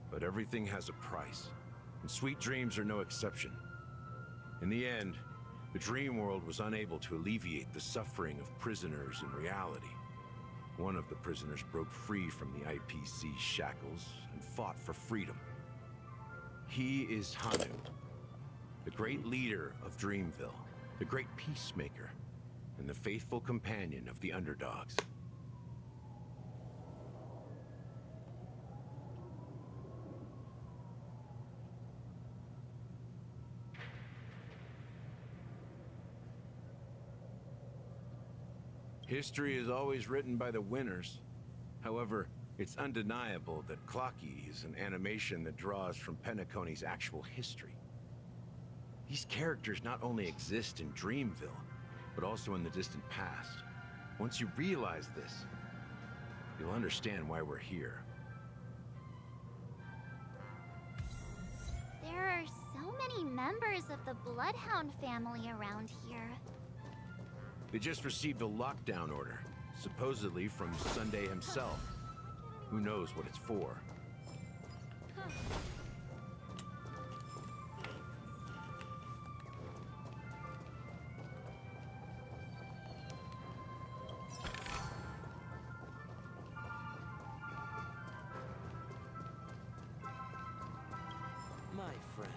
But everything has a price, and sweet dreams are no exception. In the end, the dream world was unable to alleviate the suffering of prisoners in reality. One of the prisoners broke free from the IPC shackles and fought for freedom. He is Hanu, the great leader of Dreamville, the great peacemaker, and the faithful companion of the underdogs. History is always written by the winners. However, it's undeniable that Clocky is an animation that draws from Penacony's actual history. These characters not only exist in Dreamville, but also in the distant past. Once you realize this, you'll understand why we're here. There are so many members of the Bloodhound family around here. They just received a lockdown order, supposedly from Sunday himself. Who knows what it's for? My friend,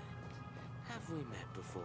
have we met before?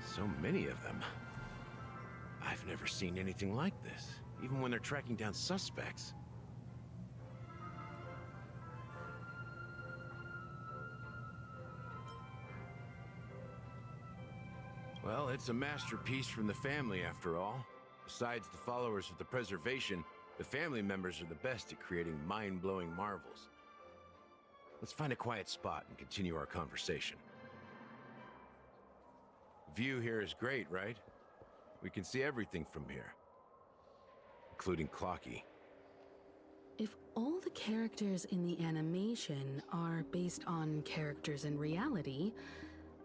So many of them. I've never seen anything like this, even when they're tracking down suspects. Well, it's a masterpiece from the family, after all. Besides the followers of the preservation, the family members are the best at creating mind-blowing marvels. Let's find a quiet spot and continue our conversation. View here is great, right? We can see everything from here, including Clocky. If all the characters in the animation are based on characters in reality,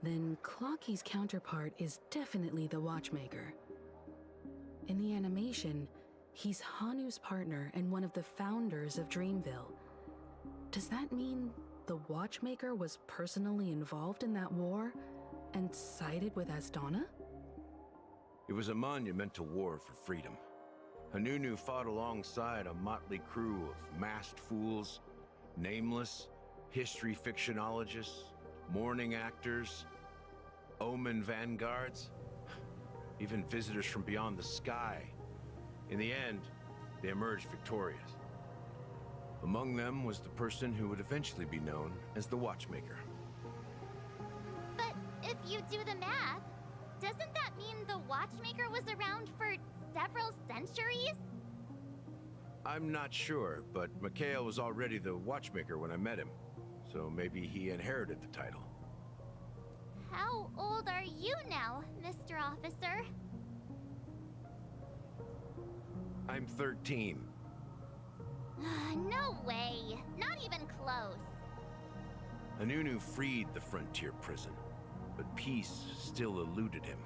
then Clocky's counterpart is definitely the Watchmaker. In the animation, he's Hanu's partner and one of the founders of Dreamville. Does that mean the Watchmaker was personally involved in that war and sided with Asdana? It was a monumental war for freedom. Hanunu fought alongside a motley crew of masked fools, nameless, history fictionologists, mourning actors, omen vanguards, even visitors from beyond the sky. In the end, they emerged victorious. Among them was the person who would eventually be known as the Watchmaker. But if you do the math, doesn't that mean the Watchmaker was around for several centuries? I'm not sure, but Mikhail was already the Watchmaker when I met him, so maybe he inherited the title. How old are you now, Mr. Officer? I'm 13. No way. Not even close. Hanunu freed the frontier prison, but peace still eluded him.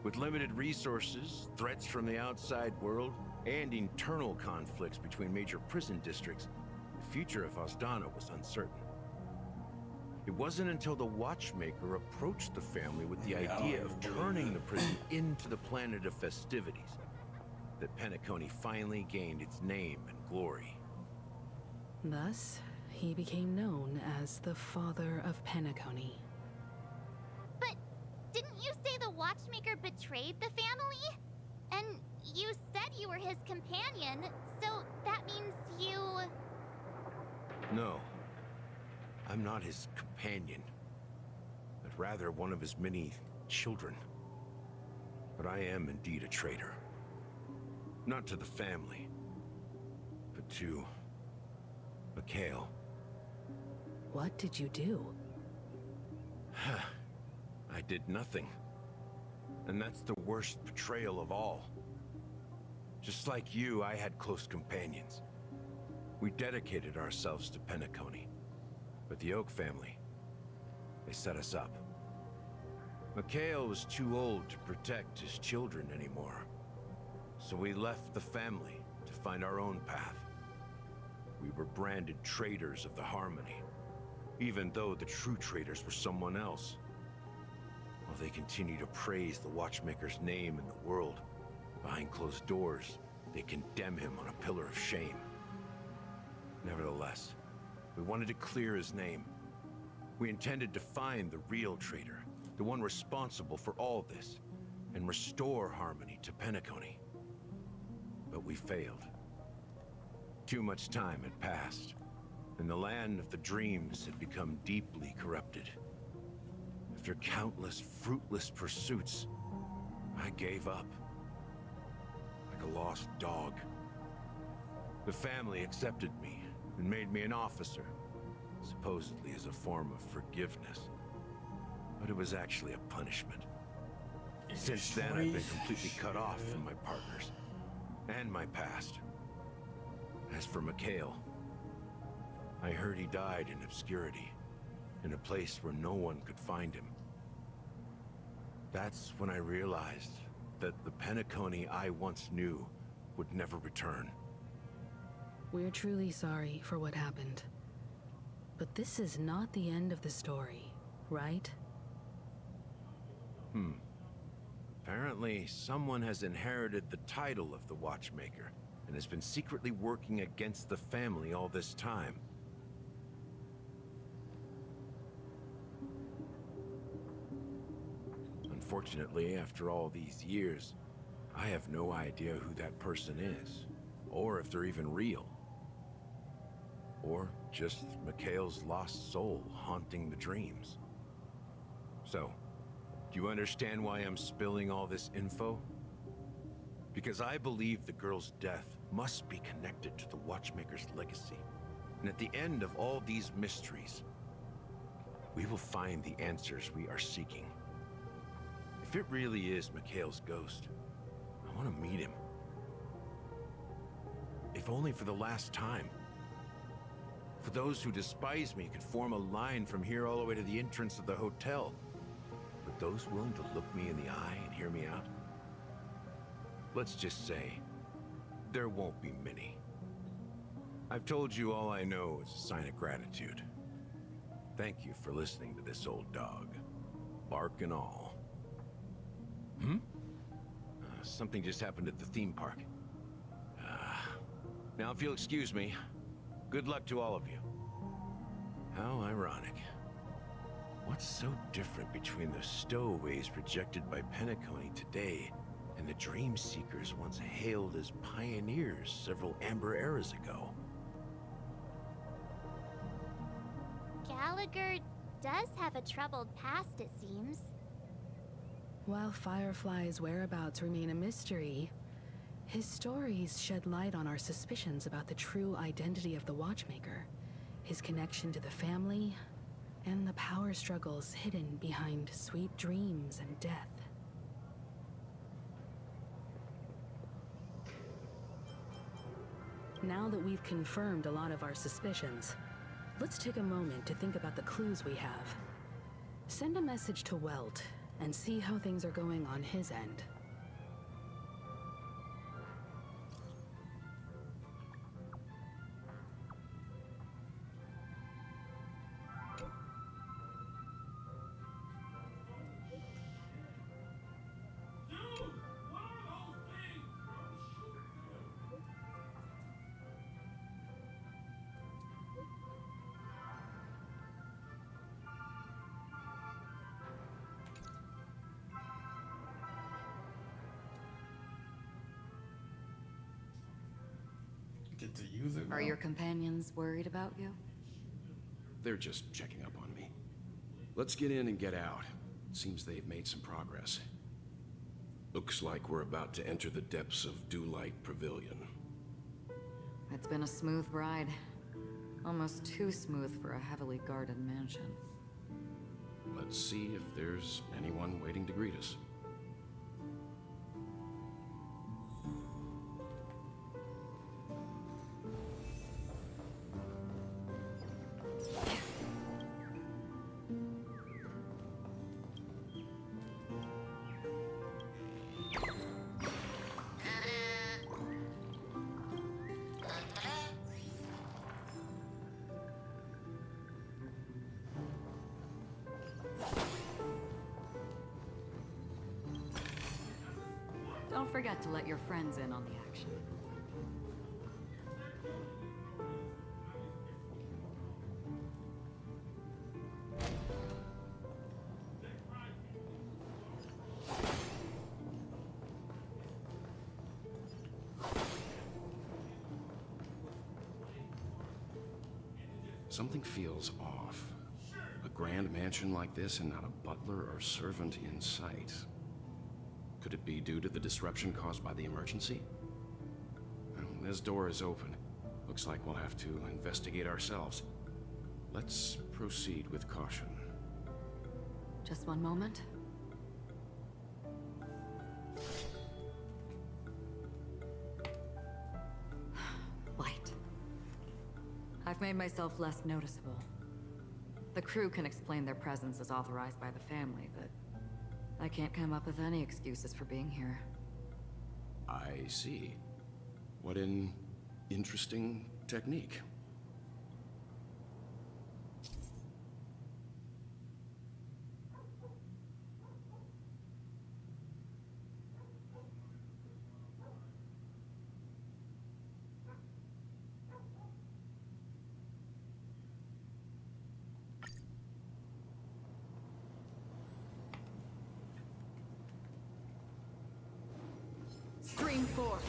With limited resources, threats from the outside world, and internal conflicts between major prison districts, the future of Asdana was uncertain. It wasn't until the Watchmaker approached the family with the idea of turning the prison into the planet of festivities that Penacony finally gained its name and glory. Thus, he became known as the Father of Penacony. But didn't you say the Watchmaker betrayed the family? And you said you were his companion, so that means you... No, I'm not his companion, but rather one of his many children. But I am indeed a traitor. Not to the family, but to Mikhail. What did you do? I did nothing. And that's the worst betrayal of all. Just like you, I had close companions. We dedicated ourselves to Penacony. But the Oak family, they set us up. Mikhail was too old to protect his children anymore. So we left the family to find our own path. We were branded traitors of the Harmony, even though the true traitors were someone else. While they continue to praise the Watchmaker's name in the world, behind closed doors, they condemn him on a pillar of shame. Nevertheless, we wanted to clear his name. We intended to find the real traitor, the one responsible for all this, and restore harmony to Penacony. But we failed. Too much time had passed, and the land of the dreams had become deeply corrupted. After countless fruitless pursuits, I gave up. Like a lost dog. The family accepted me and made me an officer, supposedly as a form of forgiveness. But it was actually a punishment. Since then, I've been completely cut off from my partners and my past. As for Mikhail, I heard he died in obscurity, in a place where no one could find him. That's when I realized that the Penacony I once knew would never return. We're truly sorry for what happened. But this is not the end of the story, right? Apparently, someone has inherited the title of the Watchmaker and has been secretly working against the family all this time. Unfortunately, after all these years, I have no idea who that person is, or if they're even real. Or just Mikhail's lost soul haunting the dreams. So, do you understand why I'm spilling all this info? Because I believe the girl's death must be connected to the Watchmaker's legacy. And at the end of all these mysteries, we will find the answers we are seeking. If it really is Mikhail's ghost, I want to meet him. If only for the last time. For those who despise me could form a line from here all the way to the entrance of the hotel. But those willing to look me in the eye and hear me out? Let's just say, there won't be many. I've told you all I know is a sign of gratitude. Thank you for listening to this old dog. Bark and all. Something just happened at the theme park. Now if you'll excuse me, good luck to all of you. How ironic. What's so different between the stowaways rejected by Penacony today and the dream seekers once hailed as pioneers several amber eras ago? Gallagher does have a troubled past, it seems. While Firefly's whereabouts remain a mystery, his stories shed light on our suspicions about the true identity of the Watchmaker, his connection to the family, and the power struggles hidden behind sweet dreams and death. Now that we've confirmed a lot of our suspicions, let's take a moment to think about the clues we have. Send a message to Welt and see how things are going on his end. Get to use it. Are your companions worried about you? They're just checking up on me. Let's get in and get out. Seems they've made some progress. Looks like we're about to enter the depths of Dewlight Pavilion. It's been a smooth ride. Almost too smooth for a heavily guarded mansion. Let's see if there's anyone waiting to greet us. Don't forget to let your friends in on the action. Something feels off. A grand mansion like this and not a butler or servant in sight. Could it be due to the disruption caused by the emergency? Well, this door is open. Looks like we'll have to investigate ourselves. Let's proceed with caution. Just one moment. Light. I've made myself less noticeable. The crew can explain their presence as authorized by the family, but I can't come up with any excuses for being here. I see. What an interesting technique. 4.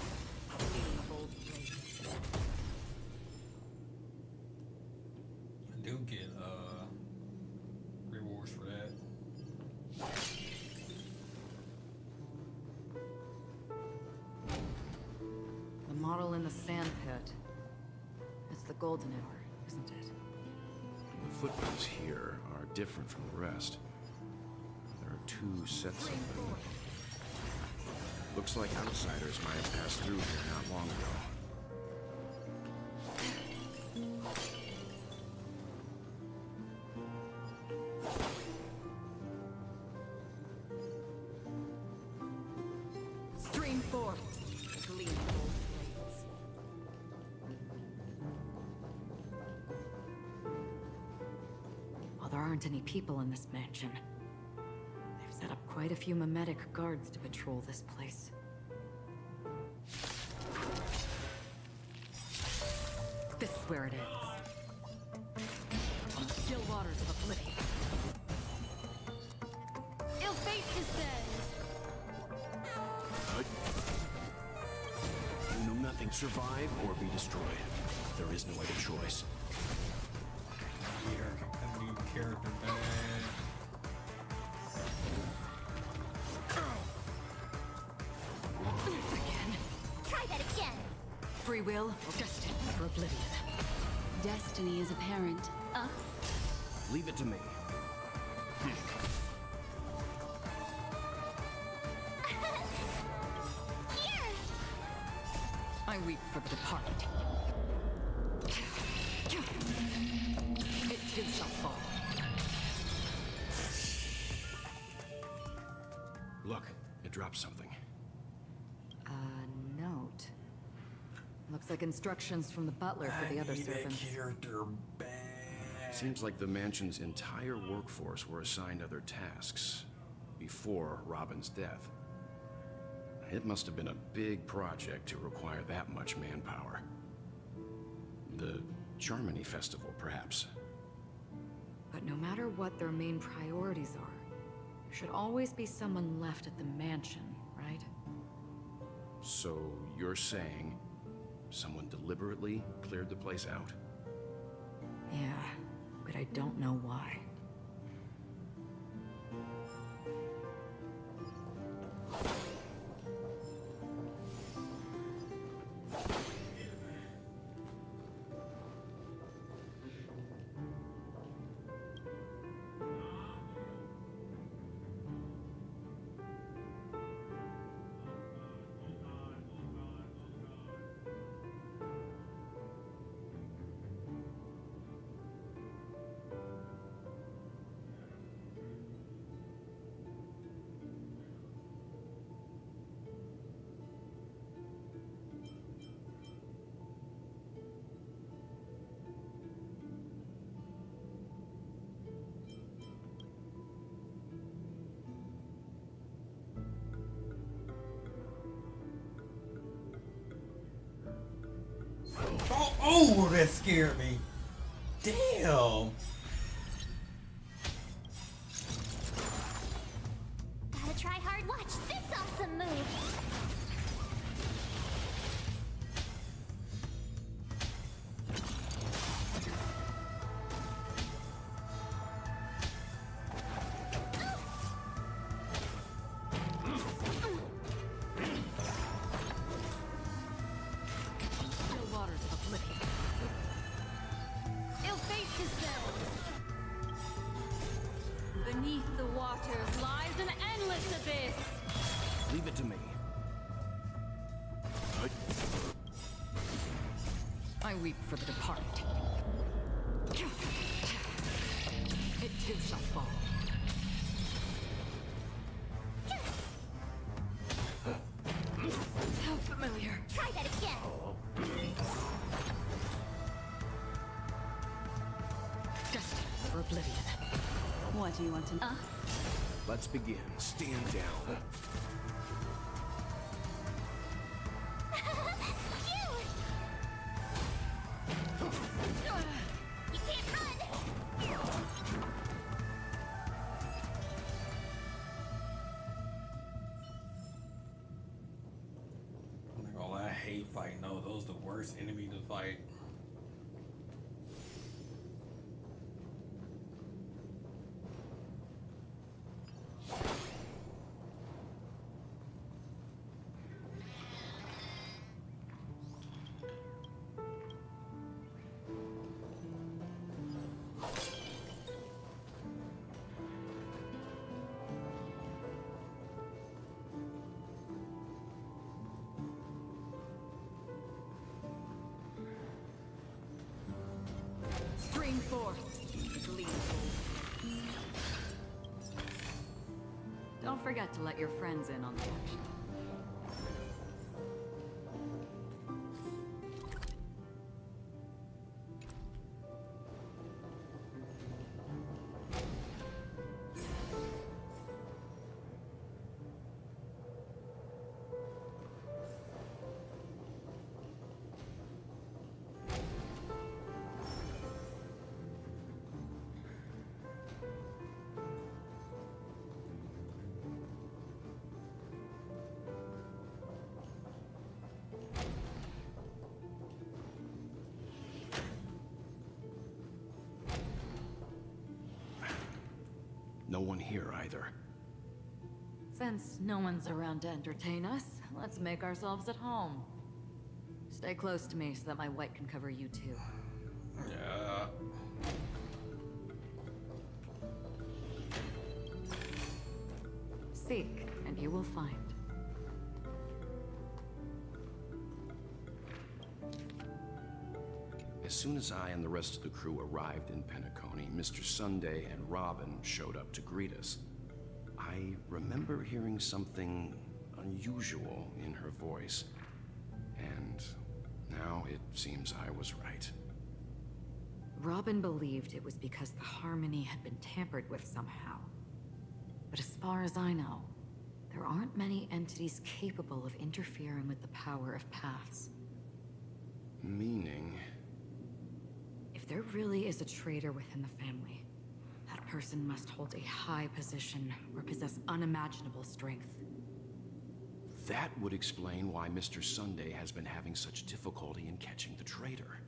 I do get rewards for that. The model in the sand pit. It's the golden hour, isn't it? The footprints here are different from the rest. There are 2 sets of them. Looks like outsiders might have passed through here not long ago. Stream 4. Gleam gold blades. Well, there aren't any people in this mansion. They've set up quite a few mimetic guards to patrol this place. This is where it ends. On the still waters of oblivion. Ill fate descends. You know nothing survive or be destroyed. There is no other choice. Here, a new character bag. Again. Try that again. Free will or destiny for oblivion. Destiny is apparent. Leave it to me. Here! I weep for the departed. It too shall fall. Look, it dropped something. A note. Looks like instructions from the butler for the other servants. Character bag. Seems like the mansion's entire workforce were assigned other tasks before Robin's death. It must have been a big project to require that much manpower. The Charmony Festival, perhaps. But no matter what their main priorities are, there should always be someone left at the mansion, right? So you're saying someone deliberately cleared the place out? Yeah, but I don't know why. Oh, that scared me. Damn. Gotta try hard. Watch this awesome move. Still waters of oblivion. Ill fate descends. Beneath the waters lies an endless abyss. Leave it to me. I weep for the departed. It too shall fall. How familiar. Try that again. Destined for oblivion. What do you want to know? Let's begin. Stand down. You can't run. fight. No, those the worst enemy to fight. Stream forth. Don't forget to let your friends in on the action. No one here either. Since no one's around to entertain us, let's make ourselves at home. Stay close to me so that my white can cover you too. Yeah. Seek, and you will find. As soon as I and the rest of the crew arrived in Penacony, Mr. Sunday and Robin showed up to greet us. I remember hearing something unusual in her voice, and now it seems I was right. Robin believed it was because the harmony had been tampered with somehow. But as far as I know, there aren't many entities capable of interfering with the power of paths. Meaning? If there really is a traitor within the family, that person must hold a high position or possess unimaginable strength. That would explain why Mr. Sunday has been having such difficulty in catching the traitor.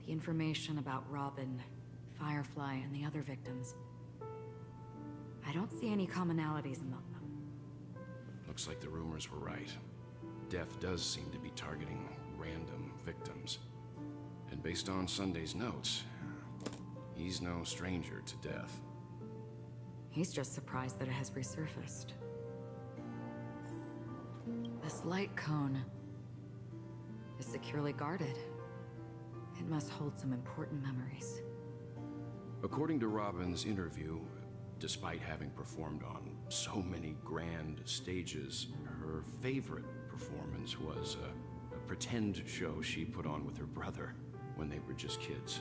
The information about Robin, Firefly, and the other victims, I don't see any commonalities among them. Looks like the rumors were right. Death does seem to be targeting random victims. And based on Sunday's notes, he's no stranger to death. He's just surprised that it has resurfaced. This light cone is securely guarded. It must hold some important memories. According to Robin's interview, despite having performed on so many grand stages, her favorite performance was a pretend show she put on with her brother when they were just kids.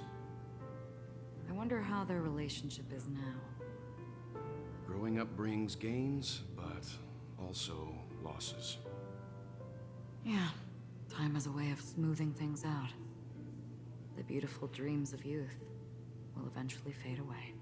I wonder how their relationship is now. Growing up brings gains, but also losses. Yeah, time is a way of smoothing things out. The beautiful dreams of youth will eventually fade away.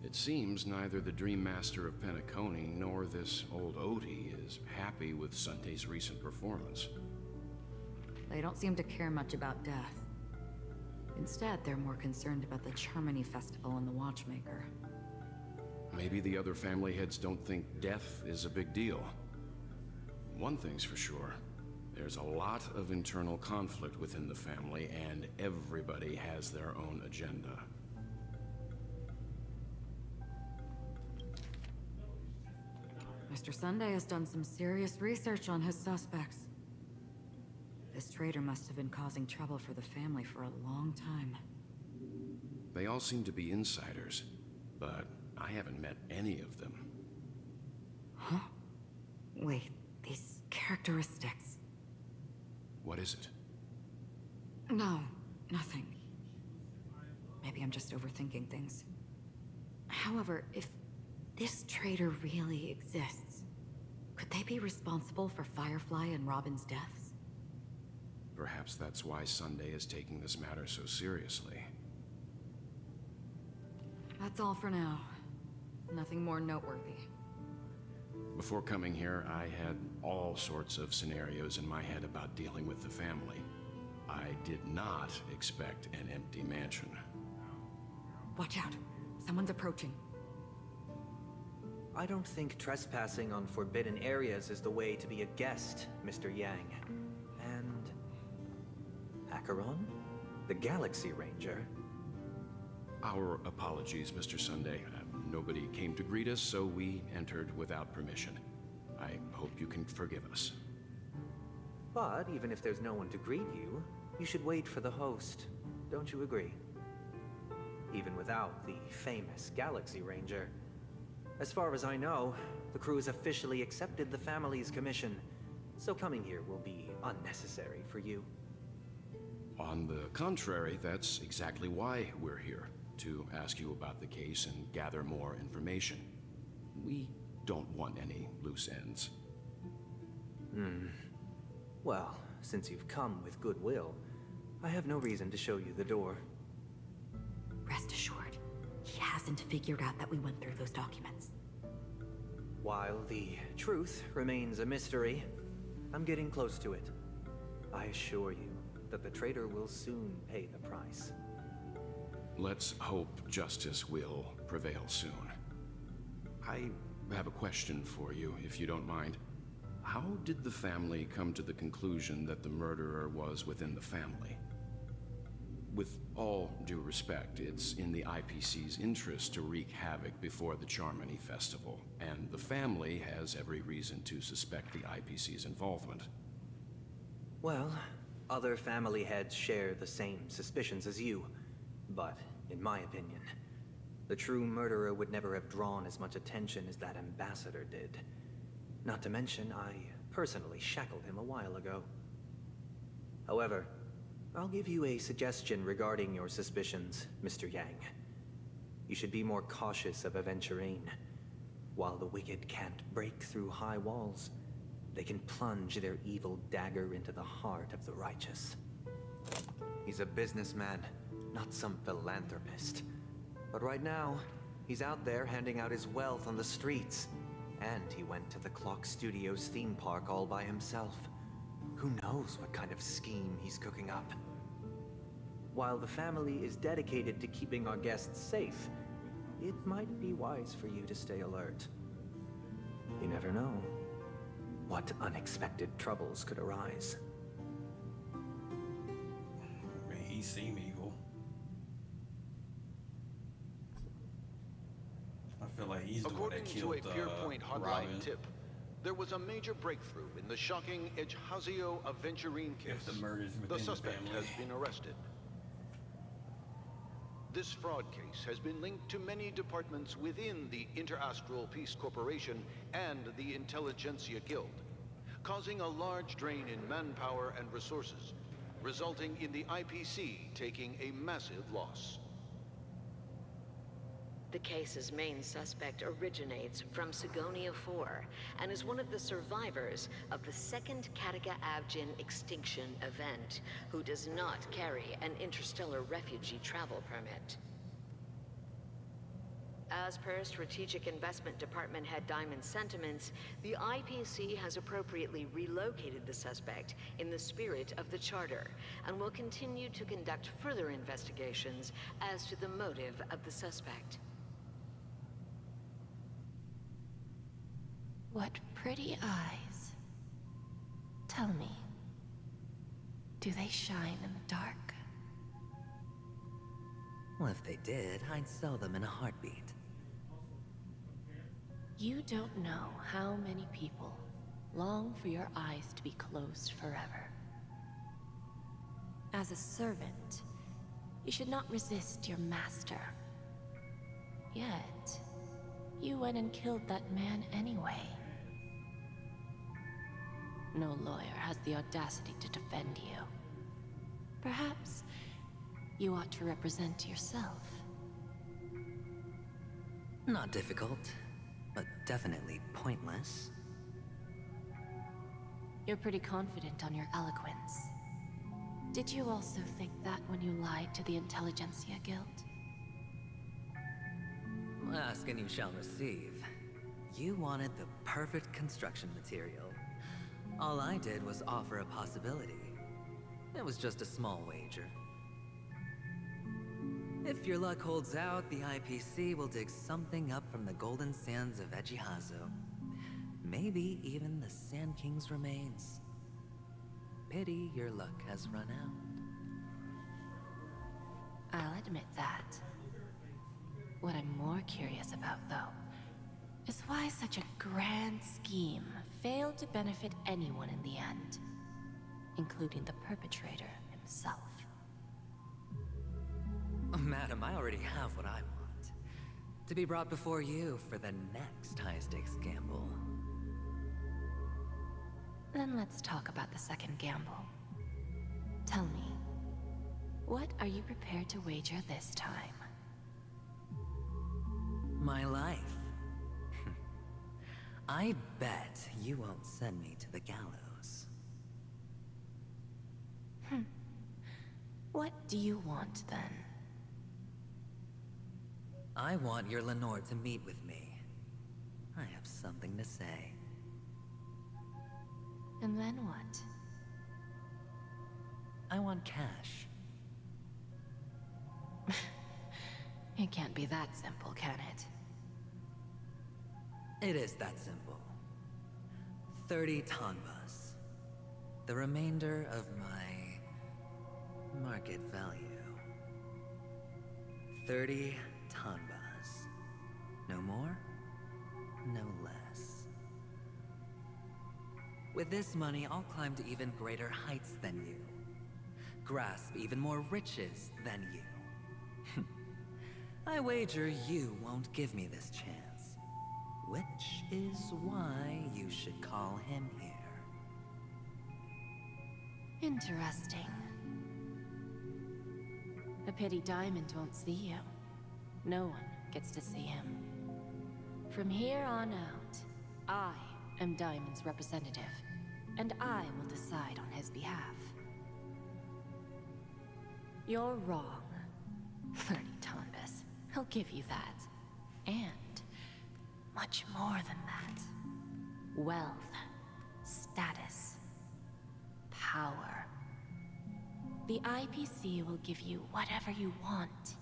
It seems neither the Dream Master of Penacony nor this old Odie is happy with Sunday's recent performance. They don't seem to care much about death. Instead, they're more concerned about the Charmony Festival and the Watchmaker. Maybe the other family heads don't think death is a big deal. One thing's for sure. There's a lot of internal conflict within the family, and everybody has their own agenda. Mr. Sunday has done some serious research on his suspects. This traitor must have been causing trouble for the family for a long time. They all seem to be insiders, but I haven't met any of them. Huh? Wait, these characteristics. What is it? No, nothing. Maybe I'm just overthinking things. However, if This traitor really exists. Could they be responsible for Firefly and Robin's deaths? Perhaps that's why Sunday is taking this matter so seriously. That's all for now. Nothing more noteworthy. Before coming here, I had all sorts of scenarios in my head about dealing with the family. I did not expect an empty mansion. Watch out. Someone's approaching. I don't think trespassing on forbidden areas is the way to be a guest, Mr. Yang. And... Acheron? The Galaxy Ranger? Our apologies, Mr. Sunday. Nobody came to greet us, so we entered without permission. I hope you can forgive us. But even if there's no one to greet you, you should wait for the host. Don't you agree? Even without the famous Galaxy Ranger. As far as I know, the crew has officially accepted the family's commission, so coming here will be unnecessary for you. On the contrary, that's exactly why we're here. To ask you about the case and gather more information. We don't want any loose ends. Well, since you've come with goodwill, I have no reason to show you the door. Rest assured, he hasn't figured out that we went through those documents. While the truth remains a mystery, I'm getting close to it. I assure you that the traitor will soon pay the price. Let's hope justice will prevail soon. I have a question for you, if you don't mind. How did the family come to the conclusion that the murderer was within the family? With all due respect, it's in the IPC's interest to wreak havoc before the Charmony Festival, and the family has every reason to suspect the IPC's involvement. Well, other family heads share the same suspicions as you. But, in my opinion, the true murderer would never have drawn as much attention as that ambassador did. Not to mention, I personally shackled him a while ago. However, I'll give you a suggestion regarding your suspicions, Mr. Yang. You should be more cautious of Aventurine. While the wicked can't break through high walls, they can plunge their evil dagger into the heart of the righteous. He's a businessman, not some philanthropist. But right now, he's out there handing out his wealth on the streets. And he went to the Clock Studios theme park all by himself. Who knows what kind of scheme he's cooking up? While the family is dedicated to keeping our guests safe, it might be wise for you to stay alert. You never know what unexpected troubles could arise. I mean, he seemed evil. I feel like he's the one that killed According to a Pierpoint hotline Robin. tip, there was a major breakthrough in the shocking Ejhazio Aventurine case. If the murders within The the suspect family. has been arrested. This fraud case has been linked to many departments within the Interastral Peace Corporation and the Intelligentsia Guild, causing a large drain in manpower and resources, resulting in the IPC taking a massive loss. The case's main suspect originates from Sigonia 4 and is one of the survivors of the second Kataka-Avgin extinction event, who does not carry an interstellar refugee travel permit. As per Strategic Investment Department Head Diamond's sentiments, the IPC has appropriately relocated the suspect in the spirit of the Charter and will continue to conduct further investigations as to the motive of the suspect. What pretty eyes. Tell me, do they shine in the dark? Well, if they did, I'd sell them in a heartbeat. You don't know how many people long for your eyes to be closed forever. As a servant, you should not resist your master. Yet, you went and killed that man anyway. No lawyer has the audacity to defend you. Perhaps you ought to represent yourself. Not difficult. definitely pointless. You're pretty confident on your eloquence. Did you also think that when you lied to the Intelligentsia Guild? Ask and you shall receive. You wanted the perfect construction material. All I did was offer a possibility. It was just a small wager. If your luck holds out, the IPC will dig something up from the golden sands of Ejihazo. Maybe even the Sand King's remains. Pity your luck has run out. I'll admit that. What I'm more curious about, though, is why such a grand scheme failed to benefit anyone in the end, including the perpetrator himself. Madam, I already have what I want. To be brought before you for the next high-stakes gamble. Then let's talk about the second gamble. Tell me, what are you prepared to wager this time? My life. I bet you won't send me to the gallows. What do you want, then? I want your Lenore to meet with me. I have something to say. And then what? I want cash. It can't be that simple, can it? It is that simple. 30 tanbas. The remainder of my market value. 30 tanbas. No more, no less. With this money, I'll climb to even greater heights than you. Grasp even more riches than you. I wager you won't give me this chance. Which is why you should call him here. Interesting. A pity Diamond won't see you. No one gets to see him. From here on out, I am Diamond's representative, and I will decide on his behalf. You're wrong. 30 tanbas. He'll give you that. And much more than that. Wealth, status, power. The IPC will give you whatever you want,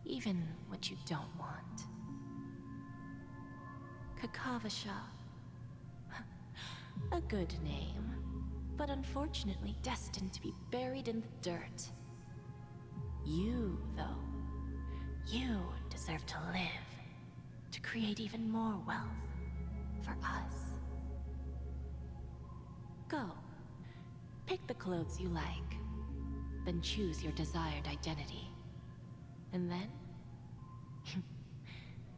even what you don't want. Kakavasha. A good name, but unfortunately destined to be buried in the dirt. You, though, you deserve to live, to create even more wealth for us. Go. Pick the clothes you like, then choose your desired identity. And then,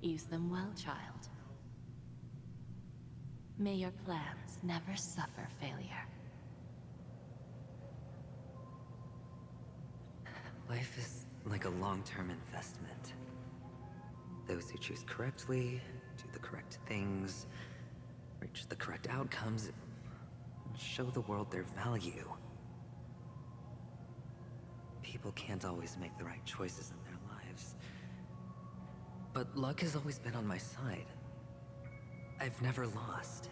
use them well, child. May your plans never suffer failure. Life is like a long-term investment. Those who choose correctly, do the correct things, reach the correct outcomes, and show the world their value. People can't always make the right choices in their lives. But luck has always been on my side. I've never lost.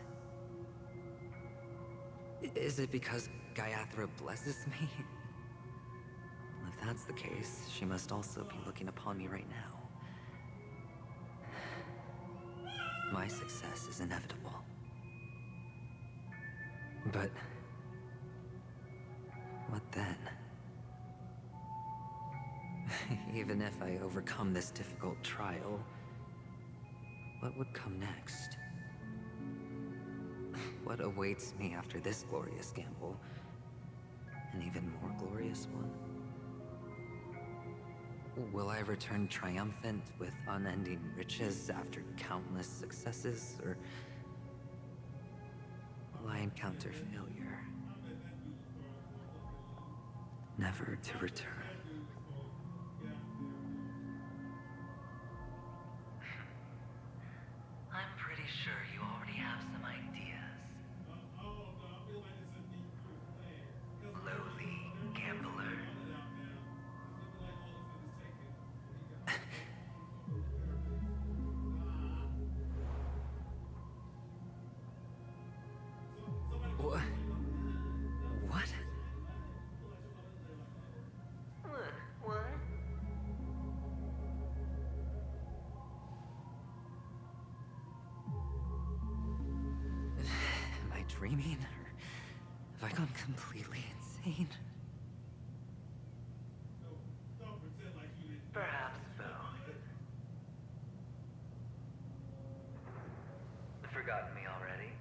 Is it because Gayathra blesses me? Well, if that's the case, she must also be looking upon me right now. My success is inevitable. But what then? Even if I overcome this difficult trial, what would come next? What awaits me after this glorious gamble? An even more glorious one? Will I return triumphant with unending riches after countless successes, or will I encounter failure? Never to return. I'm pretty dreaming? Or have I gone completely insane? Perhaps both. Forgotten me already?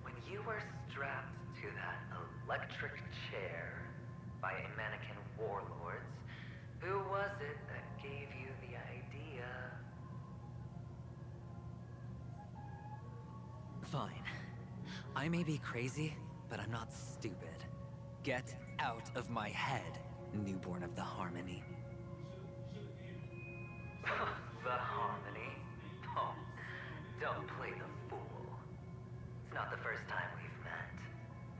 When you were strapped to that electric chair by a mannequin warlords, who was it that gave you the idea? Fine. I may be crazy, but I'm not stupid. Get out of my head, newborn of the Harmony. The Harmony? Oh, don't play the fool. It's not the first time we've met.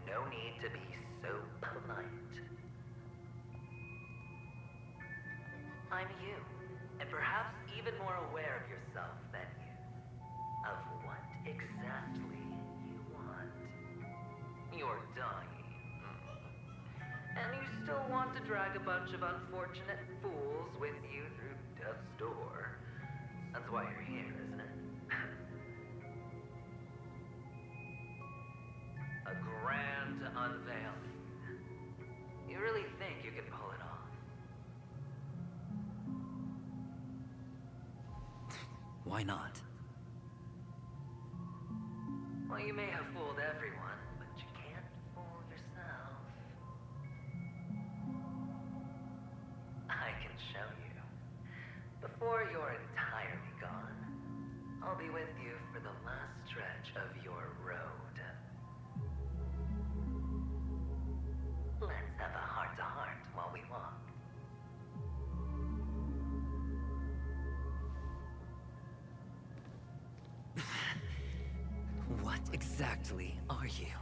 No need to be so polite. I'm you, and perhaps even more aware of yourself than you. Of what exactly you want. You're dying. And you still want to drag a bunch of unfortunate fools with you through death's door. That's why you're here, isn't it? A grand unveiling. You really think you can pull it off? Why not? Well, you may have fooled everyone, but you can't fool yourself. I can show you. Before you're entirely gone, I'll be with you for the last stretch of your road. Let's have a heart-to-heart while we walk. What exactly are you?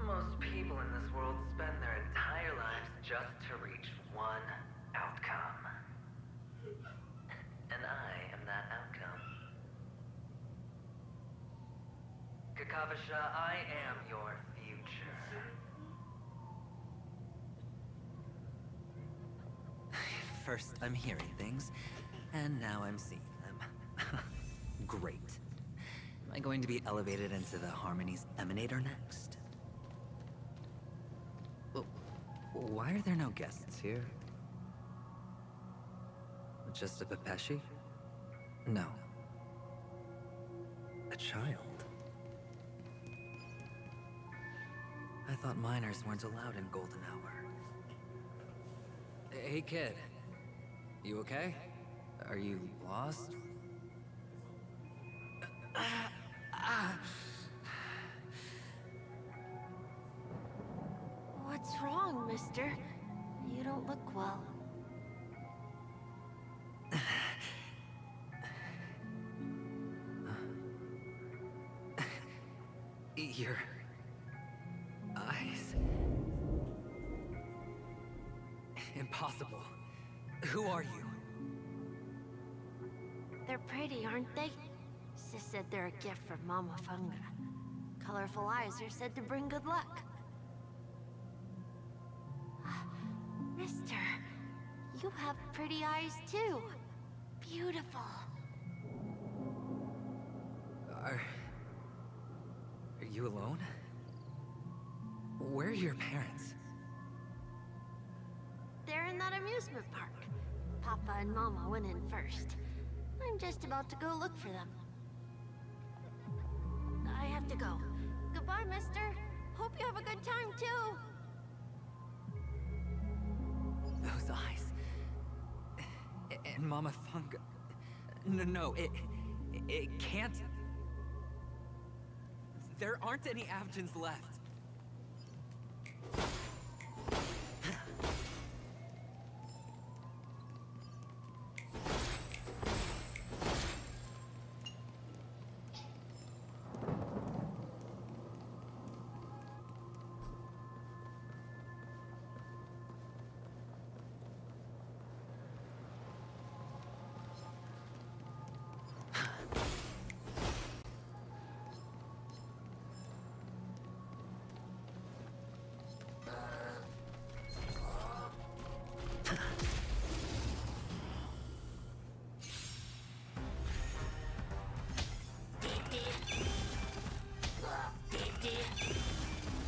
Most people in this world spend their entire lives just to reach one outcome. And I am that outcome. Kakavasha, I am your future. First, I'm hearing things, and now I'm seeing them. Great. Am I going to be elevated into the Harmony's Emanator next? Why are there no guests here? Just a Pepeshi? No. A child. I thought minors weren't allowed in Golden Hour. Hey kid. You okay? Are you lost? What's wrong, mister? You don't look well. Your eyes. Impossible. Who are you? They're pretty, aren't they? Sis said they're a gift from Mama Funga. Colorful eyes are said to bring good luck. Mister, you have pretty eyes too. Beautiful. Are you alone? Where are your parents? They're in that amusement park. Papa and Mama went in first. I'm just about to go look for them. I have to go. Goodbye, mister. Hope you have a good time, too. Those eyes. And Mama Funga. No, it can't. There aren't any Avgens left.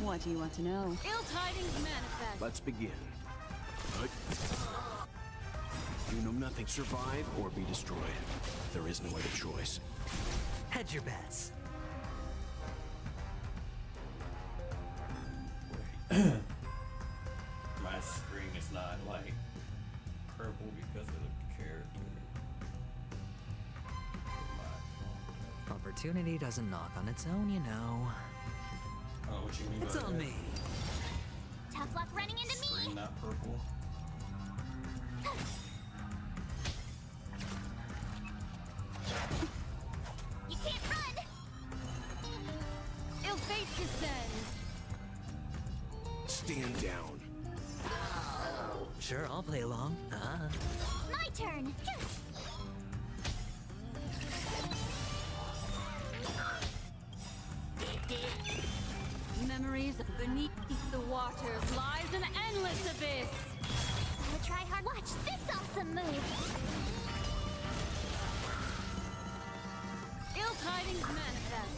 What do you want to know? Ill tidings manifest. Let's begin. Do nothing, survive or be destroyed. There is no other choice. Hedge your bets. My screen is not like purple because of the character. Opportunity doesn't knock on its own, you know. Oh, what you mean It's by on that? me. Tough luck running into me. Screen not purple. You can't run. Ill fate descends. Stand down. Sure, I'll play along. My turn. Memories beneath the waters lies an endless abyss. Gotta try hard. Watch this awesome move. Ill tidings manifest.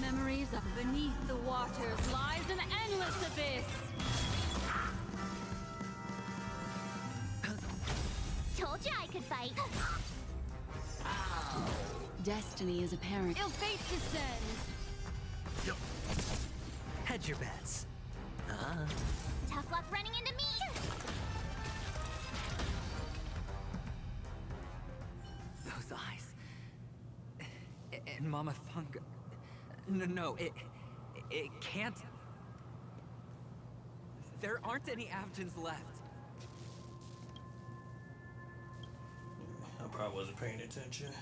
Memories of beneath the waters lies an endless abyss. Told you I could fight. Destiny is apparent. Ill fate descends. Hedge your bets. Tough luck running into me. Those eyes. And Mama Funga. No, it can't. There aren't any Avgens left. I probably wasn't paying attention.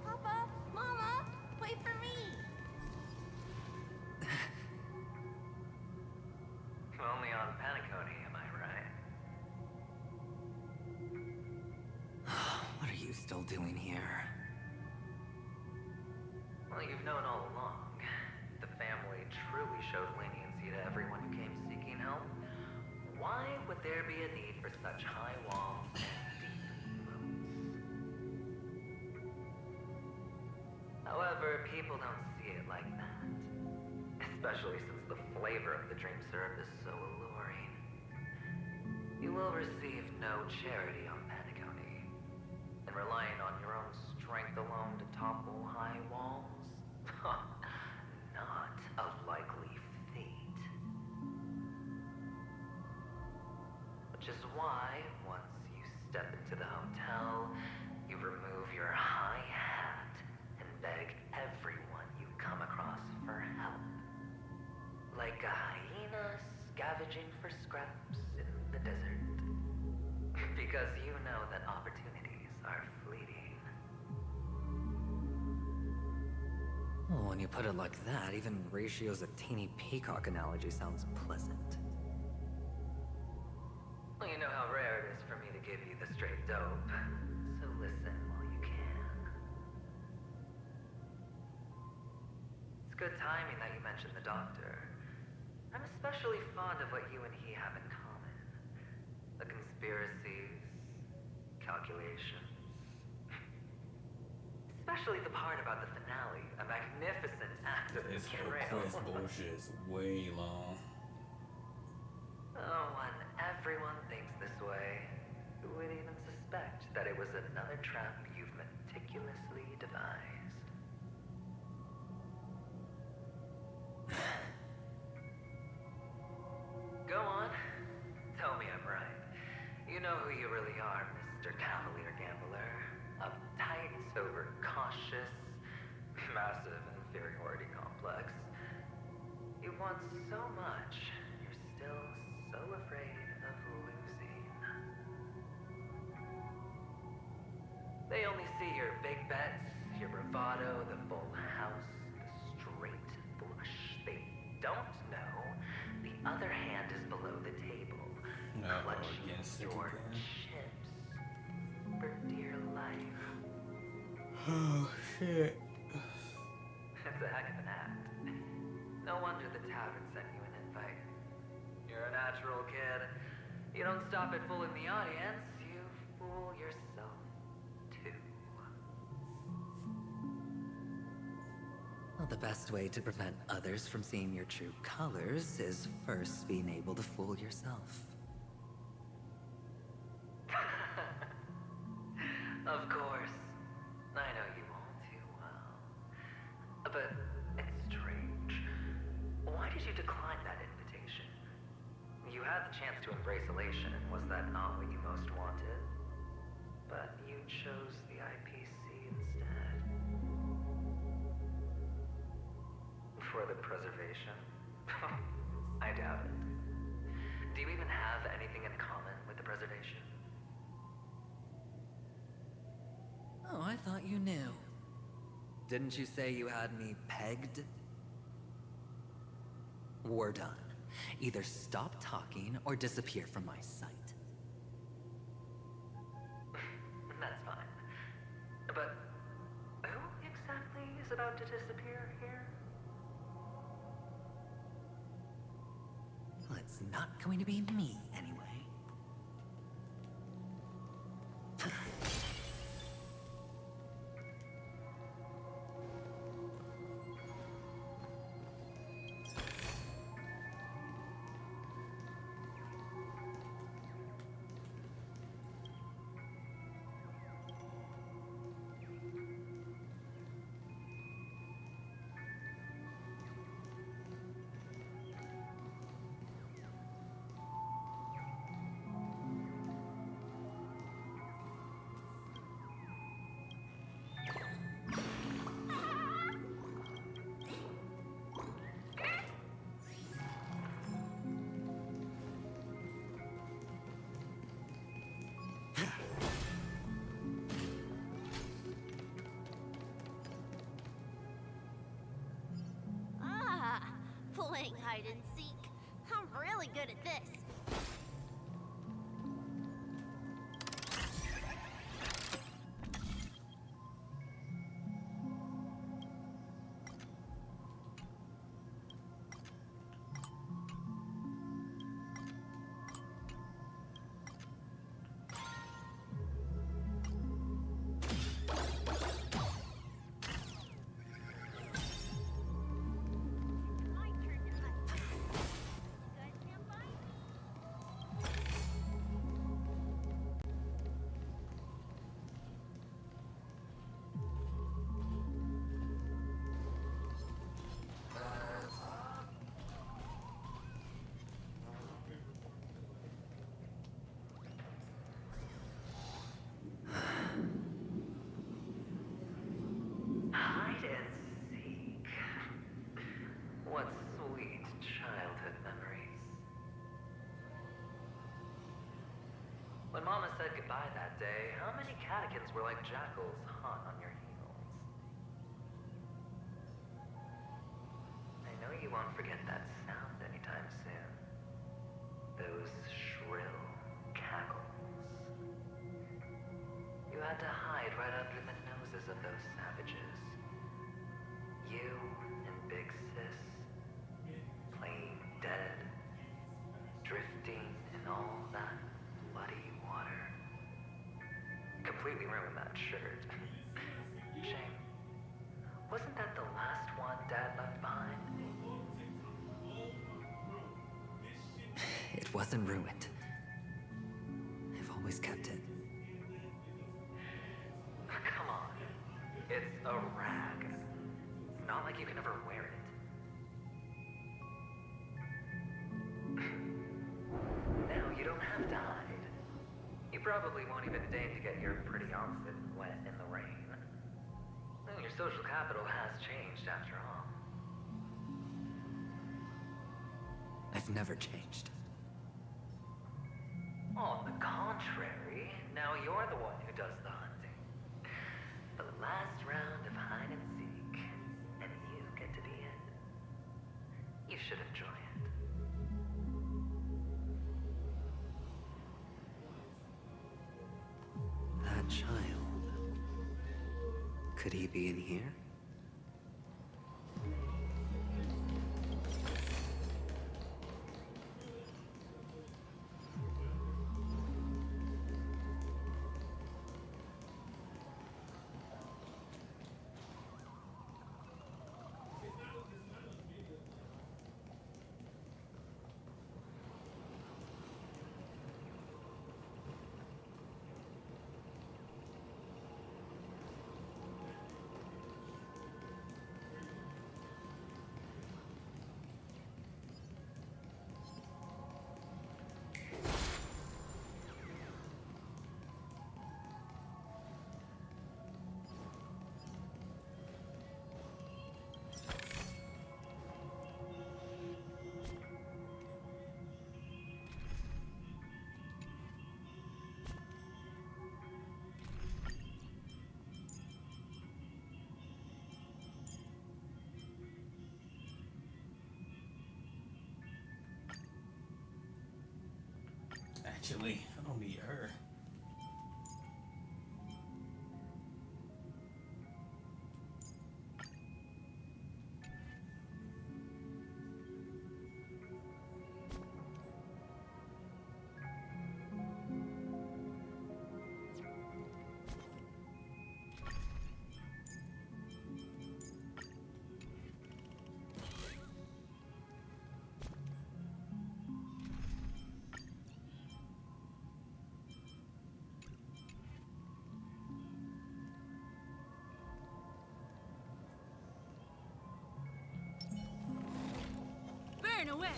Papa, Mama, wait for me. Only on Paniconi, am I right? What are you still doing here? Well, you've known all along. The family truly showed leniency to everyone who came seeking help. Why would there be a need for such high walls and deep moats? However, people don't see it like that. Especially since the flavor of the dream syrup is so alluring. You will receive no charity on Paniconi. And relying on your own strength alone to topple high walls? Not a likely fate. Which is why, once you step into the hotel, you remove your high hat and beg everyone you come across for help. Like a hyena scavenging for scraps in the desert. Because you know that opportunities are fleeting. Well, when you put it like that, even Ratio's a teeny peacock analogy sounds pleasant. Well, you know how rare it is for me to give you the straight dope, so listen while you can. It's good timing that you mentioned the doctor. I'm especially fond of what you and he have in common. The conspiracies, calculations. Especially the part about the finale, a magnificent act of This whole betrayal. quest bullshit is way long. Oh, when everyone thinks this way, who would even suspect that it was another trap you've meticulously devised? you really are, Mr. Cavalier Gambler. Uptight, sober, cautious, massive inferiority complex. You want so much, you're still so afraid of losing. They only see your big bets, your bravado, the full house, the straight flush. They don't know the other hand is below the table, clutching your chips for dear life. Oh, shit. It's a heck of an act. No wonder the tavern sent you an invite. You're a natural kid. You don't stop at fooling the audience, you fool yourself too. Well, the best way to prevent others from seeing your true colors is first being able to fool yourself. Of course. I know you all too well. But it's strange. Why did you decline that invitation? You had the chance to embrace elation, and was that not what you most wanted? But you chose the IPC instead. For the preservation? I doubt it. Do you even have anything in common with the preservation? Oh, I thought you knew. Didn't you say you had me pegged? We're done. Either stop talking or disappear from my sight. That's fine. But who exactly is about to disappear here? Well, it's not going to be me, anyway. Playing hide and seek. I'm really good at this. Hide and seek. What sweet childhood memories. When Mama said goodbye that day, how many catechins were like jackals hot on your heels? I know you won't forget that sound anytime soon. Those shrill cackles. You had to hide right under the noses of those savages. You and Big Sis, playing dead, drifting in all that bloody water. Completely ruined that shirt. Shame. Wasn't that the last one Dad left behind? It wasn't ruined. I've always kept it. Come on. It's a rag. Not like you can ever wear it. Now you don't have to hide. You probably won't even deign to get your pretty outfit wet in the rain. Well, your social capital has changed after all. I've never changed. On the contrary, now you're the one who does the hunting. The last round of hide and seek, and you get to be it. You should enjoy it. That child. Could he be in here? Actually, I don't need her. Burn away!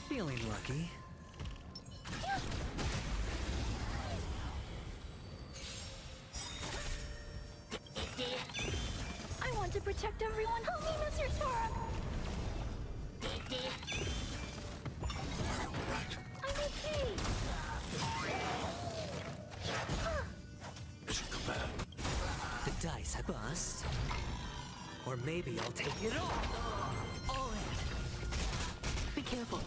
Feeling lucky. I want to protect everyone. Help me, Mr. Sora. I'm okay. The dice have bust. Or maybe I'll take it all in. Be careful.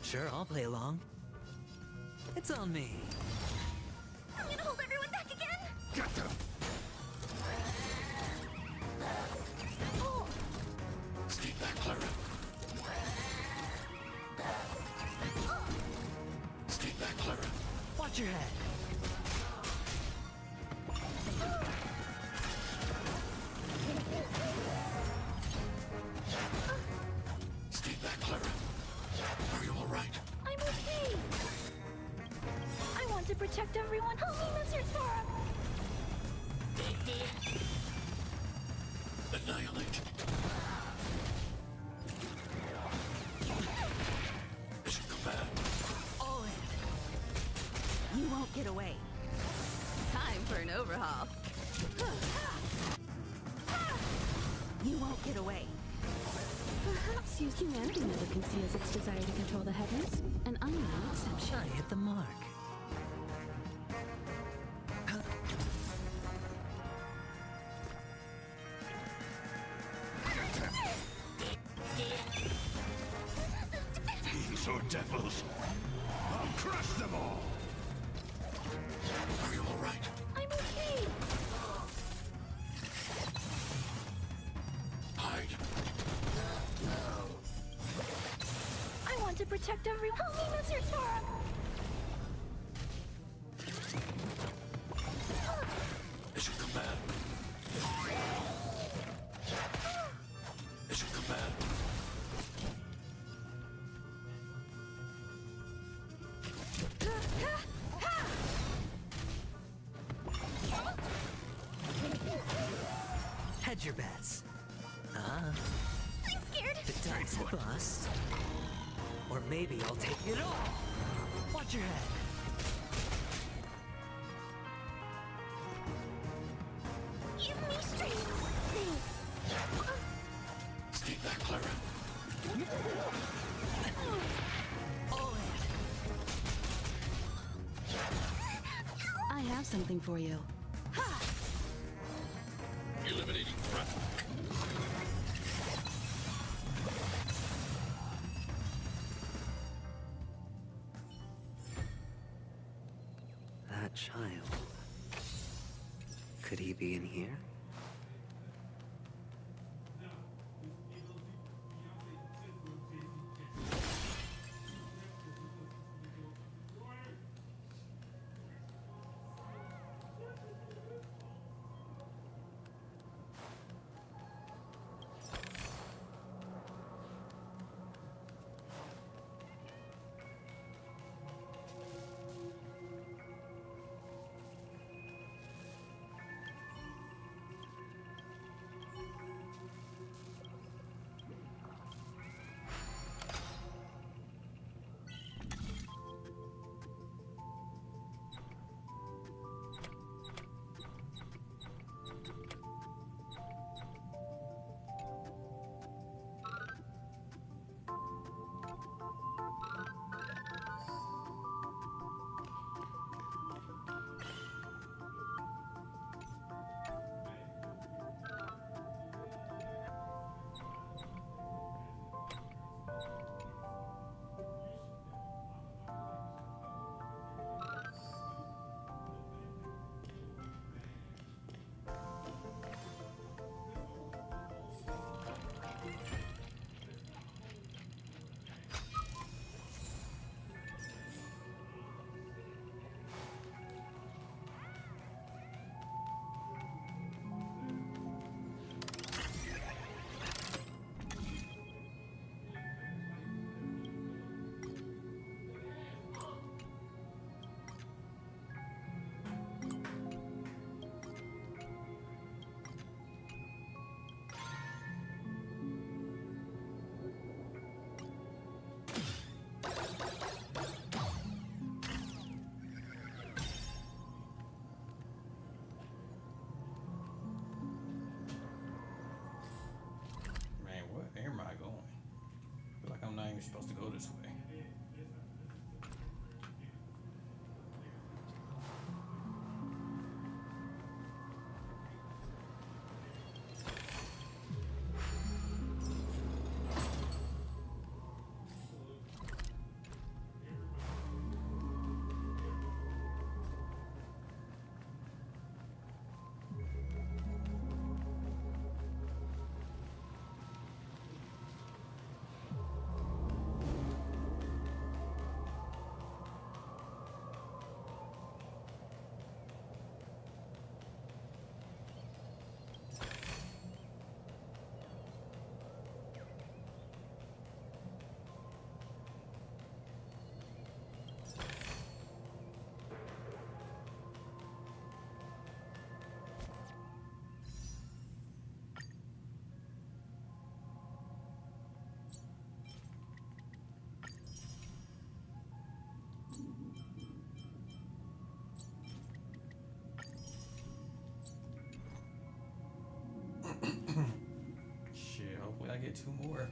Sure, I'll play along. It's on me. I'm gonna hold everyone back again. Get them! Oh. Stay back, Clara. Stay back, Clara. Watch your head. Stay back, Clara. Are you all right? I'm okay. I want to protect everyone. Help me, Mr. Sora. Annihilate. Mission command. All in. You won't get away. Time for an overhaul. You won't get away. Perhaps humanity never conceals its desire to control the heavens, and I'm no exception. I hit the mark. Fiends or devils, I'll crush them all! Are you all right? I'm okay. Hide. I want to protect everyone. Help me, Mr. Sora. Mission command. Mission command. Hedge your bets. Ah. I'm scared. The dice bust. Or maybe I'll take it all. Watch your head. Give me strength. Thanks. Stay back, Clara. I have something for you. Eliminating threat. That child. Could he be in here? Where am I going? I feel like I'm not even supposed to go this way. Shit, hopefully I get 2 more.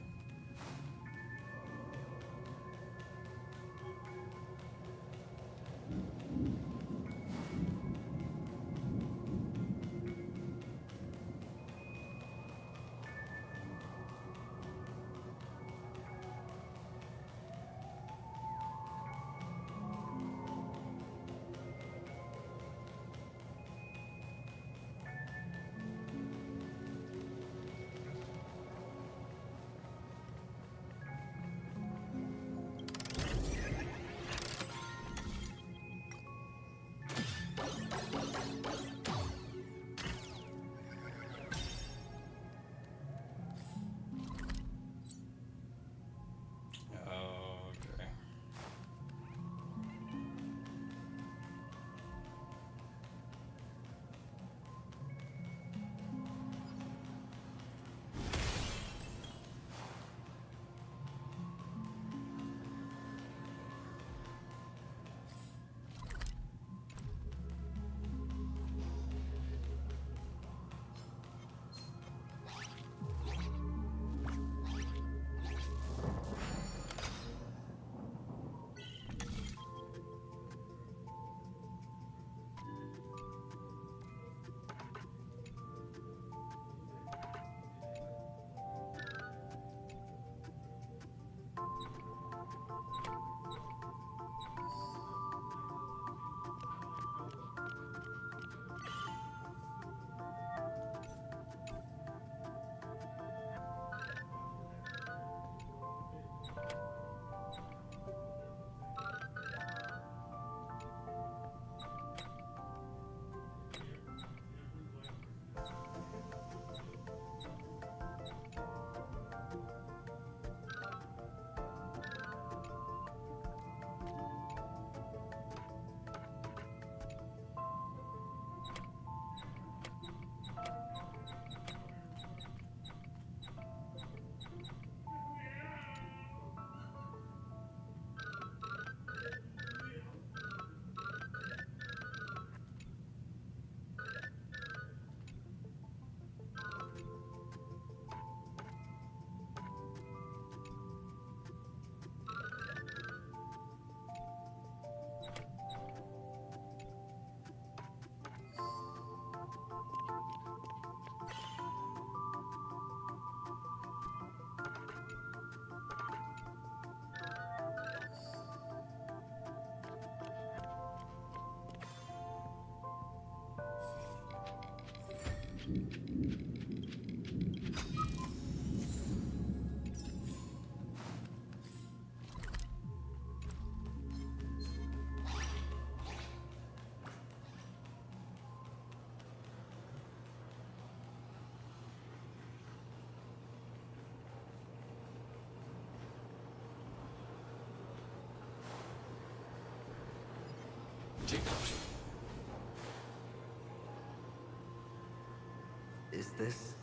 Is this...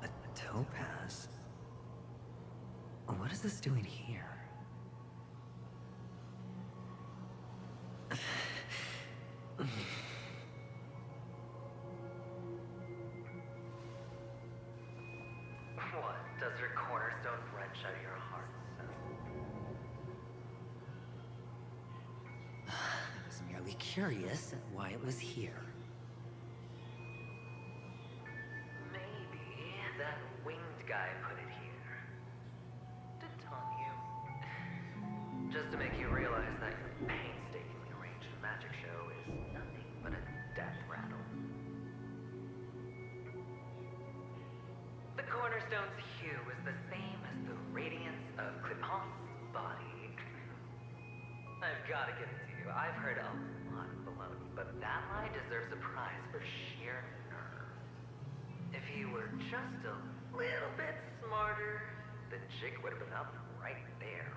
a topaz? What is this doing here? What? Does your cornerstone wrench out your heart, I was merely curious at why it was here. Maybe that winged guy put it here. To taunt you. Just to make you realize that your painstakingly arranged magic show is nothing but a death rattle. The cornerstone's hue is the same as the radiance of Kitkats' body. I've gotta give it to you. I've heard a lot of baloney, but that lie deserves a prize for sheer nerve. If you were just a little bit smarter, the jig would have been up right there.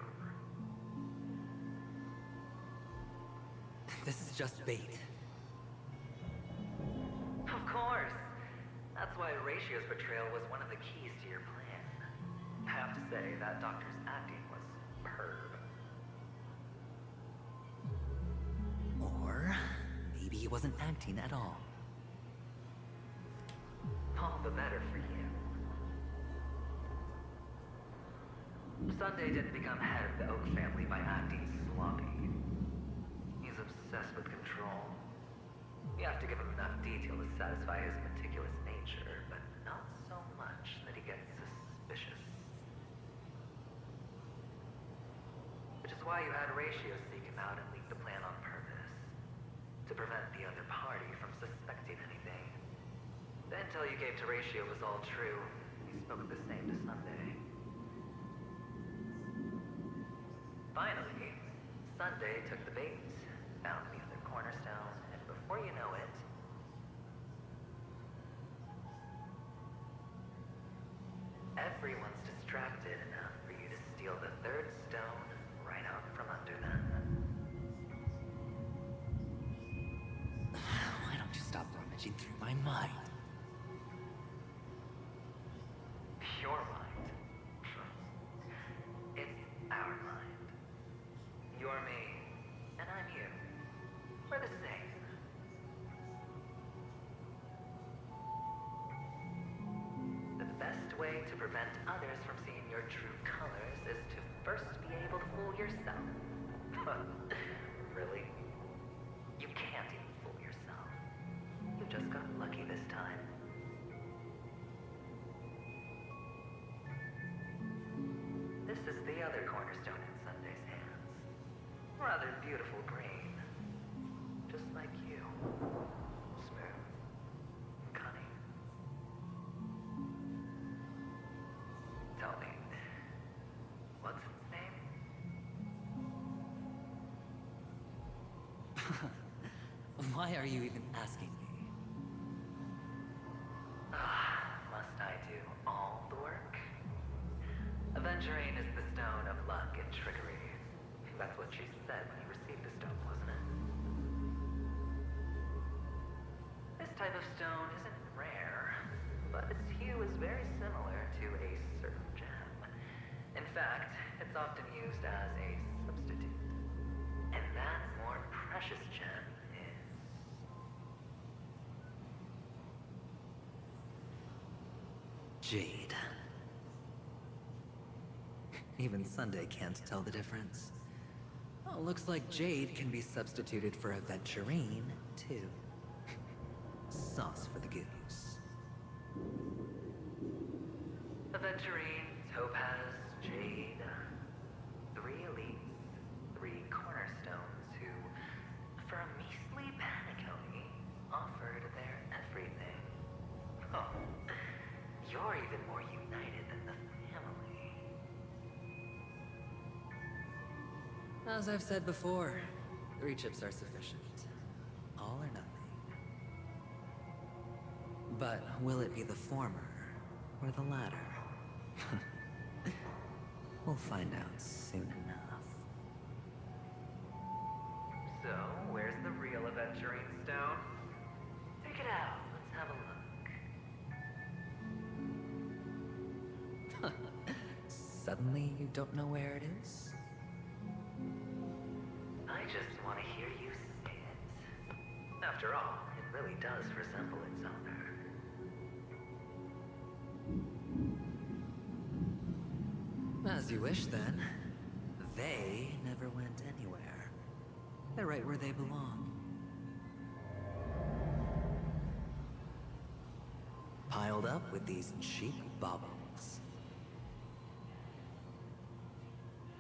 This is just bait. Of course. That's why Ratio's betrayal was one of the keys to your plan. I have to say, that doctor's acting was superb. Or maybe he wasn't acting at all. All the better for you. Sunday didn't become head of the Oak family by acting sloppy. He's obsessed with control. You have to give him enough detail to satisfy his meticulous nature, but not so much that he gets suspicious. Which is why you had Ratio seek him out and leak the plan on purpose. To prevent the other party from suspecting anything. The intel you gave to Ratio was all true. He spoke the same to Sunday. Finally, Sunday took the bait, found the other cornerstone, and before you know it, everyone's distracted enough for you to steal the third stone right out from under them. Why don't you stop rummaging through my mind? Your mind. It's our mind. You're me, and I'm you. We're the same. The best way to prevent others from seeing your true colors is to first be able to fool yourself. Really? You can't even fool yourself. You just got lucky this time. This is the other cornerstone in Sunday's hands. Rather beautiful green. Just like you. Smooth. Cunning. Tell me, what's its name? Why are you even asking me? Must I do all the work? Aventurine is the stone of luck and trickery. That's what she said when you received the stone, wasn't it? This type of stone isn't rare, but its hue is very similar to a certain gem. In fact, it's often used as a substitute. And that more precious gem is... Jade. Even Sunday can't tell the difference. Oh, looks like Jade can be substituted for Aventurine, too. Sauce for the goose. Aventurine, Topaz, Jade. 3 elites, 3 cornerstones who, for a measly As I've said before, 3 chips are sufficient. All or nothing. But will it be the former or the latter? We'll find out soon enough. So, where's the real aventuring stone? Take it out. Let's have a look. Suddenly you don't know where it is? I just want to hear you say it. After all, it really does resemble its owner. As you wish, then. They never went anywhere. They're right where they belong. Piled up with these cheap baubles.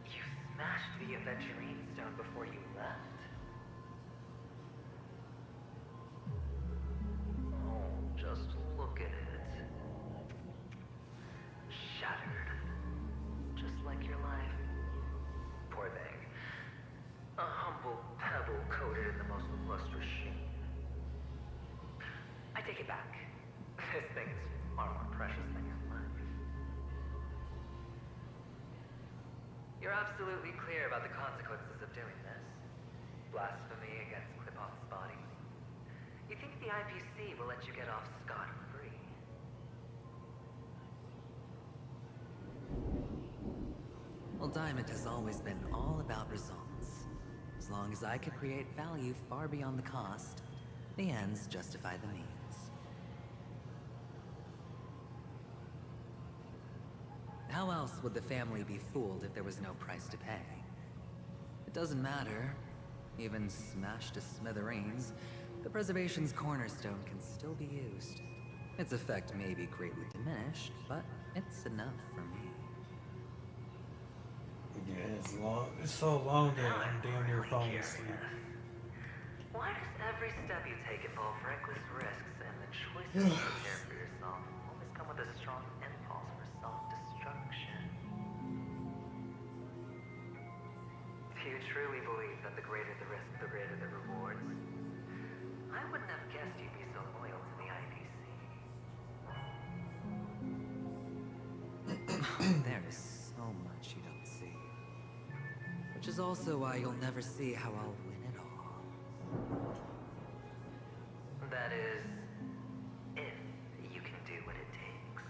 You smashed the aventurine stone before you left? Oh, just look at it. Shattered. Just like your life. Poor thing. A humble pebble coated in the most lustrous sheen. I take it back. This thing is far more precious than your life. You're absolutely clear about the consequences of doing this. Blasphemy against Clipoth's body. You think the IPC will let you get off scot-free? Well, Diamond has always been all about results. As long as I could create value far beyond the cost, the ends justify the means. How else would the family be fooled if there was no price to pay? It doesn't matter. Even smashed to smithereens, the preservation's cornerstone can still be used. Its effect may be greatly diminished, but it's enough for me. Yeah, it's so long that I'm damn near falling asleep. Why does every step you take involve reckless risks and the choices you prepare for yourself always come with a strong impulse for self-destruction? Do you truly believe that the greater the risk, the greater the rewards? I wouldn't have guessed you'd be so loyal to the IPC. There is so much you don't see. Which is also why you'll never see how I'll win it all. That is, if you can do what it takes.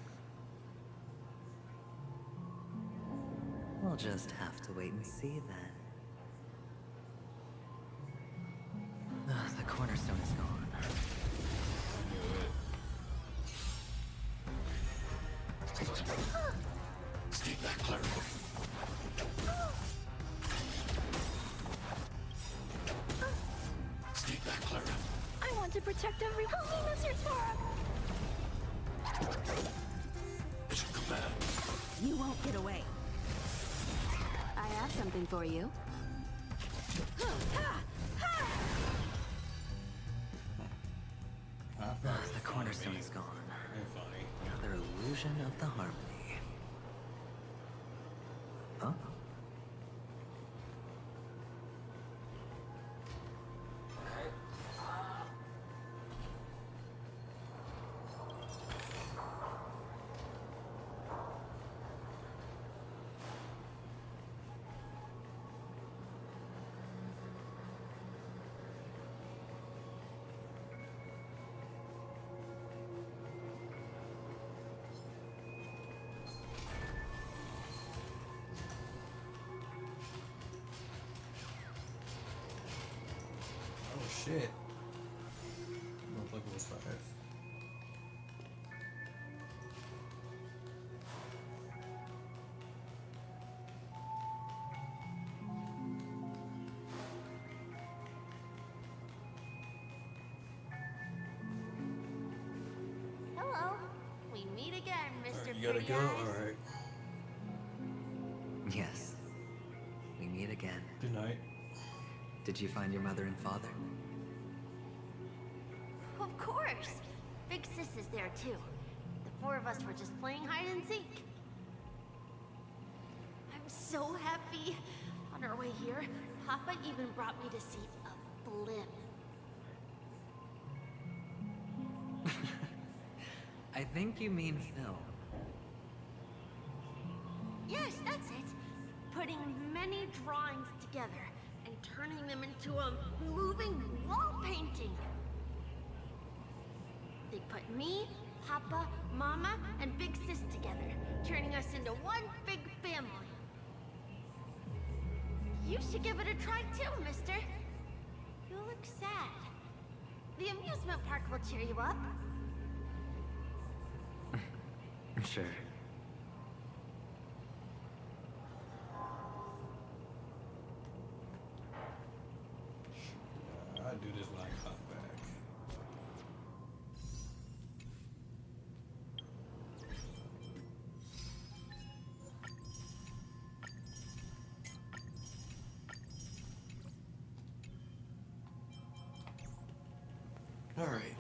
We'll just have to wait and see then. The cornerstone is gone. Stay back, Clara. Stay back, Clara. I want to protect everyone. Help me, Mr. Torb! It should come back. You won't get away. I have something for you. The cornerstone is gone. Another illusion of the harmony. Huh? Shit. Motherfucker was fast. Hello. We meet again, Mr. You gotta Pretty go? Eyes. Alright. Yes. We meet again. Good night. Did you find your mother and father? Of course. Big Sis is there too. The 4 of us were just playing hide and seek. I'm so happy. On our way here, Papa even brought me to see a blimp. I think you mean film. Yes, that's it. Putting many drawings together and turning them into a moving wall painting. They put me, Papa, Mama, and Big Sis together, turning us into one big family. You should give it a try too, mister. You look sad. The amusement park will cheer you up. Sure. I'll do this when I come back. All right.